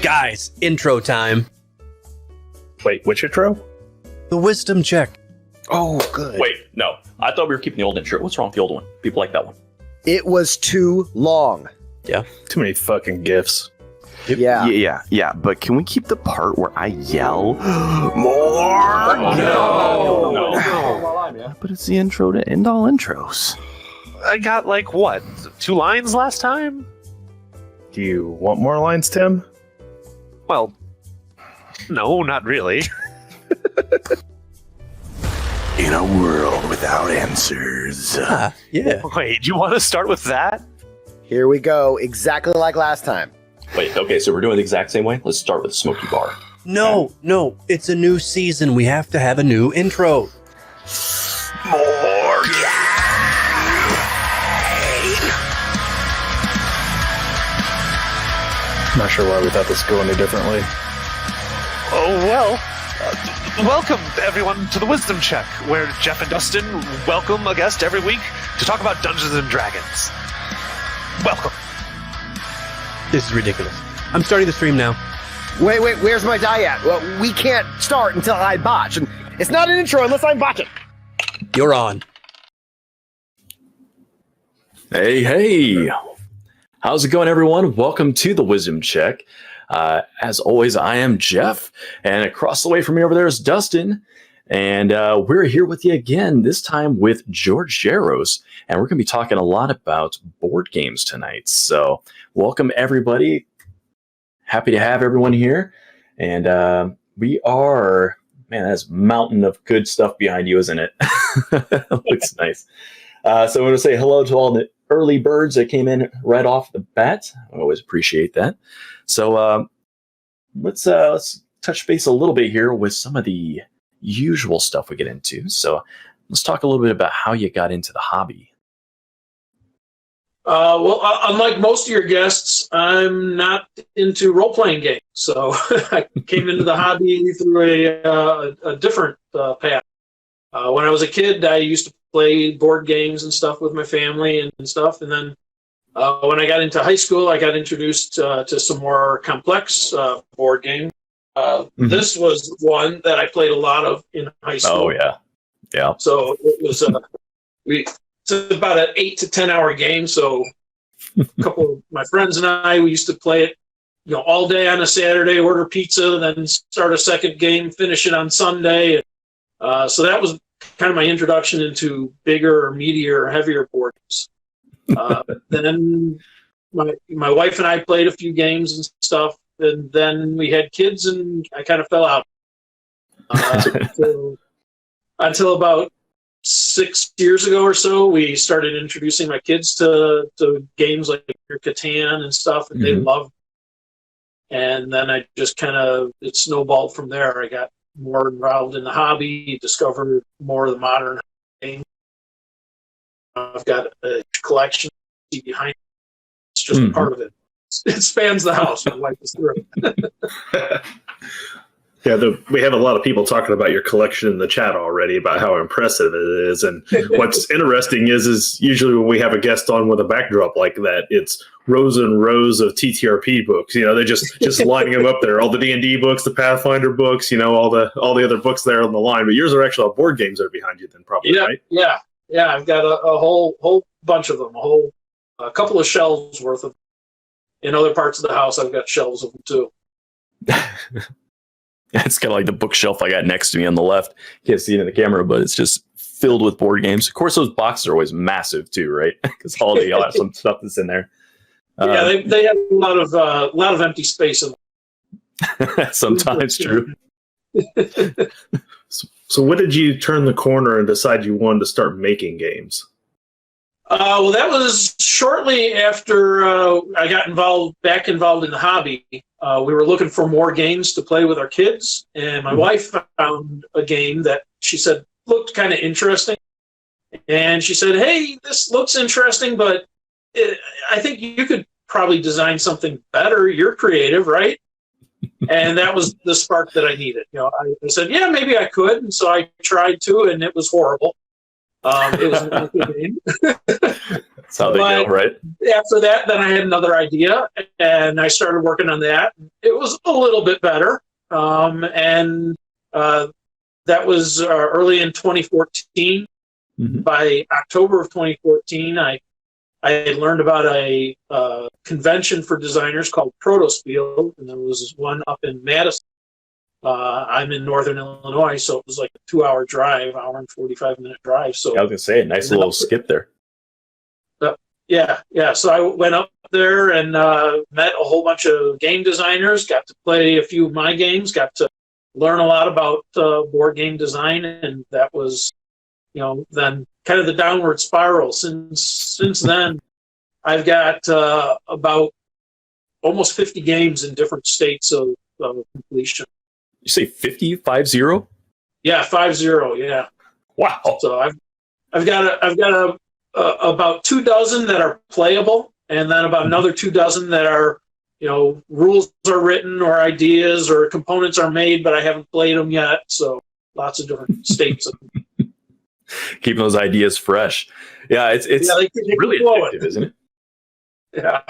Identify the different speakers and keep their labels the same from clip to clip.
Speaker 1: Guys, intro time.
Speaker 2: Wait, which intro?
Speaker 1: The wisdom check.
Speaker 2: Oh, good.
Speaker 3: Wait, no. I thought we were keeping the old intro. What's wrong with the old one? People like that one.
Speaker 4: It was too long.
Speaker 1: Yeah.
Speaker 2: Too many fucking gifs.
Speaker 4: Yeah.
Speaker 5: Yeah. But can we keep the part where I yell more?
Speaker 3: No.
Speaker 5: But it's the intro to end all intros.
Speaker 6: I got, 2 lines last time?
Speaker 2: Do you want more lines, Tim?
Speaker 6: Well, no, not really.
Speaker 5: In a world without answers.
Speaker 1: Yeah.
Speaker 6: Wait, do you want to start with that?
Speaker 4: Here we go, exactly like last time.
Speaker 3: Wait, okay, so we're doing it the exact same way? Let's start with the Smoky Bar.
Speaker 1: No, it's a new season. We have to have a new intro.
Speaker 5: More.
Speaker 2: Not sure why we thought this would go any differently.
Speaker 6: Oh, well. Welcome, everyone, to the Wisdom Check, where Jeff and Dustin welcome a guest every week to talk about Dungeons & Dragons. Welcome.
Speaker 1: This is ridiculous. I'm starting the stream now.
Speaker 4: Wait, where's my die at? Well, we can't start until I botch, and it's not an intro unless I'm botching.
Speaker 1: You're on.
Speaker 3: Hey. How's it going, everyone? Welcome to the Wisdom Check. As always, I am Jeff, and across the way from me over there is Dustin, and we're here with you again, this time with George Jaros, and we're going to be talking a lot about board games tonight. So welcome, everybody. Happy to have everyone here, and we are, man, that's a mountain of good stuff behind you, isn't it? Looks nice. So I want to say hello to all the early birds that came in right off the bat. I always appreciate that. So let's touch base a little bit here with some of the usual stuff we get into. So let's talk a little bit about how you got into the hobby.
Speaker 7: Well, unlike most of your guests, I'm not into role-playing games. So I came into the hobby through a different path. When I was a kid, I used to play board games and stuff with my family and stuff. And then when I got into high school, I got introduced to some more complex board games. This was one that I played a lot of in high school.
Speaker 3: Oh, yeah.
Speaker 7: So it was it's about an 8 to 10 hour game. So a couple of my friends and I, we used to play it, all day on a Saturday, order pizza, then start a second game, finish it on Sunday. So that was kind of my introduction into bigger, meatier, heavier board games. Then my wife and I played a few games and stuff, and then we had kids, and I kind of fell out. Until about 6 years ago or so, we started introducing my kids to games like Catan and stuff, and they loved it. And then I just it snowballed from there. I got more involved in the hobby, discovered more of the modern game. I've got a collection behind it. It's just part of it. It spans the house. My wife is through it.
Speaker 2: Yeah, we have a lot of people talking about your collection in the chat already, about how impressive it is. And what's interesting is usually when we have a guest on with a backdrop like that, it's rows and rows of TTRP books. They're just lining them up there. All the D&D books, the Pathfinder books, all the other books there on the line. But yours are actually all board games that are behind you then, probably, right? Yeah.
Speaker 7: I've got a whole bunch of them, a couple of shelves worth of them. In other parts of the house, I've got shelves of them too.
Speaker 3: It's kind of like the bookshelf I got next to me on the left. You can't see it in the camera, but it's just filled with board games. Of course, those boxes are always massive too, right? Because all the awesome stuff that's in there.
Speaker 7: Yeah, they have a lot of empty space in them.
Speaker 3: Sometimes true.
Speaker 2: So when did you turn the corner and decide you wanted to start making games?
Speaker 7: Well, that was shortly after I got involved in the hobby. We were looking for more games to play with our kids, and my wife found a game that she said looked kind of interesting. And she said, "Hey, this looks interesting, but I think you could probably design something better. You're creative, right?" And that was the spark that I needed. I said, "Yeah, maybe I could." And so I tried to, and it was horrible. It was a monthly game.
Speaker 3: That's how they go, right?
Speaker 7: After that, then I had another idea, and I started working on that. It was a little bit better, and that was early in 2014.
Speaker 3: Mm-hmm.
Speaker 7: By October of 2014, I had learned about a convention for designers called Protospiel, and there was one up in Madison. I'm in northern Illinois, so it was like a 2-hour drive, hour and 45-minute drive. So
Speaker 3: I was gonna say, a nice little skip there.
Speaker 7: Yeah. So I went up there and met a whole bunch of game designers, got to play a few of my games, got to learn a lot about board game design, and that was, then kind of the downward spiral. Since then, I've got about almost 50 games in different states of completion.
Speaker 3: You say 50, 50?
Speaker 7: Yeah, 50. Yeah.
Speaker 3: Wow.
Speaker 7: So I've got about 24 that are playable, and then about another 24 that are, rules are written or ideas or components are made, but I haven't played them yet. So lots of different states.
Speaker 3: Keeping those ideas fresh. Yeah, it's really addictive, isn't it?
Speaker 7: Yeah.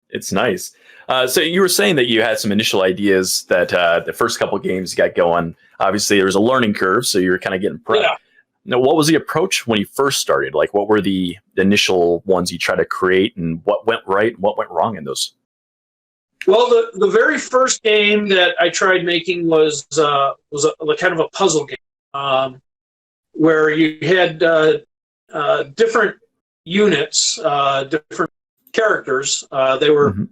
Speaker 3: It's nice. So you were saying that you had some initial ideas that the first couple of games you got going. Obviously, there was a learning curve, so you were kind of getting prepped.
Speaker 7: Yeah.
Speaker 3: Now, what was the approach when you first started? Like, what were the initial ones you tried to create, and what went right and what went wrong in those?
Speaker 7: Well, the very first game that I tried making was a kind of a puzzle game, where you had different units, different characters. They were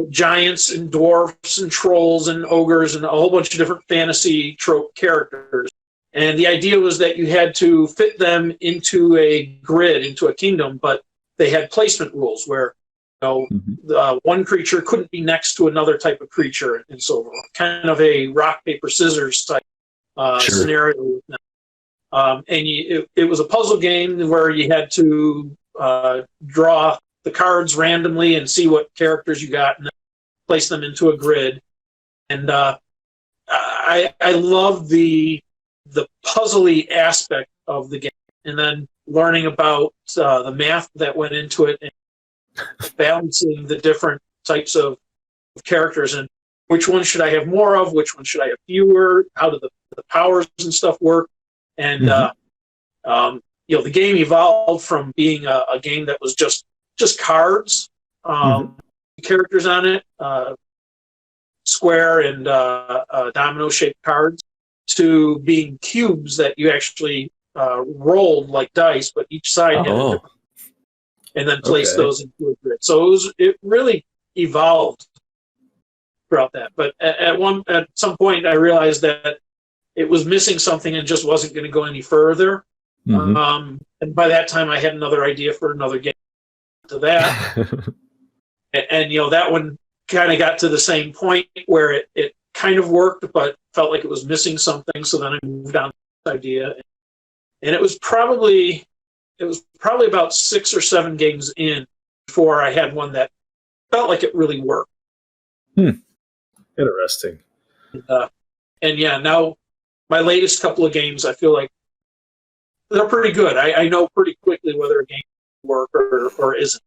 Speaker 7: giants and dwarfs and trolls and ogres and a whole bunch of different fantasy trope characters. And the idea was that you had to fit them into a grid, into a kingdom, but they had placement rules where one creature couldn't be next to another type of creature, and so kind of a rock, paper, scissors type scenario with them. And it was a puzzle game where you had to draw the cards randomly and see what characters you got and then place them into a grid. And I love the puzzly aspect of the game, and then learning about the math that went into it and balancing the different types of characters and which one should I have more of, which one should I have fewer, how do the powers and stuff work. And the game evolved from being a game that was just cards, characters on it, square and domino shaped cards, to being cubes that you actually rolled like dice, but each side had a different, and then place those into a grid. So it really evolved throughout that. But at some point, I realized that it was missing something and just wasn't going to go any further. And by that time, I had another idea for another game to that. and that one kind of got to the same point where it kind of worked, but felt like it was missing something. So then I moved on to this idea. And it was probably about 6 or 7 games in before I had one that felt like it really worked.
Speaker 2: Interesting.
Speaker 7: And now my latest couple of games, I feel like they're pretty good. I know pretty quickly whether a game will work or isn't.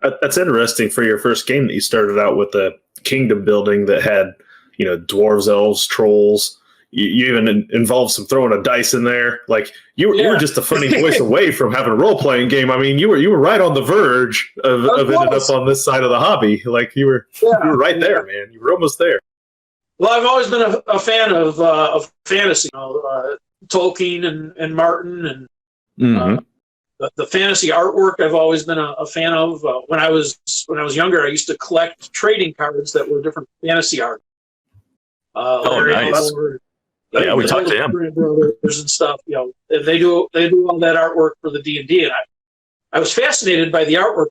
Speaker 2: That's interesting for your first game that you started out with the kingdom building that had, dwarves, elves, trolls. You even involved some throwing a dice in there. Like you were just a funny voice away from having a role playing game. I mean, you were right on the verge of ending up on this side of the hobby. Like you were right there, man. You were almost there.
Speaker 7: Well, I've always been a fan of fantasy. Tolkien and Martin and the fantasy artwork. I've always been a fan of. When I was younger, I used to collect trading cards that were different fantasy art.
Speaker 3: Nice. Yeah, we talked to him.
Speaker 7: Brothers and stuff. They do all that artwork for the D&D, and I was fascinated by the artwork,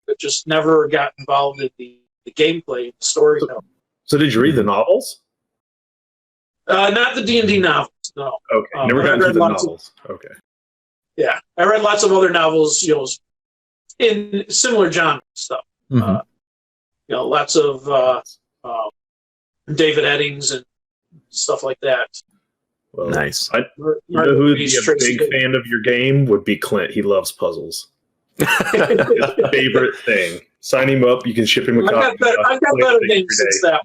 Speaker 7: but just never got involved in the gameplay, the storytelling.
Speaker 2: So did you read the novels?
Speaker 7: Not the D&D novels, no.
Speaker 2: Okay, never got into the novels. Okay.
Speaker 7: Yeah, I read lots of other novels, in similar genre stuff. Lots of David Eddings and stuff like that.
Speaker 2: Well,
Speaker 3: Nice.
Speaker 2: You know who would be a big fan of your game would be Clint. He loves puzzles. His favorite thing. Sign him up. You can ship him a copy.
Speaker 7: I've got better games since that.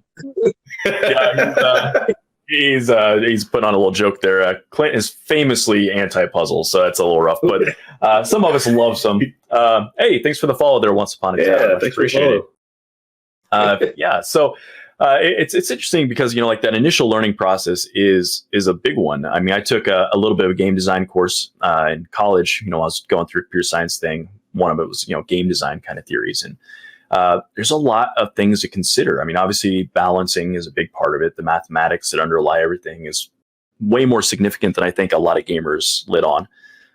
Speaker 3: He's put on a little joke there. Clint is famously anti-puzzle, so that's a little rough. But some of us love some. Hey, thanks for the follow there. Once upon a time,
Speaker 2: yeah, thanks appreciate
Speaker 3: it. Yeah, so it's interesting because like that initial learning process is a big one. I mean, I took a little bit of a game design course in college. I was going through a pure science thing. One of it was game design kind of theories, and there's a lot of things to consider. I mean, obviously balancing is a big part of it. The mathematics that underlie everything is way more significant than I think a lot of gamers lit on.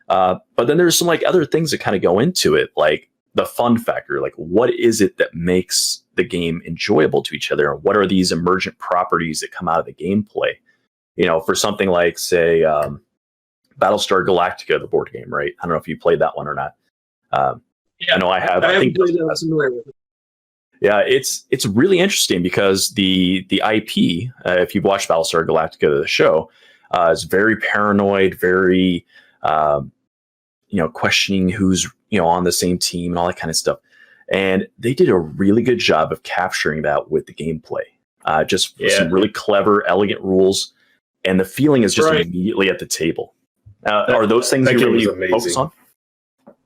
Speaker 3: But then there's some other things that kind of go into it, like the fun factor. Like, what is it that makes the game enjoyable to each other? And what are these emergent properties that come out of the gameplay? For something like, say, Battlestar Galactica, the board game, right? I don't know if you played that one or not. I know I have. I think played it. I'm familiar with it. Yeah, it's really interesting because the IP, if you've watched Battlestar Galactica, the show, is very paranoid, very questioning who's on the same team and all that kind of stuff. And they did a really good job of capturing that with the gameplay. Just some really clever, elegant rules, and the feeling is just immediately at the table. Are those things you really focus on?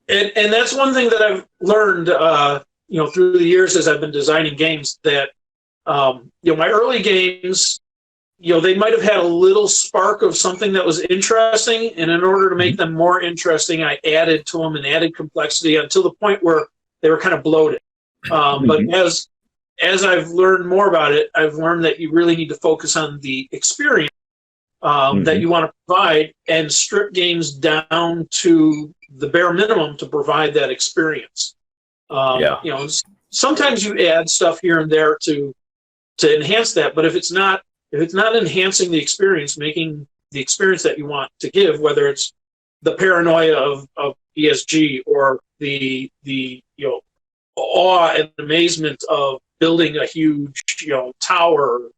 Speaker 7: And that's one thing that I've learned, through the years as I've been designing games, that, my early games, they might have had a little spark of something that was interesting. And in order to make them more interesting, I added to them and added complexity until the point where they were kind of bloated. But as I've learned more about it, I've learned that you really need to focus on the experience that you want to provide and strip games down to the bare minimum to provide that experience. Sometimes you add stuff here and there to enhance that, but if it's not enhancing the experience, making the experience that you want to give, whether it's the paranoia of ESG or the awe and amazement of building a huge tower,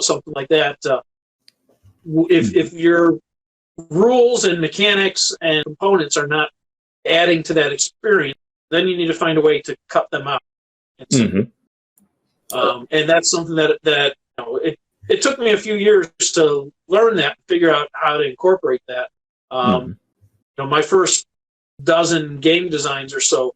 Speaker 7: something like that. If your rules and mechanics and components are not adding to that experience, then you need to find a way to cut them out. And that's something that it took me a few years to learn that, figure out how to incorporate that. My first dozen game designs or so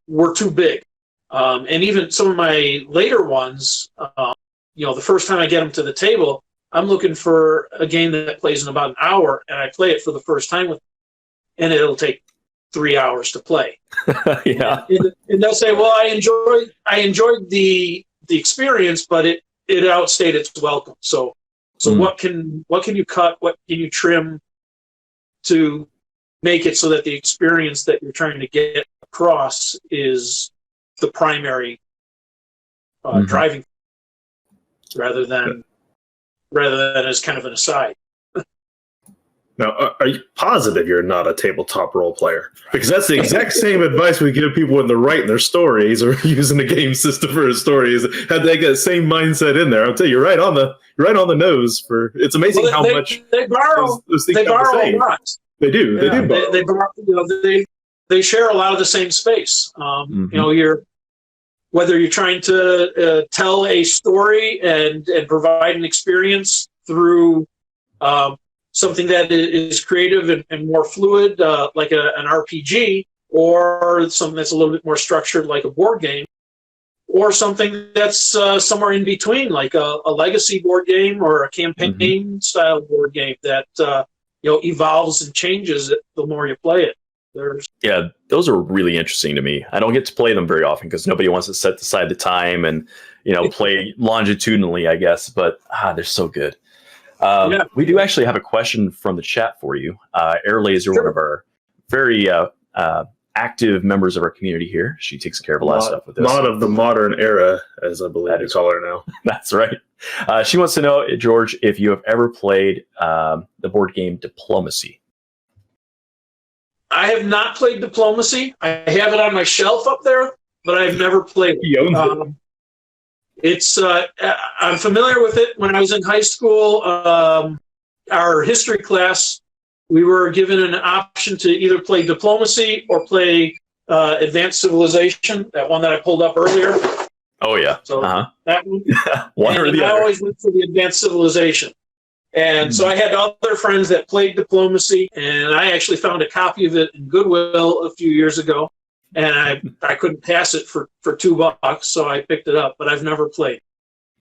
Speaker 7: were too big, and even some of my later ones, the first time I get them to the table, I'm looking for a game that plays in about an hour, and I play it for the first time and it'll take 3 hours to play.
Speaker 3: Yeah,
Speaker 7: and they'll say, "Well, I enjoyed the experience, but it outstayed its welcome." So what can you cut? What can you trim to make it so that the experience that you're trying to get across is the primary driving, rather than as kind of an aside.
Speaker 2: Now, are you positive you're not a tabletop role player? Because that's the exact same advice we give people when they're writing their stories or using a game system for stories. Have they got the same mindset in there? I'll tell you, right on the nose. It's amazing how much
Speaker 7: they borrow. They borrow a lot.
Speaker 2: They do. They do. Borrow.
Speaker 7: They borrow. They share a lot of the same space. Whether you're trying to tell a story and provide an experience through something that is creative and more fluid, like an RPG, or something that's a little bit more structured, like a board game, or something that's somewhere in between, like a legacy board game or a campaign-style board game that evolves and changes the more you play it.
Speaker 3: Yeah, those are really interesting to me. I don't get to play them very often because nobody wants to set aside the time and play longitudinally, I guess. But they're so good. We do actually have a question from the chat for you. Air Laser, one of our very active members of our community here. She takes care of a lot of stuff with this.
Speaker 2: Mod of the modern era, as I believe you call her now.
Speaker 3: That's right. She wants to know, George, if you have ever played the board game Diplomacy.
Speaker 7: I have not played Diplomacy. I have it on my shelf up there, but I've never played it. I'm familiar with it. When I was in high school, our history class, we were given an option to either play diplomacy or play advanced civilization, that one that I pulled up earlier.
Speaker 3: Oh yeah.
Speaker 7: So that one.
Speaker 3: One or the
Speaker 7: I
Speaker 3: other.
Speaker 7: always went for the advanced civilization. And so I had other friends that played diplomacy, and I actually found a copy of it in Goodwill a few years ago, and I couldn't pass it for $2, so I picked it up, but I've never played.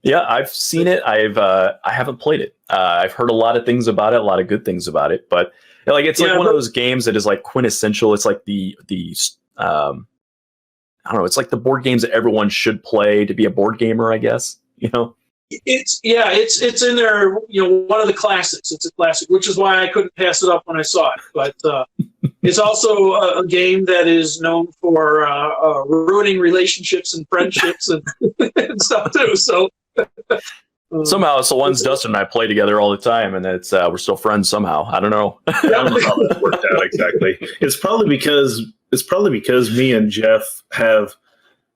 Speaker 3: Yeah, I've seen it. I haven't played it. I've heard a lot of things about it, a lot of good things about it, but like it's like one of those games that is like quintessential. It's like the I don't know. It's like the board games that everyone should play to be a board gamer, I guess. You know.
Speaker 7: It's in there. One of the classics. It's a classic, which is why I couldn't pass it up when I saw it. But it's also a game that is known for ruining relationships and friendships and, and stuff too. So
Speaker 3: somehow it's the ones Dustin and I play together all the time, and it's we're still friends somehow. I don't know.
Speaker 2: I don't know how that worked out exactly. It's probably because me and Jeff have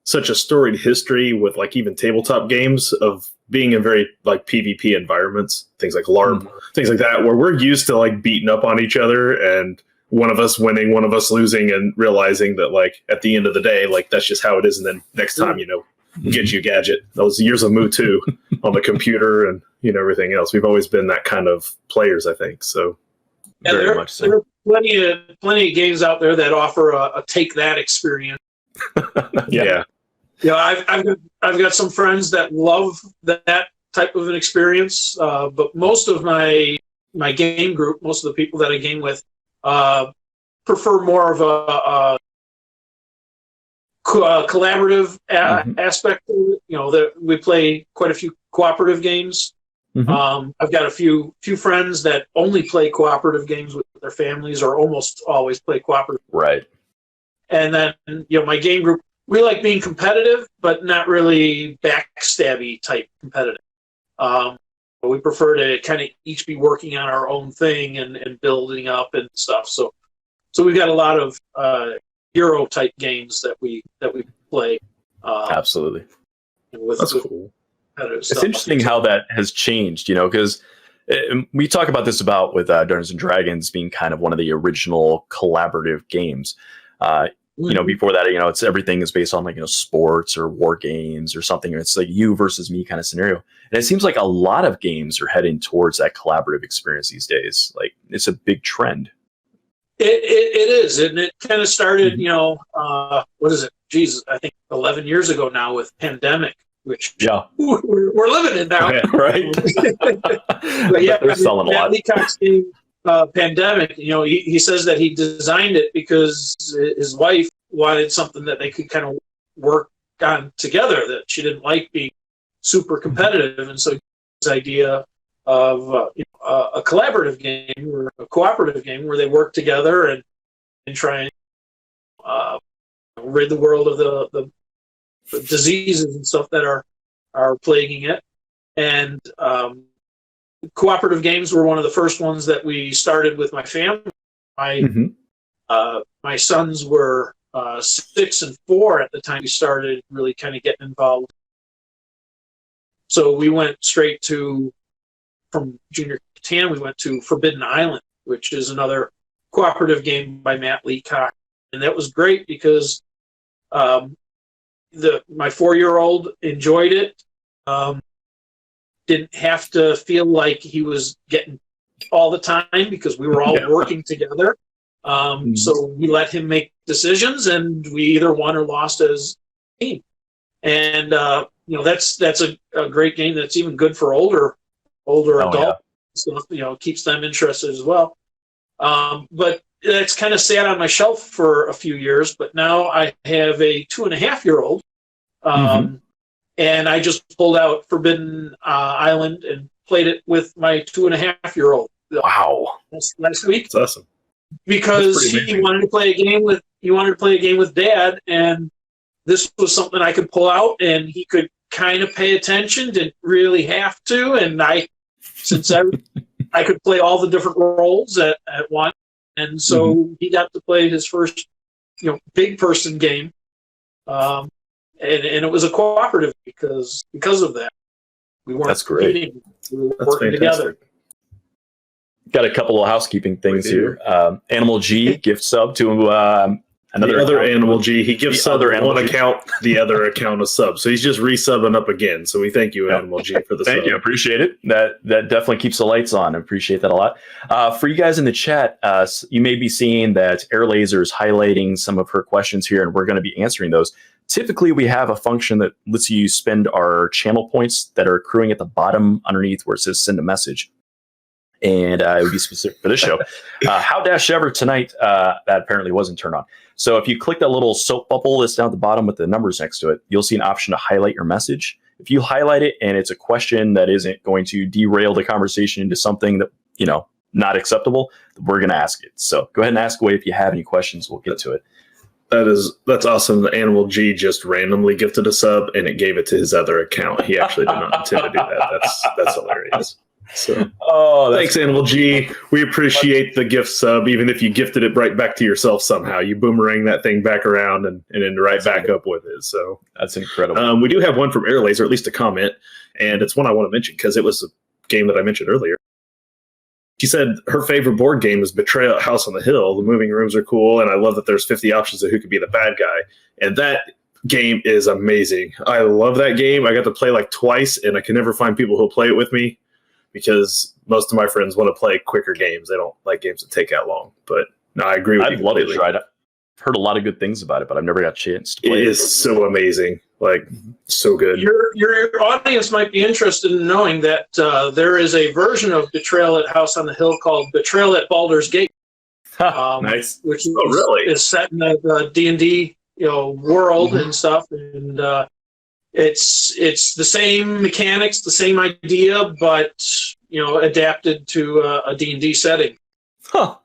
Speaker 2: such a storied history with like even tabletop games of being in very like PvP environments, things like Larp, things like that, where we're used to like beating up on each other and one of us winning, one of us losing, and realizing that like at the end of the day, like that's just how it is. And then next time, get you a gadget. Those years of Moo 2 on the computer and everything else. We've always been that kind of players, I think. So
Speaker 3: very much so.
Speaker 7: There are plenty of games out there that offer a take that experience.
Speaker 2: Yeah.
Speaker 7: I've got some friends that love that type of an experience, but most of my game group, most of the people that I game with, prefer more of a collaborative aspect. That we play quite a few cooperative games. I've got a few friends that only play cooperative games with their families, or almost always play cooperative.
Speaker 3: Right.
Speaker 7: And then my game group, we like being competitive, but not really backstabby type competitive. We prefer to kind of each be working on our own thing and building up and stuff. So we've got a lot of Euro type games that we play.
Speaker 3: Absolutely.
Speaker 2: That's cool.
Speaker 3: It's interesting how that has changed, because we talk about this with Dungeons and Dragons being kind of one of the original collaborative games. Before that, it's everything is based on like, sports or war games or something. It's like you versus me kind of scenario. And it seems like a lot of games are heading towards that collaborative experience these days. Like it's a big trend.
Speaker 7: It is. And it kind of started, what is it? Jesus, I think 11 years ago now with pandemic, which we're living in now.
Speaker 3: Yeah, right.
Speaker 7: But yeah,
Speaker 3: they're selling a lot.
Speaker 7: Leacock's game, pandemic, he says that he designed it because his wife wanted something that they could kind of work on together, that she didn't like being super competitive. And so his idea of a collaborative game or a cooperative game where they work together and try and rid the world of the diseases and stuff that are plaguing it. And cooperative games were one of the first ones that we started with my family. My sons were 6 and 4 at the time we started really kind of getting involved. So we went straight from Junior Catan, we went to Forbidden Island, which is another cooperative game by Matt Leacock. And that was great because my 4-year-old enjoyed it. Didn't have to feel like he was getting all the time because we were all working together. So we let him make decisions, and we either won or lost as a team. And that's a great game that's even good for older adults. So keeps them interested as well. But it's kind of sat on my shelf for a few years. But now I have a 2.5-year-old. And I just pulled out Forbidden Island and played it with my 2.5-year-old.
Speaker 3: Wow!
Speaker 7: Last week.
Speaker 2: That's awesome.
Speaker 7: Because he wanted to play a game with Dad, and this was something I could pull out, and he could kind of pay attention. Didn't really have to, and since I could play all the different roles at once, and so he got to play his first, big person game. And it was a cooperative because of that. We weren't
Speaker 3: That's great.
Speaker 7: competing. We were working together.
Speaker 3: got a couple of housekeeping things here. Animal G gift sub to
Speaker 2: another Animal G. He gives sub one
Speaker 3: G.
Speaker 2: account, the other account of sub. So he's just resubbing up again. So we thank you, Animal G, for the
Speaker 3: Thank
Speaker 2: sub.
Speaker 3: you. Appreciate it. That definitely keeps the lights on. I appreciate that a lot. For you guys in the chat, you may be seeing that Air Laser is highlighting some of her questions here, and we're going to be answering those. Typically, we have a function that lets you spend our channel points that are accruing at the bottom underneath where it says send a message. And it would be specific for this show. How dash ever tonight, that apparently wasn't turned on. So if you click that little soap bubble that's down at the bottom with the numbers next to it, you'll see an option to highlight your message. If you highlight it and it's a question that isn't going to derail the conversation into something that, not acceptable, we're going to ask it. So go ahead and ask away if you have any questions. We'll get to it.
Speaker 2: That's awesome. The Animal G just randomly gifted a sub and it gave it to his other account. He actually did not intend to do that. That's hilarious. So, thanks, Animal G. We appreciate the gift sub, even if you gifted it right back to yourself somehow. You boomerang that thing back around and then right back up with it. So
Speaker 3: that's incredible.
Speaker 2: We do have one from Air Laser, at least a comment, and it's one I want to mention because it was a game that I mentioned earlier. She said her favorite board game is Betrayal at House on the Hill. The moving rooms are cool, and I love that there's 50 options of who could be the bad guy. And that game is amazing. I love that game. I got to play like twice, and I can never find people who'll play it with me, because most of my friends want to play quicker games. They don't like games that take that long. But no, I agree with you.
Speaker 3: I'd love to try it. I've heard a lot of good things about it, but I've never got a chance to play it.
Speaker 2: It is so amazing. Like, so good.
Speaker 7: Your audience might be interested in knowing that there is a version of Betrayal at House on the Hill called Betrayal at Baldur's Gate.
Speaker 3: Nice.
Speaker 7: Which
Speaker 2: really?
Speaker 7: is set in the D&D world and stuff. And it's the same mechanics, the same idea, but adapted to a D&D setting.
Speaker 3: Huh.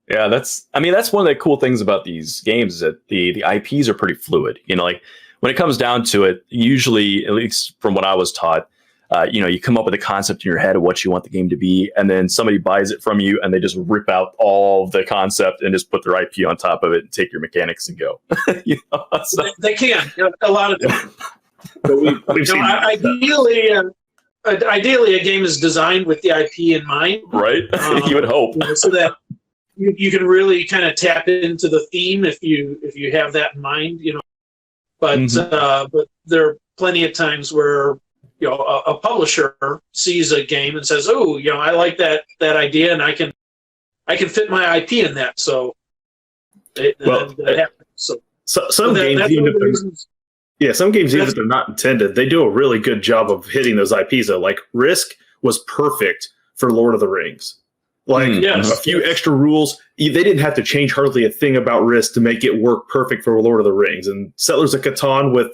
Speaker 3: Yeah, that's one of the cool things about these games is that the IPs are pretty fluid. Like when it comes down to it, usually, at least from what I was taught, you come up with a concept in your head of what you want the game to be, and then somebody buys it from you, and they just rip out all of the concept and just put their IP on top of it and take your mechanics and go. So.
Speaker 7: They can. A lot of them.
Speaker 2: But we've seen
Speaker 7: ideally, a game is designed with the IP in mind.
Speaker 3: Right? You would hope.
Speaker 7: So that you can really kind of tap into the theme if you have that in mind. But but there are plenty of times where a publisher sees a game and says, "Oh, I like that idea, and I can fit my IP in that." So that happens. So
Speaker 2: some games, some games, even if they're not intended, they do a really good job of hitting those IPs. Though, like Risk was perfect for Lord of the Rings. Like a few extra rules, they didn't have to change hardly a thing about Risk to make it work perfect for Lord of the Rings. And Settlers of Catan with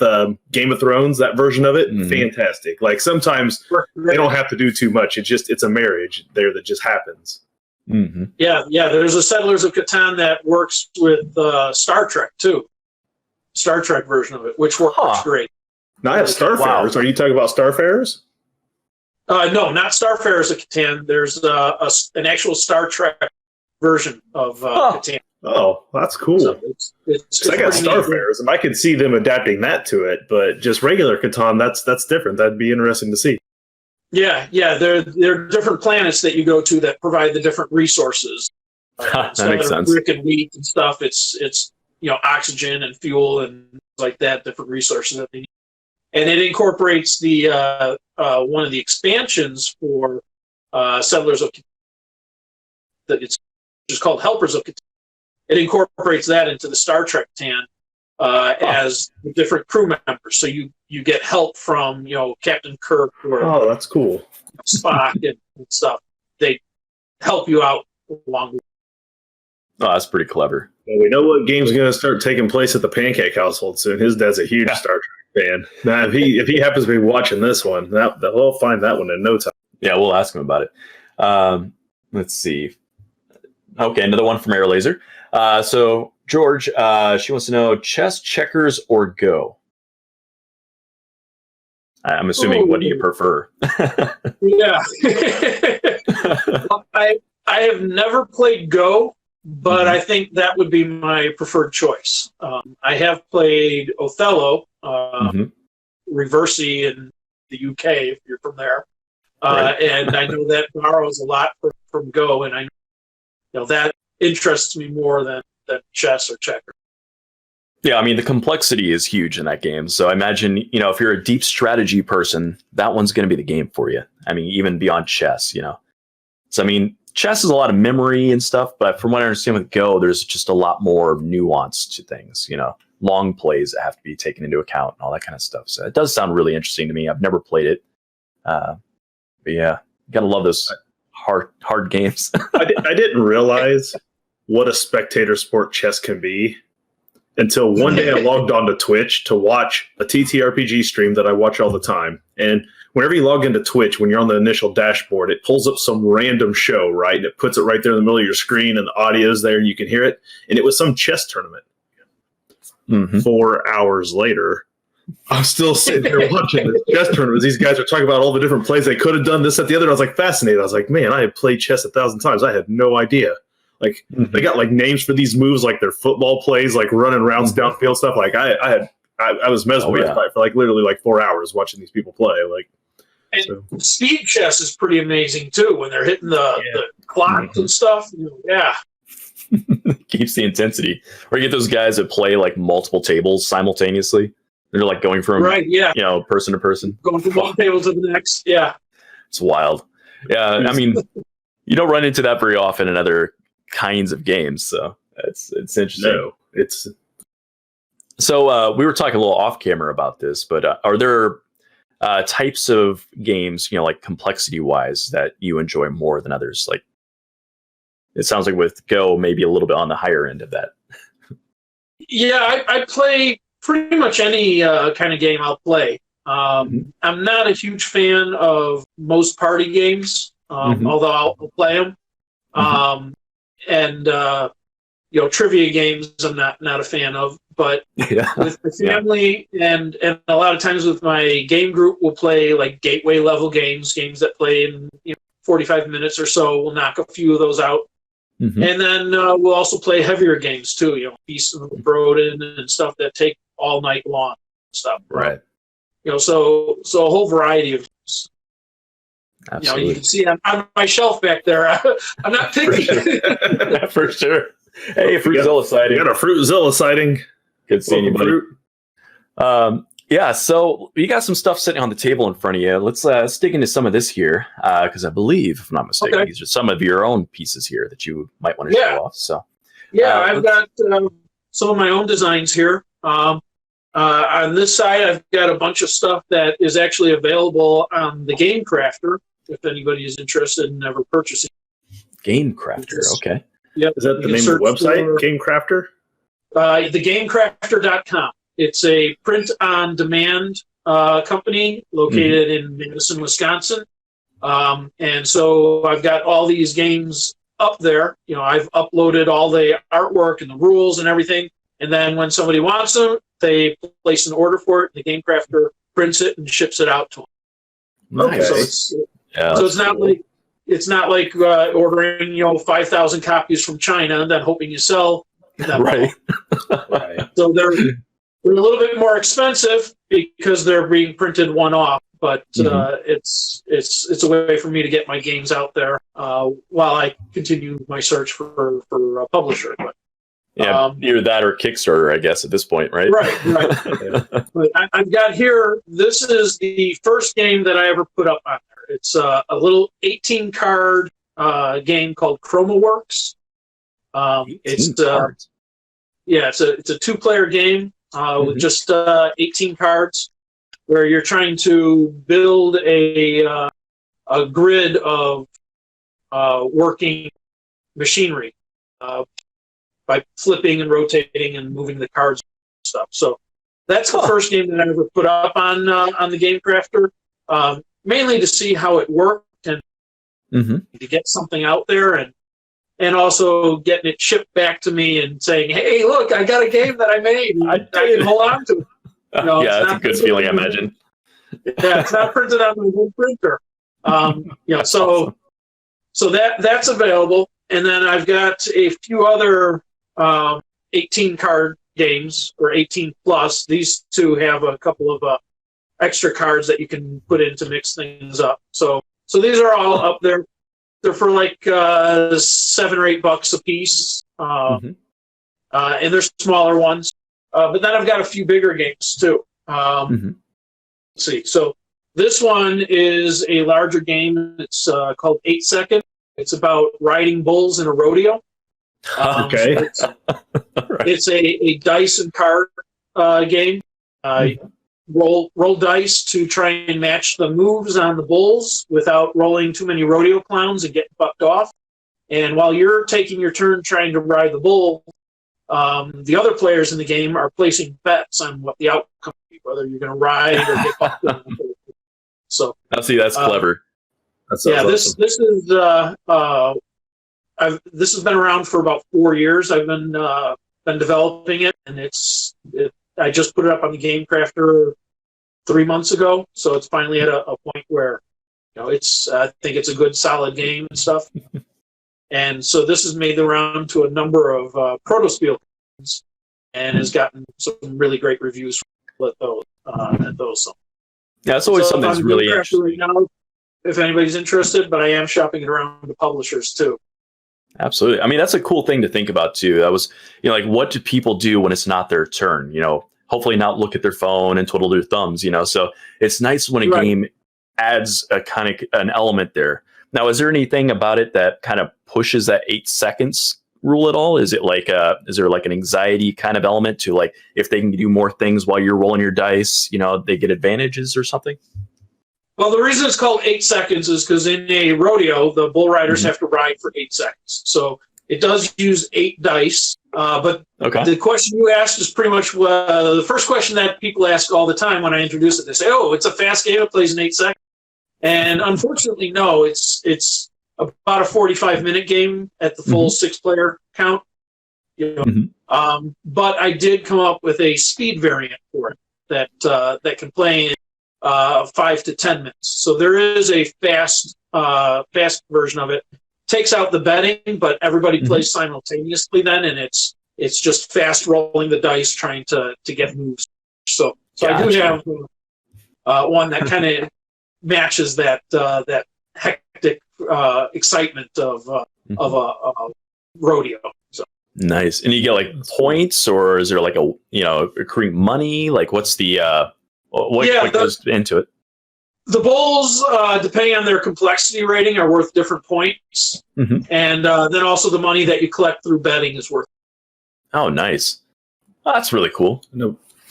Speaker 2: Game of Thrones, that version of it, fantastic. Like sometimes they don't have to do too much. It's a marriage there that just happens.
Speaker 3: Mm-hmm.
Speaker 7: Yeah. There's a Settlers of Catan that works with Star Trek too. Star Trek version of it, which works great.
Speaker 2: Now I have Starfarers. Wow. Are you talking about Starfarers?
Speaker 7: No, not Starfarers of Catan. There's an actual Star Trek version of Catan.
Speaker 2: Oh, that's cool. So it's I got Starfarers, and I could see them adapting that to it, but just regular Catan, that's different. That'd be interesting to see.
Speaker 7: Yeah. There are different planets that you go to that provide the different resources.
Speaker 3: That makes sense.
Speaker 7: Brick and wheat and stuff. It's oxygen and fuel and things like that. Different resources that they need. And it incorporates the one of the expansions for Settlers of Catan. It's just called Helpers of Catan. It incorporates that into the Star Trek Catan as the different crew members. So you get help from Captain Kirk or
Speaker 2: that's cool.
Speaker 7: Spock and stuff. They help you out along the way.
Speaker 3: Oh, that's pretty clever.
Speaker 2: Well, we know what game's going to start taking place at the Pancake household soon. His dad's a huge Star Trek fan. Now, if he happens to be watching this one, they'll find that one in no time.
Speaker 3: Yeah, we'll ask him about it. Let's see. Okay, another one from Air Laser. So George, she wants to know chess, checkers, or Go. I'm assuming. What do you prefer?
Speaker 7: Yeah, I have never played Go. But I think that would be my preferred choice. I have played Othello, Reversi in the UK, if you're from there. Right. And I know that borrows a lot Go, and I that interests me more than chess or checkers.
Speaker 3: Yeah, I mean, the complexity is huge in that game. So I imagine, if you're a deep strategy person, that one's going to be the game for you. I mean, even beyond chess, So, I mean, chess is a lot of memory and stuff, but from what I understand with Go, there's just a lot more nuance to things, long plays that have to be taken into account and all that kind of stuff. So it does sound really interesting to me. I've never played it. But yeah, you got to love those hard games.
Speaker 2: I didn't realize what a spectator sport chess can be until one day I logged onto Twitch to watch a TTRPG stream that I watch all the time. And whenever you log into Twitch, when you're on the initial dashboard, it pulls up some random show, right? And it puts it right there in the middle of your screen, and the audio's there, and you can hear it. And it was some chess tournament. 4 hours later, I'm still sitting there watching this chess tournament. These guys are talking about all the different plays they could have done, this, that, the other. I was like fascinated. I was like, man, I have played chess 1,000 times. I had no idea. Like they got like names for these moves, like their football plays, like running rounds downfield stuff. Like I was mesmerized by it for like literally like 4 hours watching these people play. Like,
Speaker 7: and speed chess is pretty amazing too when they're hitting the clocks and stuff. Yeah.
Speaker 3: Keeps the intensity. Or you get those guys that play like multiple tables simultaneously. They're like going from person to person. Going from
Speaker 7: one table to the next. Yeah.
Speaker 3: It's wild. Yeah. I mean, you don't run into that very often in other kinds of games. So it's interesting.
Speaker 2: No,
Speaker 3: So we were talking a little off camera about this, but are there types of games, like complexity wise, that you enjoy more than others? Like, it sounds like with Go, maybe a little bit on the higher end of that.
Speaker 7: Yeah, I play pretty much any kind of game I'll play. I'm not a huge fan of most party games, although I'll play them. And trivia games I'm not a fan of. But with the family and a lot of times with my game group, we'll play like gateway level games that play in 45 minutes or so. We'll knock a few of those out. And then we'll also play heavier games too, Beast of Broden and stuff that take all night long and stuff.
Speaker 3: Right.
Speaker 7: So a whole variety of games.
Speaker 3: Absolutely.
Speaker 7: You can see on my shelf back there. I'm not picky.
Speaker 3: For sure. Hey, Fruitzilla sighting.
Speaker 2: You got a Fruitzilla sighting.
Speaker 3: Good seeing you, buddy. Yeah, so you got some stuff sitting on the table in front of you. Let's dig into some of this here, because I believe, if I'm not mistaken, these are some of your own pieces here that you might want to show off. So,
Speaker 7: I've got some of my own designs here. On this side, I've got a bunch of stuff that is actually available on the Game Crafter, if anybody is interested in ever purchasing.
Speaker 3: Game Crafter, okay.
Speaker 2: Yep. Is that the name of the website, Game Crafter?
Speaker 7: TheGameCrafter.com. It's a print-on-demand company located in Madison, Wisconsin. And so I've got all these games up there. I've uploaded all the artwork and the rules and everything. And then when somebody wants them, they place an order for it. The Game Crafter prints it and ships it out to them.
Speaker 2: Okay.
Speaker 7: So it's not like ordering 5,000 copies from China and then hoping you sell them.
Speaker 3: Right.
Speaker 7: So they're a little bit more expensive because they're being printed one-off, but it's a way for me to get my games out there while I continue my search for a publisher. But,
Speaker 3: either that or Kickstarter, I guess, at this point, right?
Speaker 7: Right. But I've got here, this is the first game that I ever put up on there. It's a little 18-card game called ChromaWorks. It's a two-player game with just 18 cards, where you're trying to build a grid of working machinery by flipping and rotating and moving the cards and stuff. So that's the first game that I ever put up on the Game Crafter, mainly to see how it worked and to get something out there and also getting it shipped back to me and saying, hey, look, I got a game that I made. I can hold on to it.
Speaker 3: That's a good feeling, I imagine.
Speaker 7: Yeah, it's not printed on my home printer. So that's available. And then I've got a few other 18-card games, or 18 plus. These two have a couple of extra cards that you can put in to mix things up. So these are all up there. They're for like $7 or $8 a piece, and they're smaller ones. But then I've got a few bigger games too. Let's see. So this one is a larger game. It's called 8 Second. It's about riding bulls in a rodeo.
Speaker 2: Okay.
Speaker 7: So it's a dice and card game. Roll dice to try and match the moves on the bulls without rolling too many rodeo clowns and getting bucked off. And while you're taking your turn trying to ride the bull, the other players in the game are placing bets on what the outcome will be, whether you're going to ride or get bucked off. So
Speaker 3: I see. That's clever.
Speaker 2: This
Speaker 7: is this has been around for about 4 years. I've been developing it, and I just put it up on the Game Crafter 3 months ago, so it's finally at a point where I think it's a good solid game and stuff. And so this has made the round to a number of proto-spiel games and has gotten some really great reviews at those. So,
Speaker 3: yeah, it's always something that's really interesting.
Speaker 7: Right now, if anybody's interested, but I am shopping it around to publishers too.
Speaker 3: Absolutely. I mean, that's a cool thing to think about too. That was, like, what do people do when it's not their turn? Hopefully not look at their phone and twiddle their thumbs. So it's nice when a game adds a kind of an element there. Now, is there anything about it that kind of pushes that 8 seconds rule at all? Is it like is there like an anxiety kind of element to, like, if they can do more things while you're rolling your dice, they get advantages or something?
Speaker 7: Well, the reason it's called 8 seconds is because in a rodeo, the bull riders have to ride for 8 seconds. So it does use 8 dice. But the question you asked is pretty much the first question that people ask all the time when I introduce it. They say, "Oh, it's a fast game. It plays in 8 seconds." And unfortunately, no. It's about a 45-minute game at the full 6-player count. But I did come up with a speed variant for it that can play in 5 to 10 minutes. So there is a fast version of it. Takes out the betting, but everybody plays simultaneously then, and it's just fast rolling the dice trying to get moves. So I do have one that kind of matches that hectic excitement of a rodeo. So.
Speaker 3: Nice. And you get like points, or is there like accruing money? Like, what's the what goes into it?
Speaker 7: The bowls, depending on their complexity rating, are worth different points, and then also the money that you collect through betting is worth.
Speaker 3: Oh, nice! Oh, that's really cool.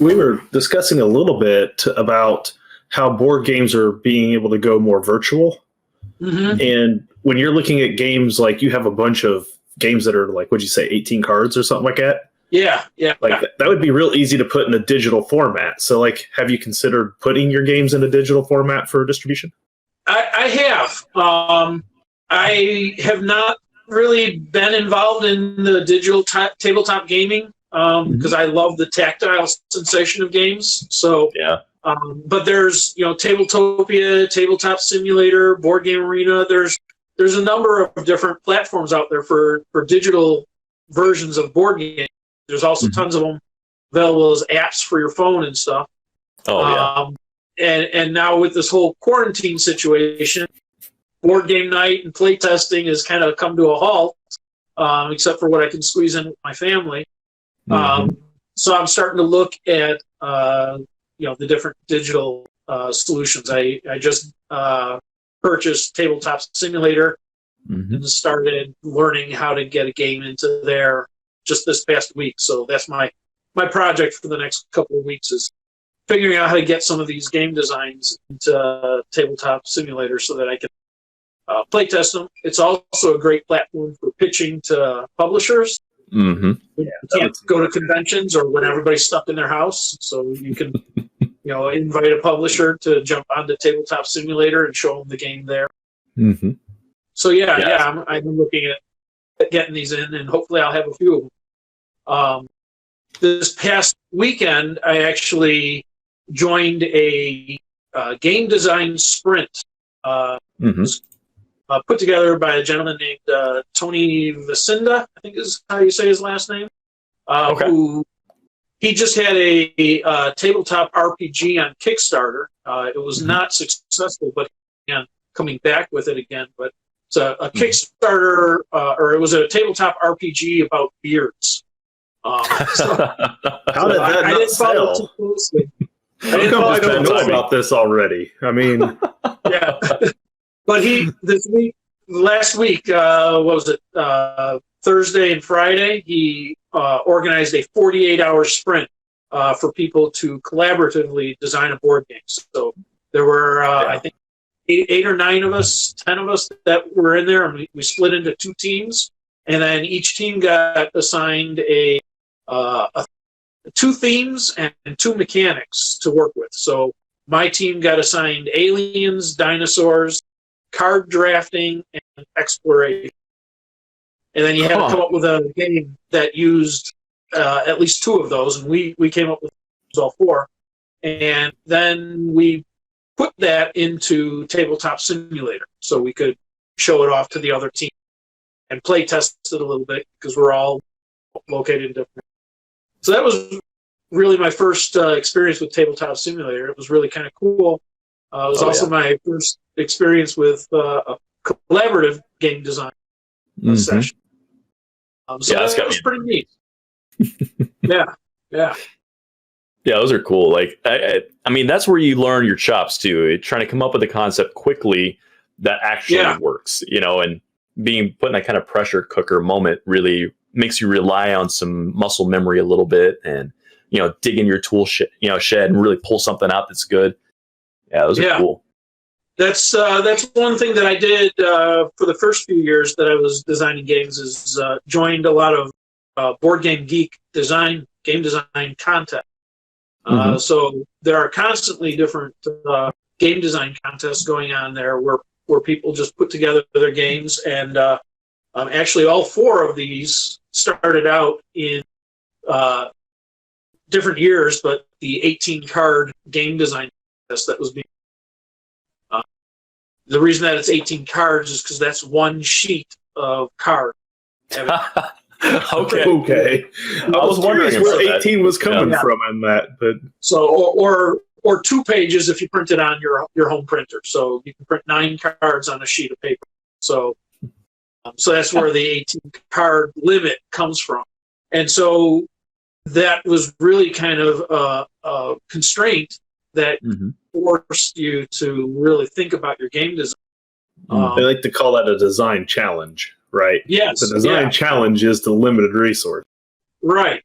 Speaker 2: We were discussing a little bit about how board games are being able to go more virtual, and when you're looking at games, like, you have a bunch of games that are like, what'd you say, 18 cards or something like that? Yeah. Like, that would be real easy to put in a digital format. So, like, have you considered putting your games in a digital format for distribution?
Speaker 7: I have. I have not really been involved in the digital tabletop gaming because I love the tactile sensation of games. So, but there's Tabletopia, Tabletop Simulator, Board Game Arena. There's a number of different platforms out there for digital versions of board games. There's also tons of them available as apps for your phone and stuff. And now with this whole quarantine situation, board game night and play testing has kind of come to a halt, except for what I can squeeze in with my family. So I'm starting to look at the different digital solutions. I just purchased Tabletop Simulator and started learning how to get a game into there just this past week. So that's my project for the next couple of weeks, is figuring out how to get some of these game designs into Tabletop Simulator so that I can play test them. It's also a great platform for pitching to publishers. You can't go to conventions or when everybody's stuck in their house, so you can invite a publisher to jump onto Tabletop Simulator and show them the game there. So I've been looking at getting these in, and hopefully I'll have a few of them. This past weekend, I actually joined a game design sprint put together by a gentleman named Tony Vacinda, I think is how you say his last name. Who he just had a tabletop RPG on Kickstarter. It was not successful, but coming back with it again. But It's a Kickstarter, or it was a tabletop RPG about beards.
Speaker 2: How did that
Speaker 7: I
Speaker 2: not
Speaker 7: didn't follow
Speaker 2: sell?
Speaker 7: too closely.
Speaker 2: How come I don't know about this already? I mean,
Speaker 7: Yeah, but last week, what was it? Thursday and Friday, he organized a 48-hour sprint for people to collaboratively design a board game. So there were, I think, 8 or 9 of us, 10 of us that were in there, and we split into 2 teams, and then each team got assigned 2 themes and 2 mechanics to work with. So my team got assigned aliens, dinosaurs, card drafting, and exploration. And then you had to come up with a game that used at least 2 of those, and we came up with all 4. And then we put that into Tabletop Simulator so we could show it off to the other team and play test it a little bit because we're all located in different. So that was really my first experience with Tabletop Simulator. It was really kind of cool. It was also my first experience with a collaborative game design session. So that was pretty neat. Yeah.
Speaker 3: Yeah, those are cool. Like, I mean, that's where you learn your chops too. Trying to come up with a concept quickly that actually works, and put in that kind of pressure cooker moment really makes you rely on some muscle memory a little bit, and dig in your tool shed and really pull something out that's good. Yeah, those are cool.
Speaker 7: That's one thing that I did for the first few years that I was designing games is joined a lot of Board Game Geek game design contests. So there are constantly different game design contests going on there where people just put together their games, and actually all 4 of these started out in different years, but the 18-card game design contest that was being the reason that it's 18 cards is because that's 1 sheet of cards.
Speaker 2: Okay. I was wondering where 18 was coming from on that, but or 2 pages if you print it on your home printer. So you can print 9 cards on a sheet of paper. So that's where the 18 card limit comes from. And so that was really kind of a constraint that forced you to really think about your game design. They like to call that a design challenge, right?
Speaker 7: Yes.
Speaker 2: The design challenge is the limited resource.
Speaker 7: Right.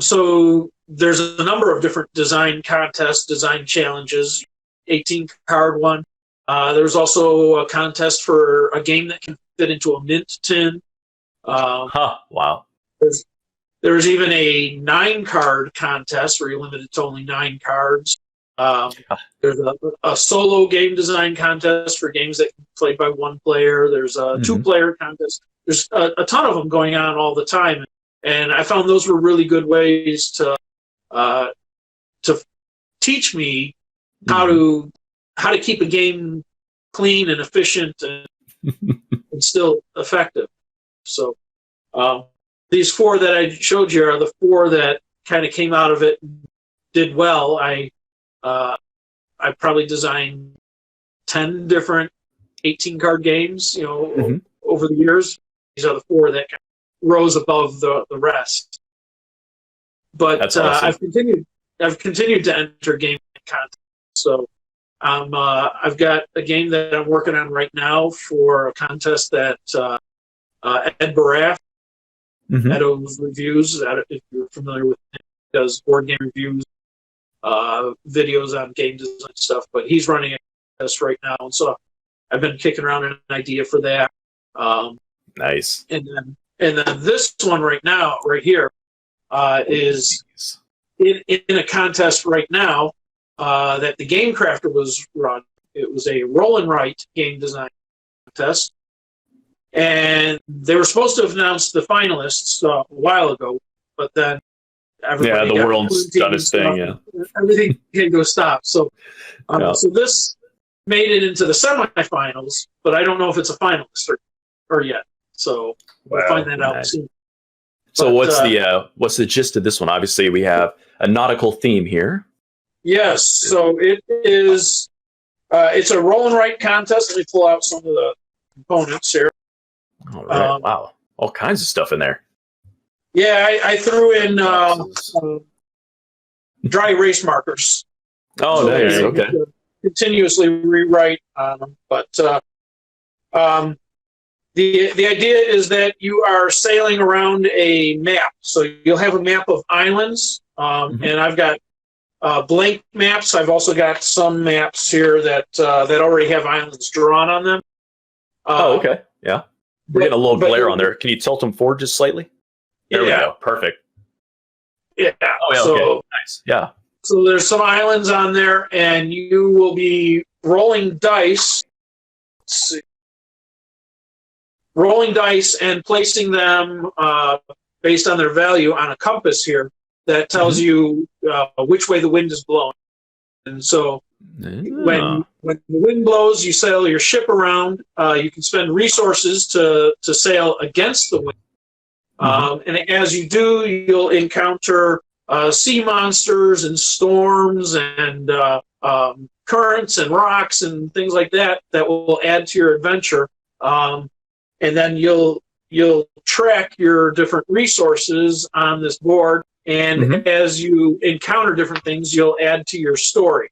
Speaker 7: So there's a number of different design contests, design challenges, 18-card one. There's also a contest for a game that can fit into a mint tin.
Speaker 3: Wow.
Speaker 7: There's even a 9-card contest where you're limited to only 9 cards. There's a solo game design contest for games that can be played by 1 player. There's a 2-player contest. There's a ton of them going on all the time, and I found those were really good ways to teach me how to keep a game clean and efficient and still effective. So these 4 that I showed you are the 4 that kind of came out of it and did well. I probably designed 10 different 18-card games, over the years. These are the 4 that kind of rose above the rest. But
Speaker 3: That's awesome.
Speaker 7: I've continued to enter game content. So I've got a game that I'm working on right now for a contest that Ed Baraff, Edo's Reviews, if you're familiar with him, does board game reviews, videos on game design stuff, but he's running a contest right now, and so I've been kicking around an idea for that.
Speaker 3: Nice.
Speaker 7: And then this one right here, is in a contest right now that the Game Crafter was run. It was a roll and write game design contest, and they were supposed to have announced the finalists a while ago, but then the world's done its thing. Everything can go stop. So, so this made it into the semifinals, but I don't know if it's a finalist or yet. So we'll find that out soon.
Speaker 3: So what's the gist of this one? Obviously, we have a nautical theme here. Yes.
Speaker 7: So it is. It's a roll and write contest. Let me pull out some of components here.
Speaker 3: All right. Wow. All kinds of stuff in there.
Speaker 7: Yeah, I threw in dry erase markers.
Speaker 3: Oh,
Speaker 7: So
Speaker 3: nice.
Speaker 7: you
Speaker 3: Okay.
Speaker 7: have to continuously rewrite on them. But the idea is that you are sailing around a map. So you'll have a map of islands, and I've got blank maps. I've also got some maps here that already have islands drawn on them.
Speaker 3: Okay. Yeah. We're getting a little glare on there. Can you tilt them forward just slightly? There we go. Perfect.
Speaker 7: Yeah.
Speaker 3: Oh, yeah.
Speaker 7: So,
Speaker 3: Okay. Nice. Yeah.
Speaker 7: So there's some islands on there, and you will be rolling dice. Let's see. Rolling dice and placing them based on their value on a compass here that tells you which way the wind is blowing. And so when the wind blows, you sail your ship around. You can spend resources to sail against the wind. And as you do, you'll encounter sea monsters and storms and currents and rocks and things like that will add to your adventure. And then you'll track your different resources on this board, and as you encounter different things, you'll add to your story.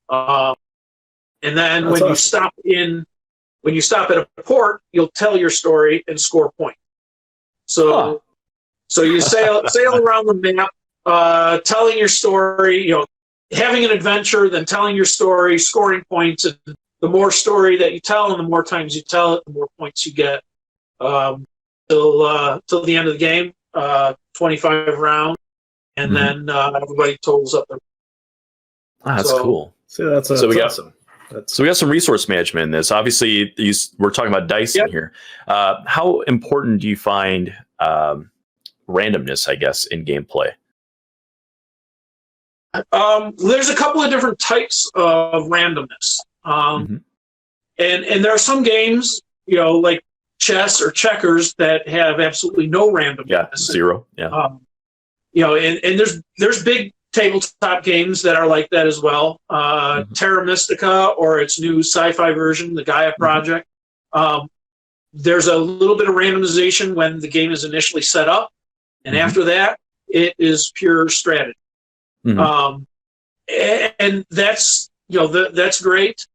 Speaker 7: And then when you stop at a port, you'll tell your story and score points. So you sail around the map, telling your story, having an adventure, then telling your story, scoring points, and the more story that you tell and the more times you tell it, the more points you get till the end of the game, 25 rounds, and then everybody totals up.
Speaker 3: That's cool.
Speaker 2: See, that's awesome.
Speaker 3: So we got some resource management in this. Obviously, we're talking about dice in here. How important do you find randomness, I guess, in gameplay?
Speaker 7: There's a couple of different types of randomness. And there are some games, like chess or checkers that have absolutely no randomness.
Speaker 3: Yeah, zero. Yeah.
Speaker 7: And there's big tabletop games that are like that as well. Terra Mystica, or its new sci-fi version, the Gaia Project. There's a little bit of randomization when the game is initially set up, and after that, it is pure strategy. And that's that's great.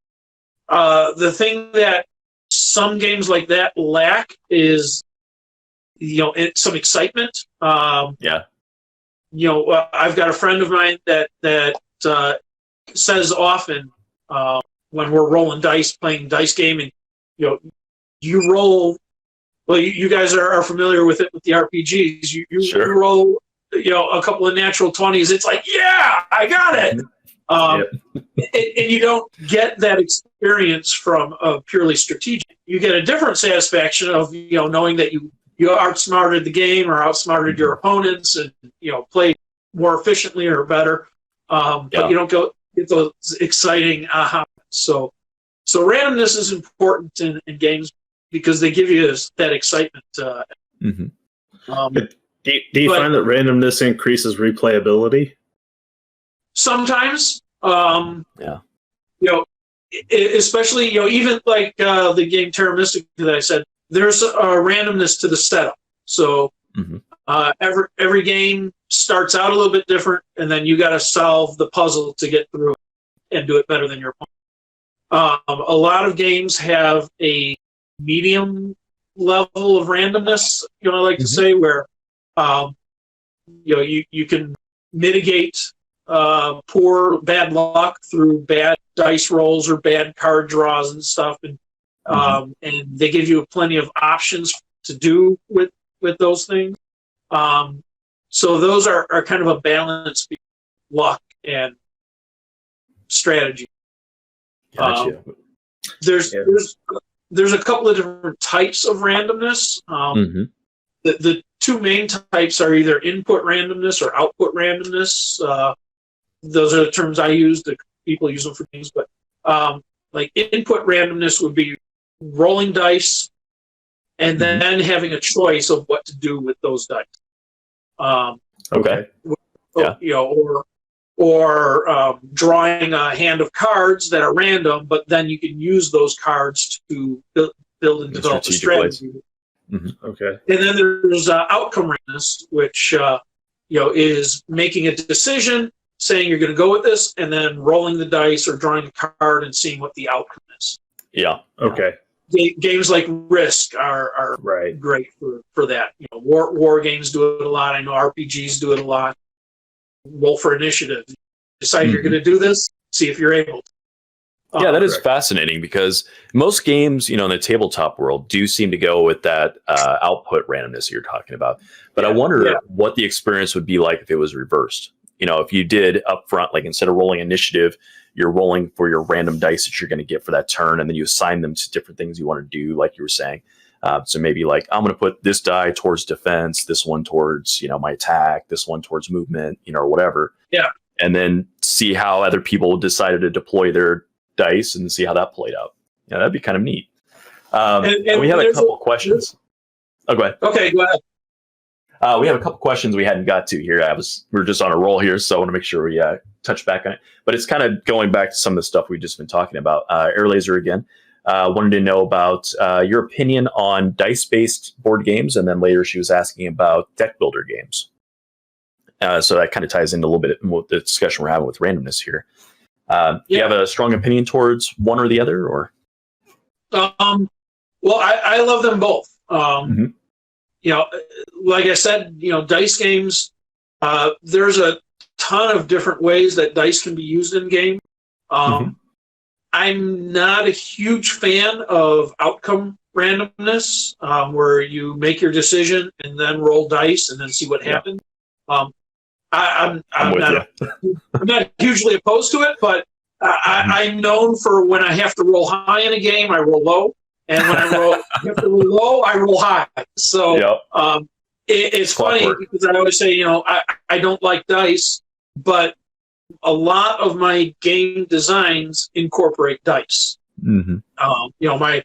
Speaker 7: The thing that some games like that lack is some excitement. I've got a friend of mine that says often when we're rolling dice, playing dice game, and you roll. Well, you guys are familiar with it with the RPGs. You roll a couple of natural 20s. It's like, yeah, I got it. And you don't get that experience from a purely strategic. You get a different satisfaction of knowing that you outsmarted the game or outsmarted your opponents and played more efficiently or better. But you don't get those exciting aha. So randomness is important in games because they give you that excitement.
Speaker 2: Do you find that randomness increases replayability?
Speaker 7: Sometimes, especially even like the game Terra Mystica that I said, there's a randomness to the setup. So every game starts out a little bit different, and then you got to solve the puzzle to get through it and do it better than your opponent. A lot of games have a medium level of randomness. I like to say where you can mitigate bad luck through bad dice rolls or bad card draws and stuff, and they give you plenty of options to do with those things. So those are kind of a balance between luck and strategy.
Speaker 3: Gotcha.
Speaker 7: There's a couple of different types of randomness. The two main types are either input randomness or output randomness. Those are the terms I use. The people use them for things, but like input randomness would be rolling dice and then having a choice of what to do with those dice. Or drawing a hand of cards that are random, but then you can use those cards to build and develop a
Speaker 3: strategic
Speaker 7: strategy.
Speaker 2: Okay.
Speaker 7: And then there's outcome randomness, which is making a decision, saying you're going to go with this, and then rolling the dice or drawing a card and seeing what the outcome is.
Speaker 3: Yeah.
Speaker 2: Okay.
Speaker 7: Games like Risk are
Speaker 2: Right.
Speaker 7: great for that. War games do it a lot. I know RPGs do it a lot. Roll for initiative. Decide you're going to do this. See if you're able to.
Speaker 3: Yeah, that is
Speaker 2: correct.
Speaker 3: fascinating because most games, in the tabletop world do seem to go with that output randomness you're talking about. But I wonder what the experience would be like if it was reversed. If you did up front, like instead of rolling initiative, you're rolling for your random dice that you're going to get for that turn, and then you assign them to different things you want to do, like you were saying. So maybe like, I'm going to put this die towards defense, this one towards, my attack, this one towards movement, or whatever.
Speaker 7: Yeah.
Speaker 3: And then see how other people decided to deploy their dice and see how that played out. Yeah, that'd be kind of neat. And we have a couple questions. Oh, go ahead.
Speaker 7: Okay, go ahead.
Speaker 3: We have a couple questions we hadn't got to here. We're just on a roll here, so I want to make sure we touch back on it. But it's kind of going back to some of the stuff we've just been talking about. Air Laser again wanted to know about your opinion on dice-based board games, and then later she was asking about deck builder games. So that kind of ties into a little bit with the discussion we're having with randomness here. Do you have a strong opinion towards one or the other, or?
Speaker 7: Well, I love them both. Like I said, dice games, there's a ton of different ways that dice can be used in game. I'm not a huge fan of outcome randomness, where you make your decision and then roll dice and then see what happens. I'm not hugely opposed to it, but I'm known for when I have to roll high in a game, I roll low. And when I have to roll low, I roll high. So it's funny because I always say, I don't like dice, but a lot of my game designs incorporate dice. My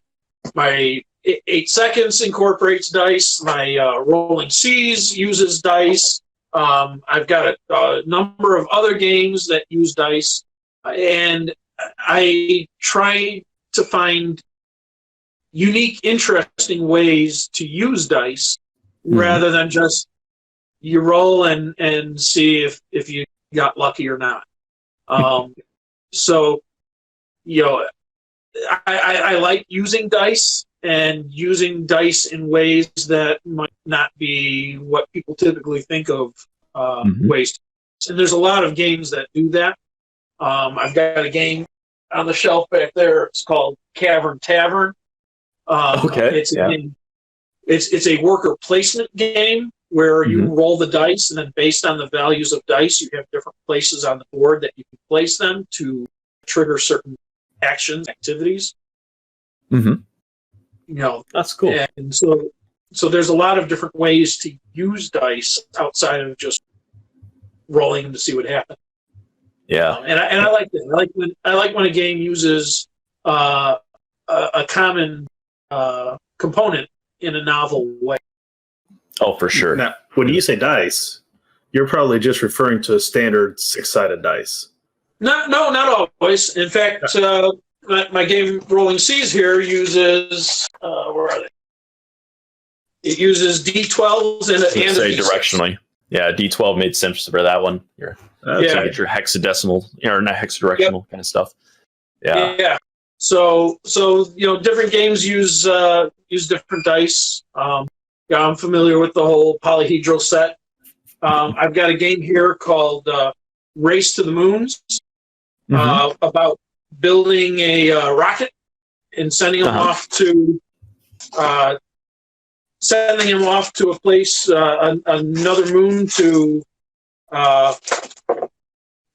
Speaker 7: 8 seconds incorporates dice. My Rolling Seas uses dice. I've got a number of other games that use dice, and I try to find unique, interesting ways to use dice rather than just you roll and see if you got lucky or not. So, I like using dice and using dice in ways that might not be what people typically think of ways. And there's a lot of games that do that. I've got a game on the shelf back there. It's called Cavern Tavern. It's a game. It's a worker placement game where you roll the dice, and then based on the values of dice, you have different places on the board that you can place them to trigger certain actions, activities.
Speaker 3: That's cool.
Speaker 7: And so there's a lot of different ways to use dice outside of just rolling them to see what happens.
Speaker 3: Yeah,
Speaker 7: and I like that. I like when a game uses a common component in a novel way.
Speaker 3: Oh, for sure.
Speaker 2: Now, when you say dice, you're probably just referring to a standard 6-sided dice.
Speaker 7: No, not always. In fact, my game Rolling Seas here uses where are they? It uses D12s and a
Speaker 3: say
Speaker 7: D6.
Speaker 3: directionally. Yeah, D12 made sense for that one. To get your hexadecimal or not hexadirectional kind of stuff. Yeah.
Speaker 7: So different games use different dice. I'm familiar with the whole polyhedral set. I've got a game here called Race to the Moons about building a rocket and sending them off to a place, another moon to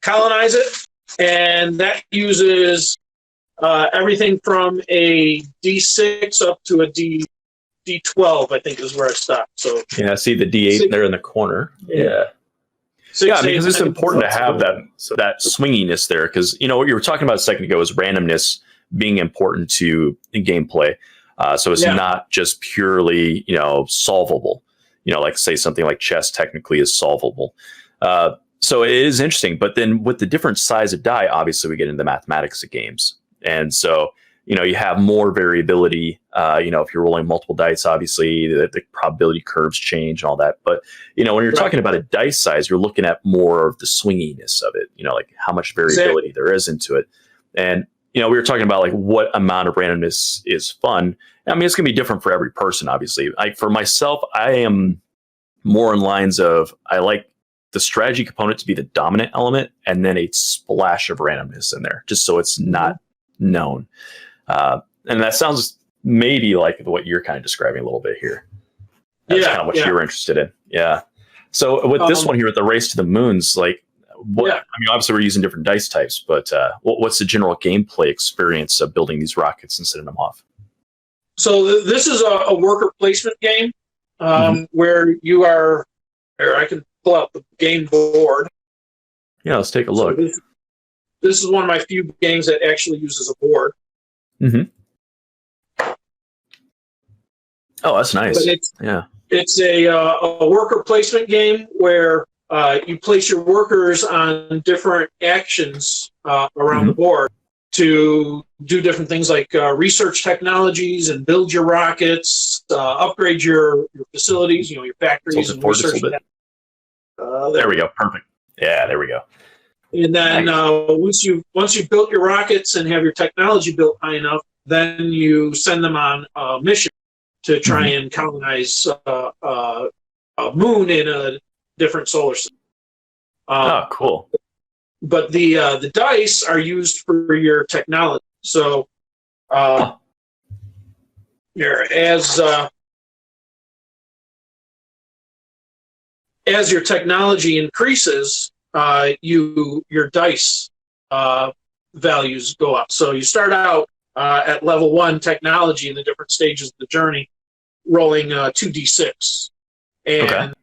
Speaker 7: colonize it, and that uses everything from a D6 up to a D12, I think is where I stopped. So
Speaker 3: I see the D8 there in the corner. Yeah. Because it's important to have that swinginess there, because what you were talking about a second ago is randomness being important to gameplay. So it's not just purely solvable. Like say something like chess technically is solvable. So it is interesting. But then with the different size of die, obviously we get into the mathematics of games. And so you have more variability. If you're rolling multiple dice, obviously the probability curves change and all that. But, when you're talking about a dice size, you're looking at more of the swinginess of it, like how much variability there is into it. And, we were talking about like what amount of randomness is fun. I mean, it's going to be different for every person, obviously. Like for myself, I am more in lines of, I like the strategy component to be the dominant element and then a splash of randomness in there, just so it's not known. And that sounds maybe like what you're kind of describing a little bit here. That's kind of what you were interested in. Yeah. So with this one here, with the Race to the Moons, like, what? I mean, obviously we're using different dice types, but what's the general gameplay experience of building these rockets and setting them off?
Speaker 7: So this is a worker placement game where you are. Here, I can pull out the game board.
Speaker 3: Yeah, let's take a look.
Speaker 7: So this is one of my few games that actually uses a board.
Speaker 3: Oh, that's nice.
Speaker 7: But it's a worker placement game where you place your workers on different actions around the board to do different things like research technologies and build your rockets, upgrade your facilities, your factories and research.
Speaker 3: There we go. Perfect. Yeah, there we go.
Speaker 7: And then once you've built your rockets and have your technology built high enough, then you send them on a mission to try and colonize a moon in a different solar system.
Speaker 3: Cool.
Speaker 7: But the dice are used for your technology. So as your technology increases, your dice values go up. So you start out at level 1 technology in the different stages of the journey, rolling 2d6. And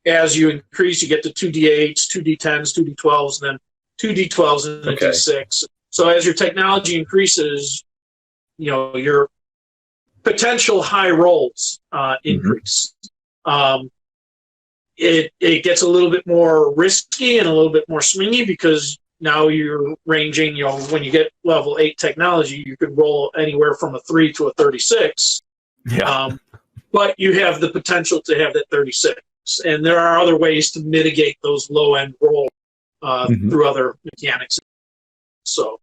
Speaker 7: as you increase, you get to 2d8s, 2d10s, 2d12s, and then 2d12s and a d6. So as your technology increases, your potential high rolls increase. It gets a little bit more risky and a little bit more swingy because now you're ranging, when you get level 8 technology, you could roll anywhere from a 3 to a 36. But you have the potential to have that 36. And there are other ways to mitigate those low-end rolls through other mechanics. So,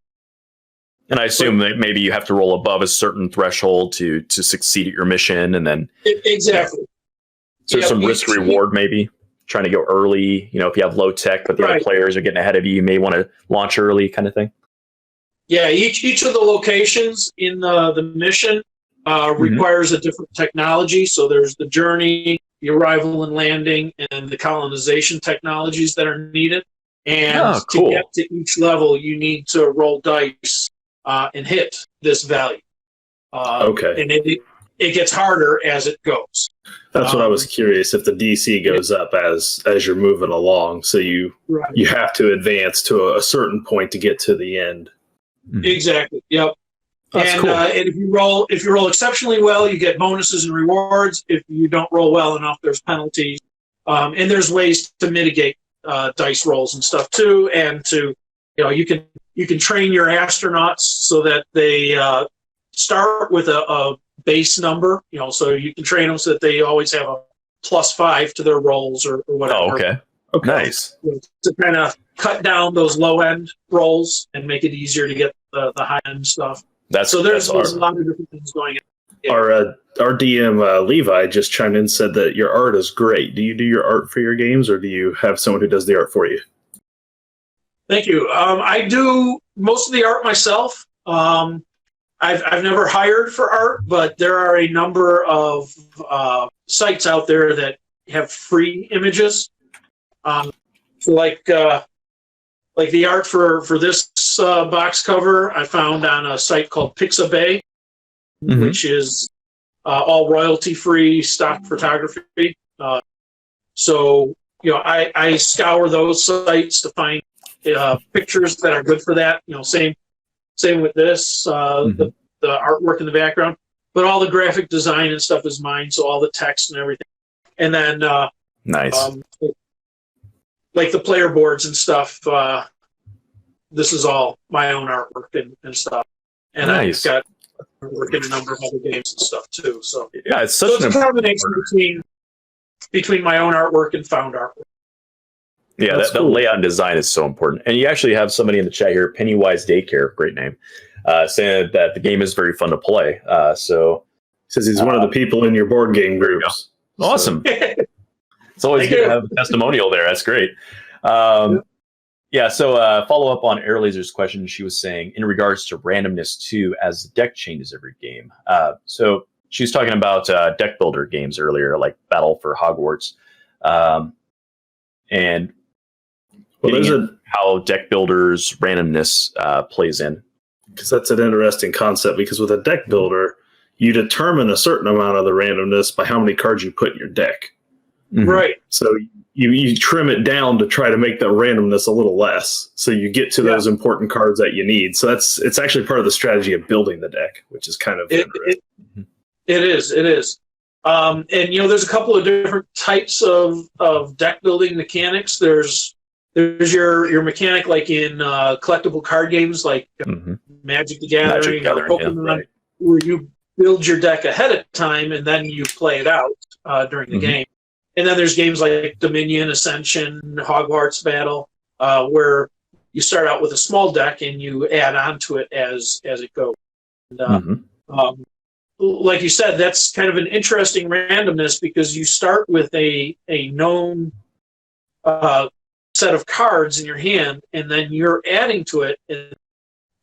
Speaker 3: and I assume that maybe you have to roll above a certain threshold to succeed at your mission, and then
Speaker 7: exactly.
Speaker 3: So there's some risk reward, maybe trying to go early. If you have low tech, but the other players are getting ahead of you, you may want to launch early, kind of thing.
Speaker 7: Yeah, each of the locations in the mission requires a different technology. So there's the journey, the arrival and landing, and the colonization technologies that are needed. And to get to each level, you need to roll dice and hit this value. And it gets harder as it goes.
Speaker 2: That's what I was curious, if the DC goes up as you're moving along, so you have to advance to a certain point to get to the end.
Speaker 7: Exactly. Yep.
Speaker 3: That's cool.
Speaker 7: And if you roll exceptionally well, you get bonuses and rewards. If you don't roll well enough, there's penalties. And there's ways to mitigate dice rolls and stuff too. And you can train your astronauts so that they start with a base number. So you can train them so that they always have a +5 to their rolls or whatever.
Speaker 3: Oh, okay. Nice.
Speaker 7: To kind of cut down those low end rolls and make it easier to get the high end stuff. There's a lot of different things going on. Yeah.
Speaker 2: Our DM Levi just chimed in and said that your art is great. Do you do your art for your games, or do you have someone who does the art for you?
Speaker 7: Thank you. I do most of the art myself. I've never hired for art, but there are a number of sites out there that have free images. Like the art for this box cover, I found on a site called Pixabay, which is all royalty-free stock photography. So I scour those sites to find pictures that are good for that. Same with this, the artwork in the background, but all the graphic design and stuff is mine. So all the text and everything, and then
Speaker 3: nice.
Speaker 7: Like the player boards and stuff. This is all my own artwork and stuff. And
Speaker 3: nice.
Speaker 7: I've work in a number of other games and stuff too. So
Speaker 3: Yeah, it's
Speaker 7: so
Speaker 3: such
Speaker 7: it's a combination between my own artwork and found artwork.
Speaker 3: Yeah, that layout and design is so important. And you actually have somebody in the chat here, Pennywise Daycare, great name, saying that the game is very fun to play. So
Speaker 2: says he's one of the people in your board game groups.
Speaker 3: Awesome. It's always good to have a testimonial there. That's great. Yeah, so follow up on Air Laser's question. She was saying, in regards to randomness too, as the deck changes every game. So she was talking about deck builder games earlier, like Battle for Hogwarts. And how deck builders randomness plays in.
Speaker 2: Because that's an interesting concept, because with a deck builder, you determine a certain amount of the randomness by how many cards you put in your deck.
Speaker 3: Mm-hmm.
Speaker 7: Right.
Speaker 2: So you trim it down to try to make the randomness a little less, so you get to those important cards that you need. So it's actually part of the strategy of building the deck, which is kind of interesting.
Speaker 7: It is. And there's a couple of different types of deck building mechanics. There's your mechanic like in collectible card games like Magic the Gathering or Pokemon, where you build your deck ahead of time and then you play it out during the game. And then there's games like Dominion, Ascension, Hogwarts Battle, where you start out with a small deck and you add on to it as it goes. And, like you said, that's kind of an interesting randomness, because you start with a known set of cards in your hand, and then you're adding to it and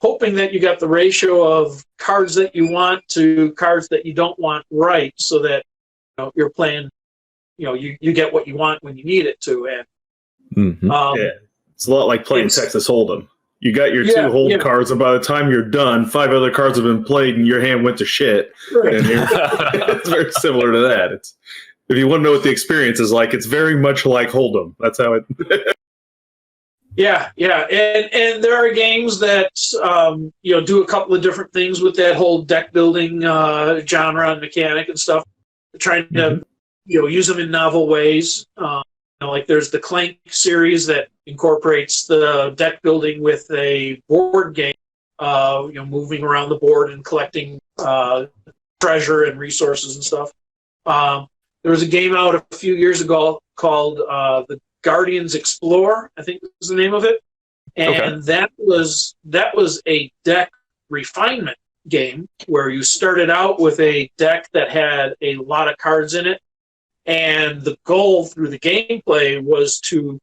Speaker 7: hoping that you got the ratio of cards that you want to cards that you don't want right, so that you're playing, you get what you want when you need it to. And
Speaker 2: it's a lot like playing Texas Hold'em. You got your two hold cards, and by the time you're done, 5 other cards have been played, and your hand went to shit.
Speaker 7: Right.
Speaker 2: And it's very similar to that. If you want to know what the experience is like, it's very much like Hold'em. That's how it.
Speaker 7: Yeah, and there are games that do a couple of different things with that whole deck building genre and mechanic and stuff, trying to use them in novel ways. Like there's the Clank series that incorporates the deck building with a board game, moving around the board and collecting treasure and resources and stuff. There was a game out a few years ago called the Guardians Explore, I think was the name of it, and that was a deck refinement game where you started out with a deck that had a lot of cards in it, and the goal through the gameplay was to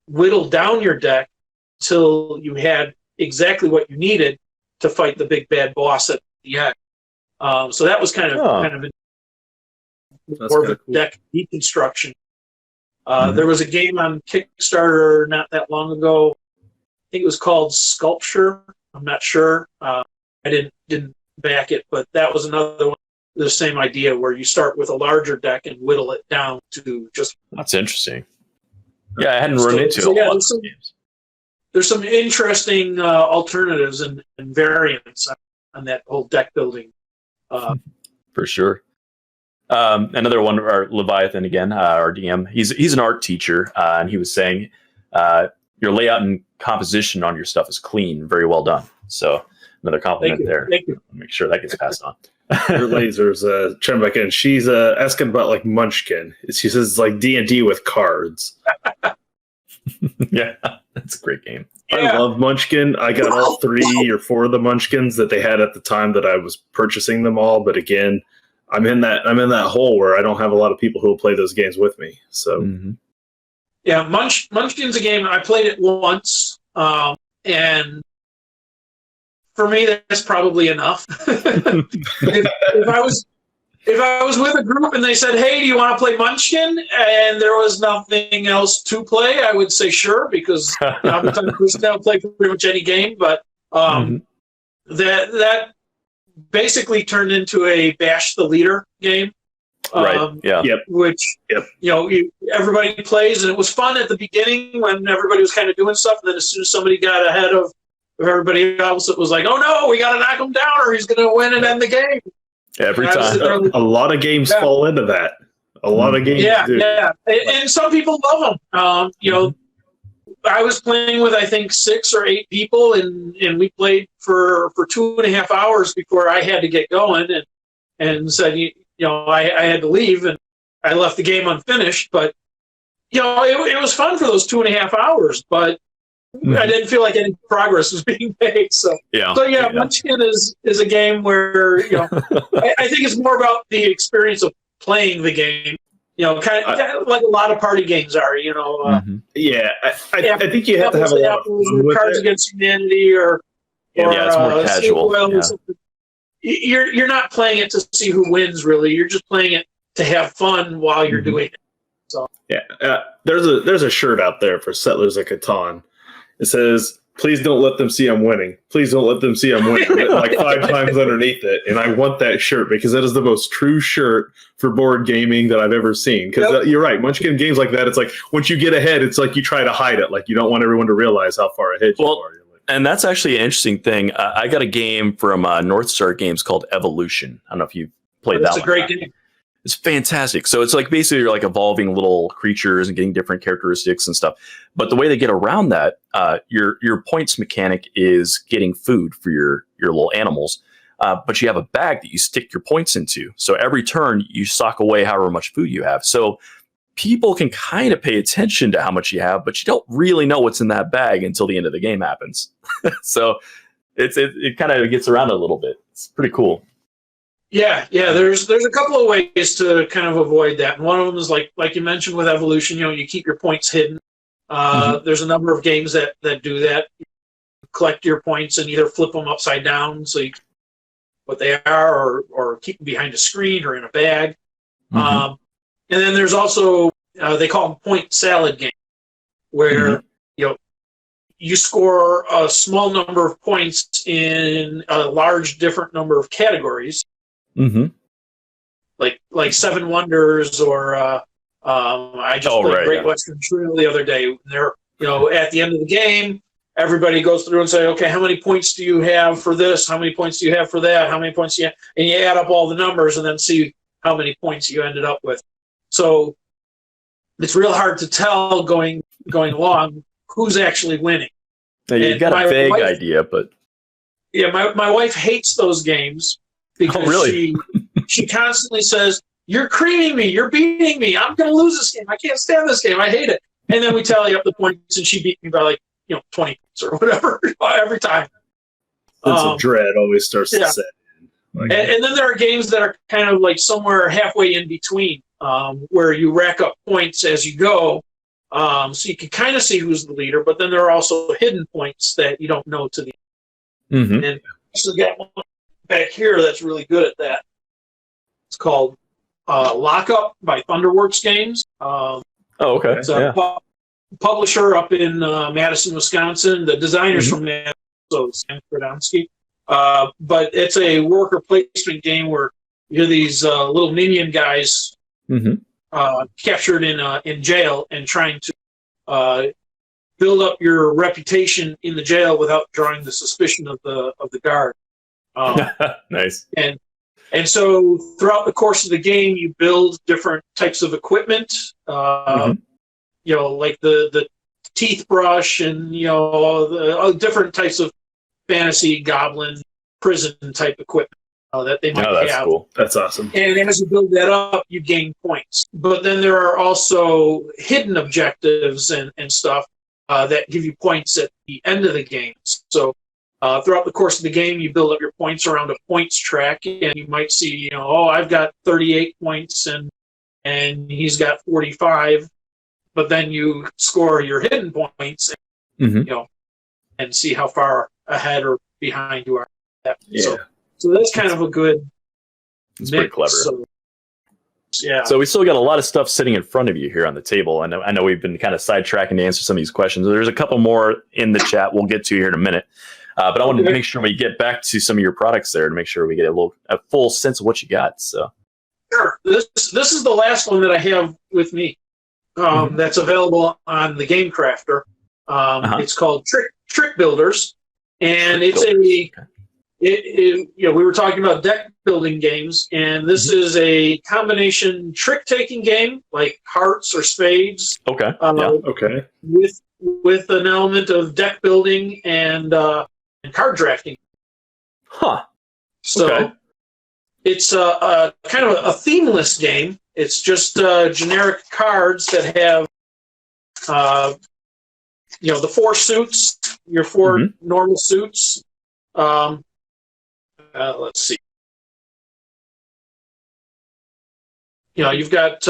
Speaker 7: whittle down your deck till you had exactly what you needed to fight the big bad boss at the end. So that was kind of more of a deck deconstruction. There was a game on Kickstarter not that long ago. I think it was called Sculpture. I'm not sure. I didn't back it, but that was another one. The same idea where you start with a larger deck and whittle it down to just.
Speaker 3: That's interesting. Yeah, I hadn't run into games.
Speaker 7: There's some interesting alternatives and variants on that whole deck building.
Speaker 3: For sure. Another one, our Leviathan again, our DM. He's an art teacher, and he was saying your layout and composition on your stuff is clean, very well done. So another compliment there.
Speaker 7: Thank you.
Speaker 3: Make sure that gets passed on.
Speaker 2: Your lasers chiming back in. She's asking about like Munchkin. She says like D&D with cards.
Speaker 3: Yeah, that's a great game.
Speaker 2: I love Munchkin. I got all 3 or 4 of the Munchkins that they had at the time that I was purchasing them all. But again, I'm in that hole where I don't have a lot of people who will play those games with me. So
Speaker 7: yeah, Munchkin's a game I played it once, and for me that's probably enough. if I was with a group and they said, "Hey, do you want to play Munchkin?" and there was nothing else to play, I would say sure, because I'm the type of person that'll play pretty much any game. But that basically turned into a bash the leader game. Which everybody plays, and it was fun at the beginning when everybody was kind of doing stuff, and then as soon as somebody got ahead of everybody else, it was like, oh no, we got to knock him down or he's going to win and end the game.
Speaker 3: Every time.
Speaker 2: A lot of games fall into that. A lot of games do.
Speaker 7: Yeah, and some people love them. I was playing with, I think, 6 or 8 people, and we played for 2.5 hours before I had to get going, and said, I had to leave, and I left the game unfinished. But it was fun for those 2.5 hours, but I didn't feel like any progress was being made. So Munchkin is a game where I think it's more about the experience of playing the game. Kind of like a lot of party games are.
Speaker 2: I think you have to have a lot of fun with
Speaker 7: Cards
Speaker 2: it.
Speaker 7: Against Humanity, or
Speaker 3: it's more casual.
Speaker 7: or something. You're not playing it to see who wins. Really, you're just playing it to have fun while you're doing it. So
Speaker 2: there's a shirt out there for Settlers of Catan. It says, "Please don't let them see I'm winning. Please don't let them see I'm winning." Written like 5 times underneath it, and I want that shirt because that is the most true shirt for board gaming that I've ever seen. Because you're right, Munchkin games like that, it's like once you get ahead, it's like you try to hide it, like you don't want everyone to realize how far ahead you are.
Speaker 3: And that's actually an interesting thing. I got a game from North Star Games called Evolution. I don't know if you played that one.
Speaker 7: It's a great game.
Speaker 3: It's fantastic. So it's like basically you're like evolving little creatures and getting different characteristics and stuff. But the way they get around that, your points mechanic is getting food for your little animals. But you have a bag that you stick your points into. So every turn you sock away however much food you have. So people can kind of pay attention to how much you have, but you don't really know what's in that bag until the end of the game happens. So it kind of gets around a little bit. It's pretty cool.
Speaker 7: Yeah. There's a couple of ways to kind of avoid that. And one of them is like you mentioned with Evolution. You keep your points hidden. There's a number of games that do that. You collect your points and either flip them upside down so you can what they are, or keep them behind a screen or in a bag. And then there's also they call them point salad games, where you score a small number of points in a large different number of categories. Like Seven Wonders, or I just played Great Western Trail the other day. They're at the end of the game, everybody goes through and say, okay, how many points do you have for this? How many points do you have for that? How many points do you have? And you add up all the numbers and then see how many points you ended up with. So it's real hard to tell going along who's actually winning.
Speaker 3: Now, you've got a vague idea, but
Speaker 7: my wife hates those games because she constantly says, "You're creaming me, you're beating me, I'm going to lose this game. I can't stand this game. I hate it." And then we tally up the points, and she beat me by 20 points or whatever every time.
Speaker 2: Sense of dread always starts to set in.
Speaker 7: And then there are games that are kind of like somewhere halfway in between, where you rack up points as you go, so you can kind of see who's the leader. But then there are also hidden points that you don't know to the end. And so got one back here that's really good at that. It's called Lockup by Thunderworks Games.
Speaker 3: okay.
Speaker 7: It's a publisher up in Madison, Wisconsin. The designer's from Madison, so Sam Kradonsky. But it's a worker placement game where you're these little minion guys captured in jail and trying to build up your reputation in the jail without drawing the suspicion of the guard.
Speaker 3: Nice.
Speaker 7: And so throughout the course of the game, you build different types of equipment. Like the teeth brush and the different types of fantasy goblin prison type equipment that they might have.
Speaker 3: That's cool.
Speaker 2: That's awesome.
Speaker 7: And as you build that up, you gain points. But then there are also hidden objectives and stuff that give you points at the end of the game. So throughout the course of the game, you build up your points around a points track, and you might see, I've got 38 points and he's got 45. But then you score your hidden points, and see how far ahead or behind you are. So that's kind of a good.
Speaker 3: It's pretty clever.
Speaker 7: So,
Speaker 3: So we still got a lot of stuff sitting in front of you here on the table. I know we've been kind of sidetracking to answer some of these questions. There's a couple more in the chat we'll get to here in a minute. But I wanted to make sure we get back to some of your products there to make sure we get a full sense of what you got. So
Speaker 7: sure. This is the last one that I have with me. That's available on the Game Crafter. It's called Trick Builders, and it's we were talking about deck building games, and this is a combination trick taking game like hearts or spades.
Speaker 2: Okay.
Speaker 7: with an element of deck building and card drafting.
Speaker 3: Huh.
Speaker 7: So
Speaker 3: Okay.
Speaker 7: it's a kind of a themeless game. It's just generic cards that have, the 4 suits, your 4 normal suits. Let's see. You've got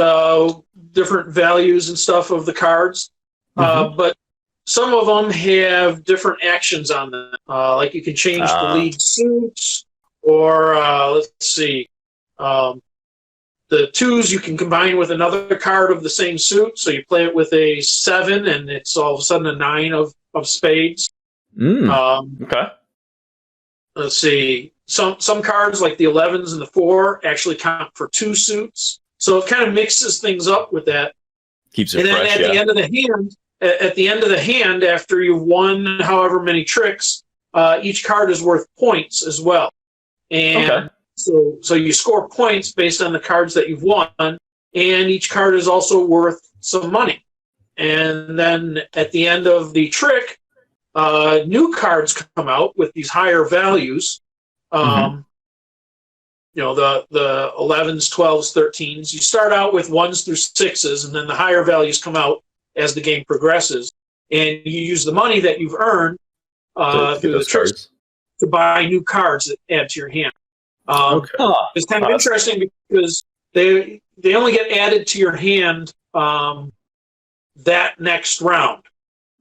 Speaker 7: different values and stuff of the cards, but some of them have different actions on them. Like you can change the lead suits, or let's see. The 2s you can combine with another card of the same suit, so you play it with a 7, and it's all of a sudden a 9 of spades.
Speaker 3: Okay.
Speaker 7: Let's see. Some cards, like the 11s and the 4, actually count for 2 suits. So it kind of mixes things up with that.
Speaker 3: Keeps it
Speaker 7: and then
Speaker 3: fresh.
Speaker 7: at the end of the hand, after you've won however many tricks, each card is worth points as well. And so you score points based on the cards that you've won, and each card is also worth some money. And then at the end of the trick, new cards come out with these higher values. The 11s, 12s, 13s. You start out with 1s through 6s, and then the higher values come out as the game progresses. And you use the money that you've earned through the tricks to buy new cards that add to your hand. It's kind of interesting because they only get added to your hand that next round.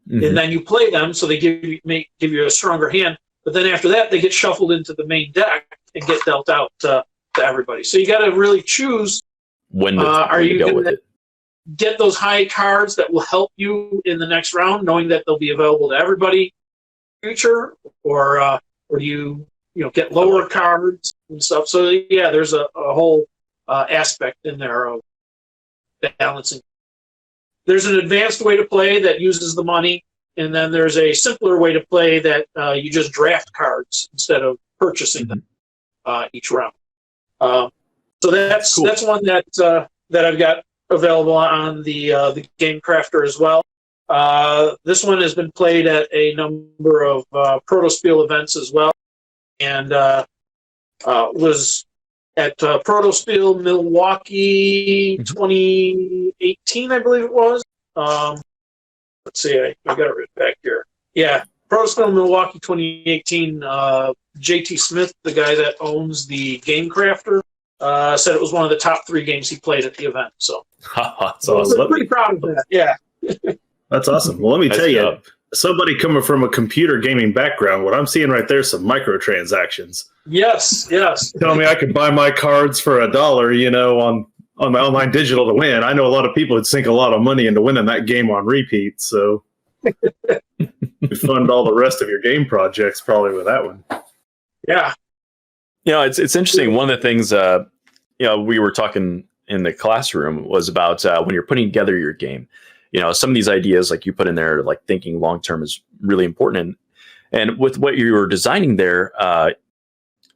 Speaker 7: And then you play them, so they give you a stronger hand. But then after that, they get shuffled into the main deck and get dealt out to everybody. So you got to really choose
Speaker 3: when
Speaker 7: are you
Speaker 3: go
Speaker 7: going
Speaker 3: with
Speaker 7: to
Speaker 3: it.
Speaker 7: get those high cards that will help you in the next round, knowing that they'll be available to everybody in the future, or do you get lower cards and stuff. So yeah, there's a whole aspect in there of balancing. There's an advanced way to play that uses the money, and then there's a simpler way to play that you just draft cards instead of purchasing them each round. So that's
Speaker 3: cool.
Speaker 7: That's one that I've got available on the Game Crafter as well. This one has been played at a number of Protospiel events as well, and was at Protospiel Milwaukee 2018, I believe it was. Let's see, I got it written back here. Yeah, Protospiel Milwaukee 2018. JT Smith, the guy that owns the Game Crafter, said it was one of the top 3 games he played at the event. So
Speaker 3: That's awesome.
Speaker 7: I'm pretty proud of that. Yeah.
Speaker 2: That's awesome. Well, let me
Speaker 3: Nice
Speaker 2: tell you,
Speaker 3: job.
Speaker 2: somebody coming from a computer gaming background, what I'm seeing right there is some microtransactions.
Speaker 7: Yes.
Speaker 2: Tell me I could buy my cards for $1, on my online digital to win. I know a lot of people would sink a lot of money into winning that game on repeat, so you fund all the rest of your game projects probably with that one.
Speaker 7: Yeah.
Speaker 3: It's interesting. One of the things we were talking in the classroom was about when you're putting together your game. Some of these ideas, like you put in there, like thinking long term is really important. And with what you were designing there, a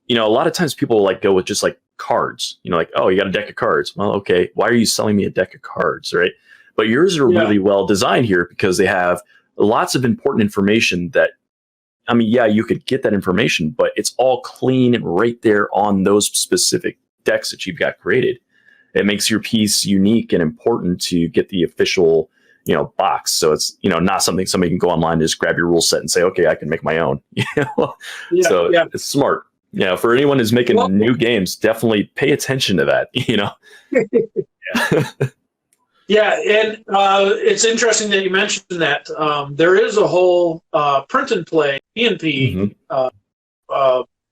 Speaker 3: lot of times people go with just cards. Like, oh, you got a deck of cards. Well, okay, why are you selling me a deck of cards, right? But yours are really well designed here because they have lots of important information that, you could get that information, but it's all clean and right there on those specific decks that you've got created. It makes your piece unique and important to get the official, box. So it's, not something somebody can go online and just grab your rule set and say, okay, I can make my own. It's smart. For anyone who's making new games, definitely pay attention to that,
Speaker 7: Yeah, and it's interesting that you mentioned that. There is a whole print and play P&P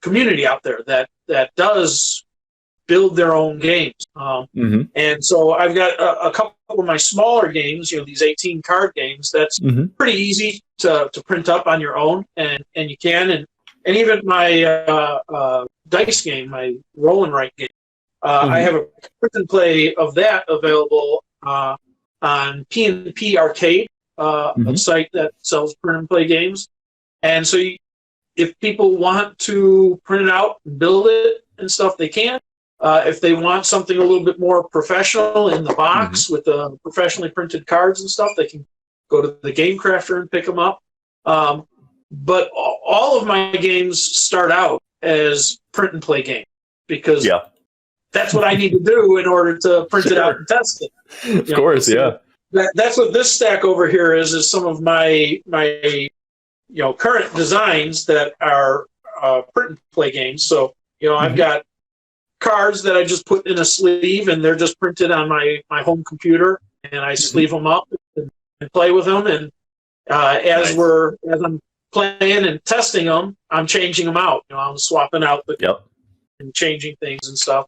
Speaker 7: community out there that does build their own games. And so I've got a couple of my smaller games, these 18 card games, that's pretty easy to print up on your own, and you can. And even my dice game, my roll and write game, I have a print and play of that available on P&P Arcade, a site that sells print and play games. And so if people want to print it out and build it and stuff, they can. If they want something a little bit more professional in the box with professionally printed cards and stuff, they can go to the Game Crafter and pick them up. But all of my games start out as print and play games because that's what I need to do in order to print it out and test it.
Speaker 3: Of course,
Speaker 7: That's what this stack over here is some of my current designs that are print and play games. So I've got cards that I just put in a sleeve, and they're just printed on my home computer, and I sleeve them up and play with them. And as I'm playing and testing them, I'm changing them out. I'm swapping out and changing things and stuff.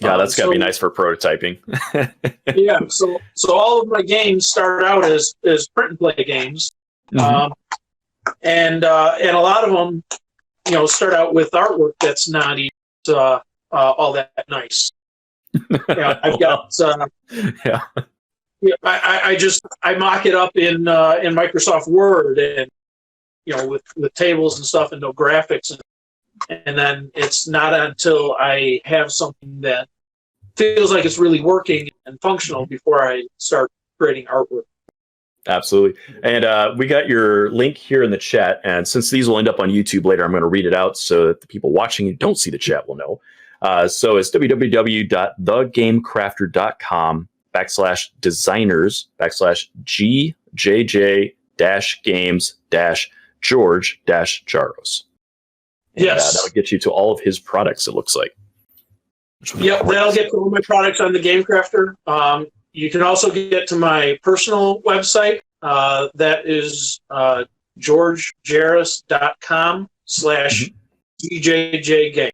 Speaker 3: Yeah, that's gotta be nice for prototyping.
Speaker 7: So all of my games start out as print and play games, and a lot of them, start out with artwork that's not even all that nice. I've got I mock it up in Microsoft Word and with tables and stuff and no graphics, and then it's not until I have something that feels like it's really working and functional before I start creating artwork.
Speaker 3: Absolutely. And we got your link here in the chat. And since these will end up on YouTube later, I'm going to read it out so that the people watching who don't see the chat will know. So it's www.thegamecrafter.com/designers/GJJ-games-George-Jaros.
Speaker 7: Yes.
Speaker 3: That'll get you to all of his products, it looks like.
Speaker 7: Yep, that'll get to all my products on the Game Crafter. You can also get to my personal website. That is georgejaros.com/DJJGame.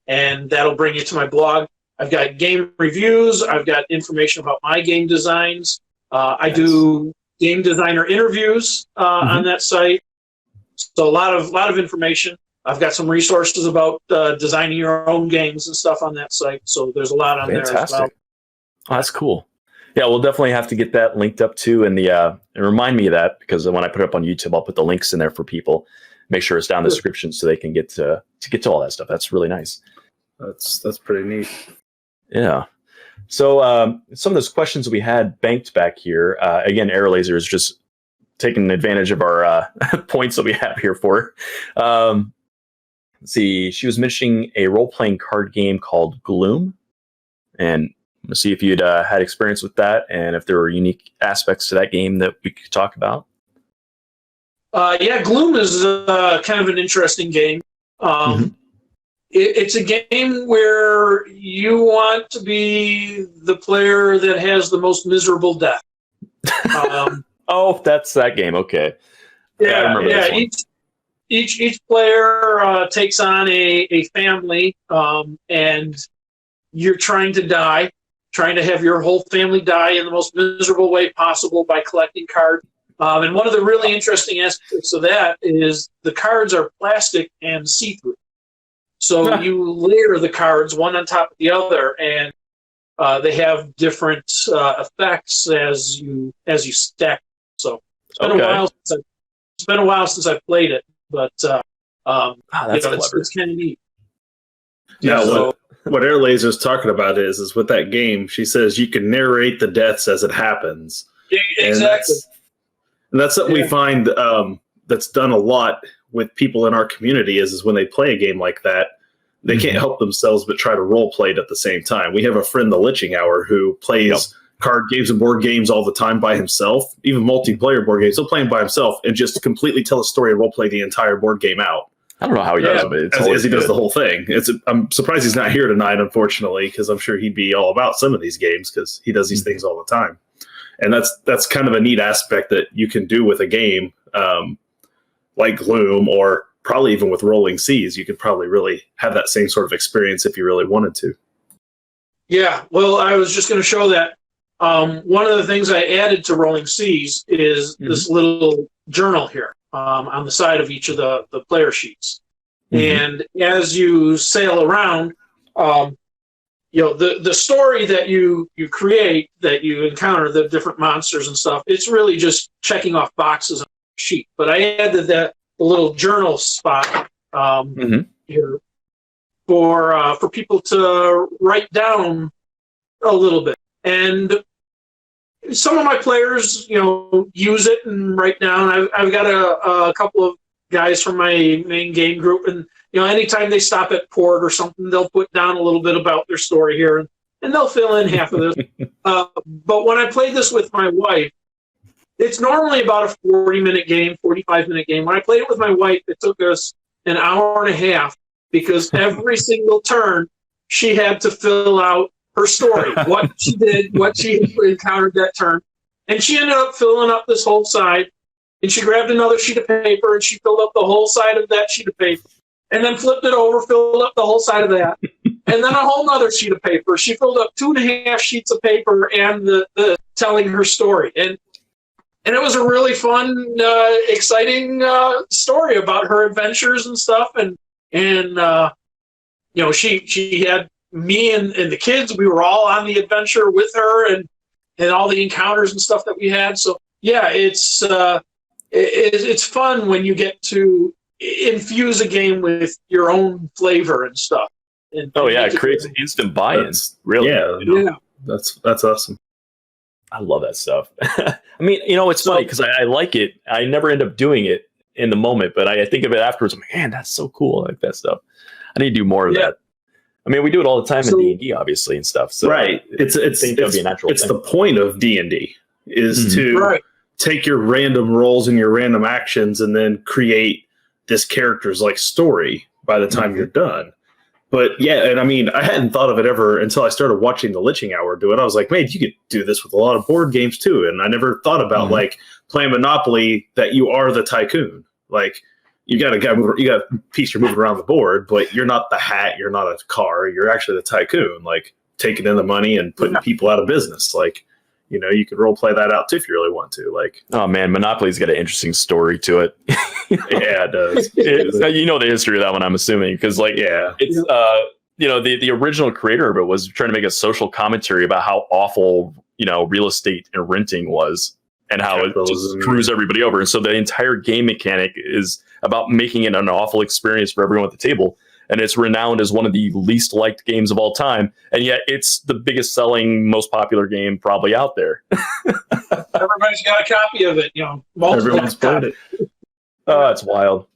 Speaker 7: And that'll bring you to my blog. I've got game reviews. I've got information about my game designs. I do game designer interviews on that site. So a lot of information. I've got some resources about designing your own games and stuff on that site. So there's a lot on there as well.
Speaker 3: Oh, that's cool. Yeah, we'll definitely have to get that linked up too, and remind me of that, because when I put it up on YouTube, I'll put the links in there for people. Make sure it's down in the description so they can get to all that stuff. That's really nice.
Speaker 2: That's pretty neat.
Speaker 3: Yeah. So some of those questions we had banked back here. Again, Air Laser is just taking advantage of our points that we have here for. Let's see. She was mentioning a role-playing card game called Gloom, and let's see if you'd had experience with that, and if there were unique aspects to that game that we could talk about.
Speaker 7: Gloom is kind of an interesting game. It's a game where you want to be the player that has the most miserable death.
Speaker 3: Oh, that's that game. Okay. I remember this one.
Speaker 7: Each player takes on a family, and you're trying to have your whole family die in the most miserable way possible by collecting cards. And one of the really interesting aspects of that is the cards are plastic and see-through. So you layer the cards one on top of the other, and they have different effects as you stack. So it's been a while since I've played it, but it's kind of neat.
Speaker 2: Yeah. What Air Laser's talking about is with that game, she says you can narrate the deaths as it happens.
Speaker 7: Yeah, exactly.
Speaker 2: And that's something we find that's done a lot with people in our community is when they play a game like that, they can't help themselves but try to role play it at the same time. We have a friend, the Litching Hour, who plays card games and board games all the time by himself, even multiplayer board games. He'll play them by himself and just completely tell a story and role play the entire board game out.
Speaker 3: I don't know how he does it, but it's
Speaker 2: as he does the whole thing. I'm surprised he's not here tonight, unfortunately, because I'm sure he'd be all about some of these games because he does these things all the time. And that's kind of a neat aspect that you can do with a game like Gloom, or probably even with Rolling Seas. You could probably really have that same sort of experience if you really wanted to. Yeah,
Speaker 7: well, I was just going to show that. One of the things I added to Rolling Seas is this little journal here on the side of each of the player sheets. And as you sail around, the story that you create, that you encounter, the different monsters and stuff, it's really just checking off boxes on the sheet. But I added the little journal spot here for people to write down a little bit. And some of my players, use it and write down. I've got a couple of guys from my main game group, and anytime they stop at port or something, they'll put down a little bit about their story here, and they'll fill in half of this. But when I played this with my wife, it's normally about a 40-minute game, 45-minute game. When I played it with my wife, it took us an hour and a half because every single turn she had to fill out her story, what she did, what she encountered that turn. And she ended up filling up this whole side, and she grabbed another sheet of paper and she filled up the whole side of that sheet of paper, and then flipped it over, filled up the whole side of that, and then a whole other sheet of paper. She filled up 2.5 sheets of paper and the telling her story. And it was a really fun, exciting story about her adventures and stuff. And she had me and the kids. We were all on the adventure with her, and all the encounters and stuff that we had. So yeah, it's fun when you get to infuse a game with your own flavor and stuff. And
Speaker 3: it creates instant buy-in. Really,
Speaker 2: yeah. That's awesome.
Speaker 3: I love that stuff. I mean, it's funny because I like it. I never end up doing it in the moment, but I think of it afterwards. I'm like, man, that's so cool. I like that stuff. I need to do more of that. I mean, we do it all the time in D&D, obviously, and stuff. So
Speaker 2: right. It's
Speaker 3: be a natural thing.
Speaker 2: The point of D&D is to take your random rolls and your random actions and then create this character's story by the time you're done. But yeah, and I mean, I hadn't thought of it ever until I started watching the Liching Hour do it. I was like, man, you could do this with a lot of board games too. And I never thought about playing Monopoly that you are the tycoon. You got a piece you're moving around the board, but you're not the hat, you're not a car, you're actually the tycoon, taking in the money and putting people out of business. You could role play that out too if you really want to.
Speaker 3: Oh man, Monopoly's got an interesting story to it.
Speaker 2: Yeah, it does.
Speaker 3: The history of that one, I'm assuming, because it's the original creator of it was trying to make a social commentary about how awful real estate and renting was, and how it just screws everybody over. And so the entire game mechanic is about making it an awful experience for everyone at the table. And it's renowned as one of the least liked games of all time. And yet it's the biggest selling, most popular game probably out there.
Speaker 7: Everybody's got a copy of it,
Speaker 2: Everyone's played it.
Speaker 3: Oh, it's wild.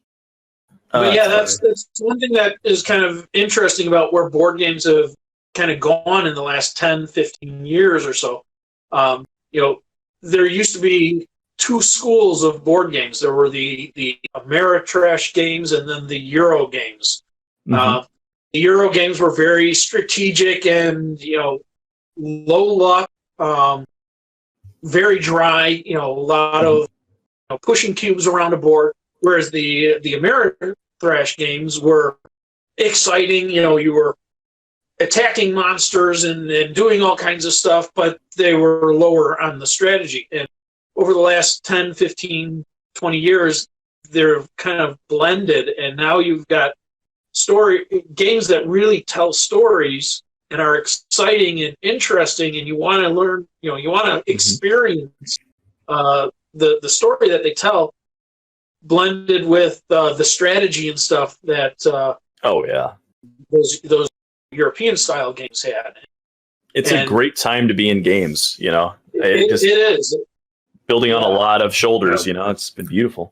Speaker 7: But that's one thing that is kind of interesting about where board games have kind of gone in the last 10, 15 years or so. There used to be two schools of board games. There were the Ameritrash games and then the Euro games. The Euro games were very strategic and low luck, very dry. A lot of pushing cubes around a board. Whereas the Ameritrash games were exciting. You were attacking monsters and doing all kinds of stuff, but they were lower on the strategy. And over the last 10, 15, 20 years, they're kind of blended, and now you've got games that really tell stories and are exciting and interesting, and you want to learn, you want to experience the story that they tell, blended with the strategy and stuff that those European style games had.
Speaker 3: It's a great time to be in games,
Speaker 7: It is.
Speaker 3: Building on a lot of shoulders, it's been beautiful.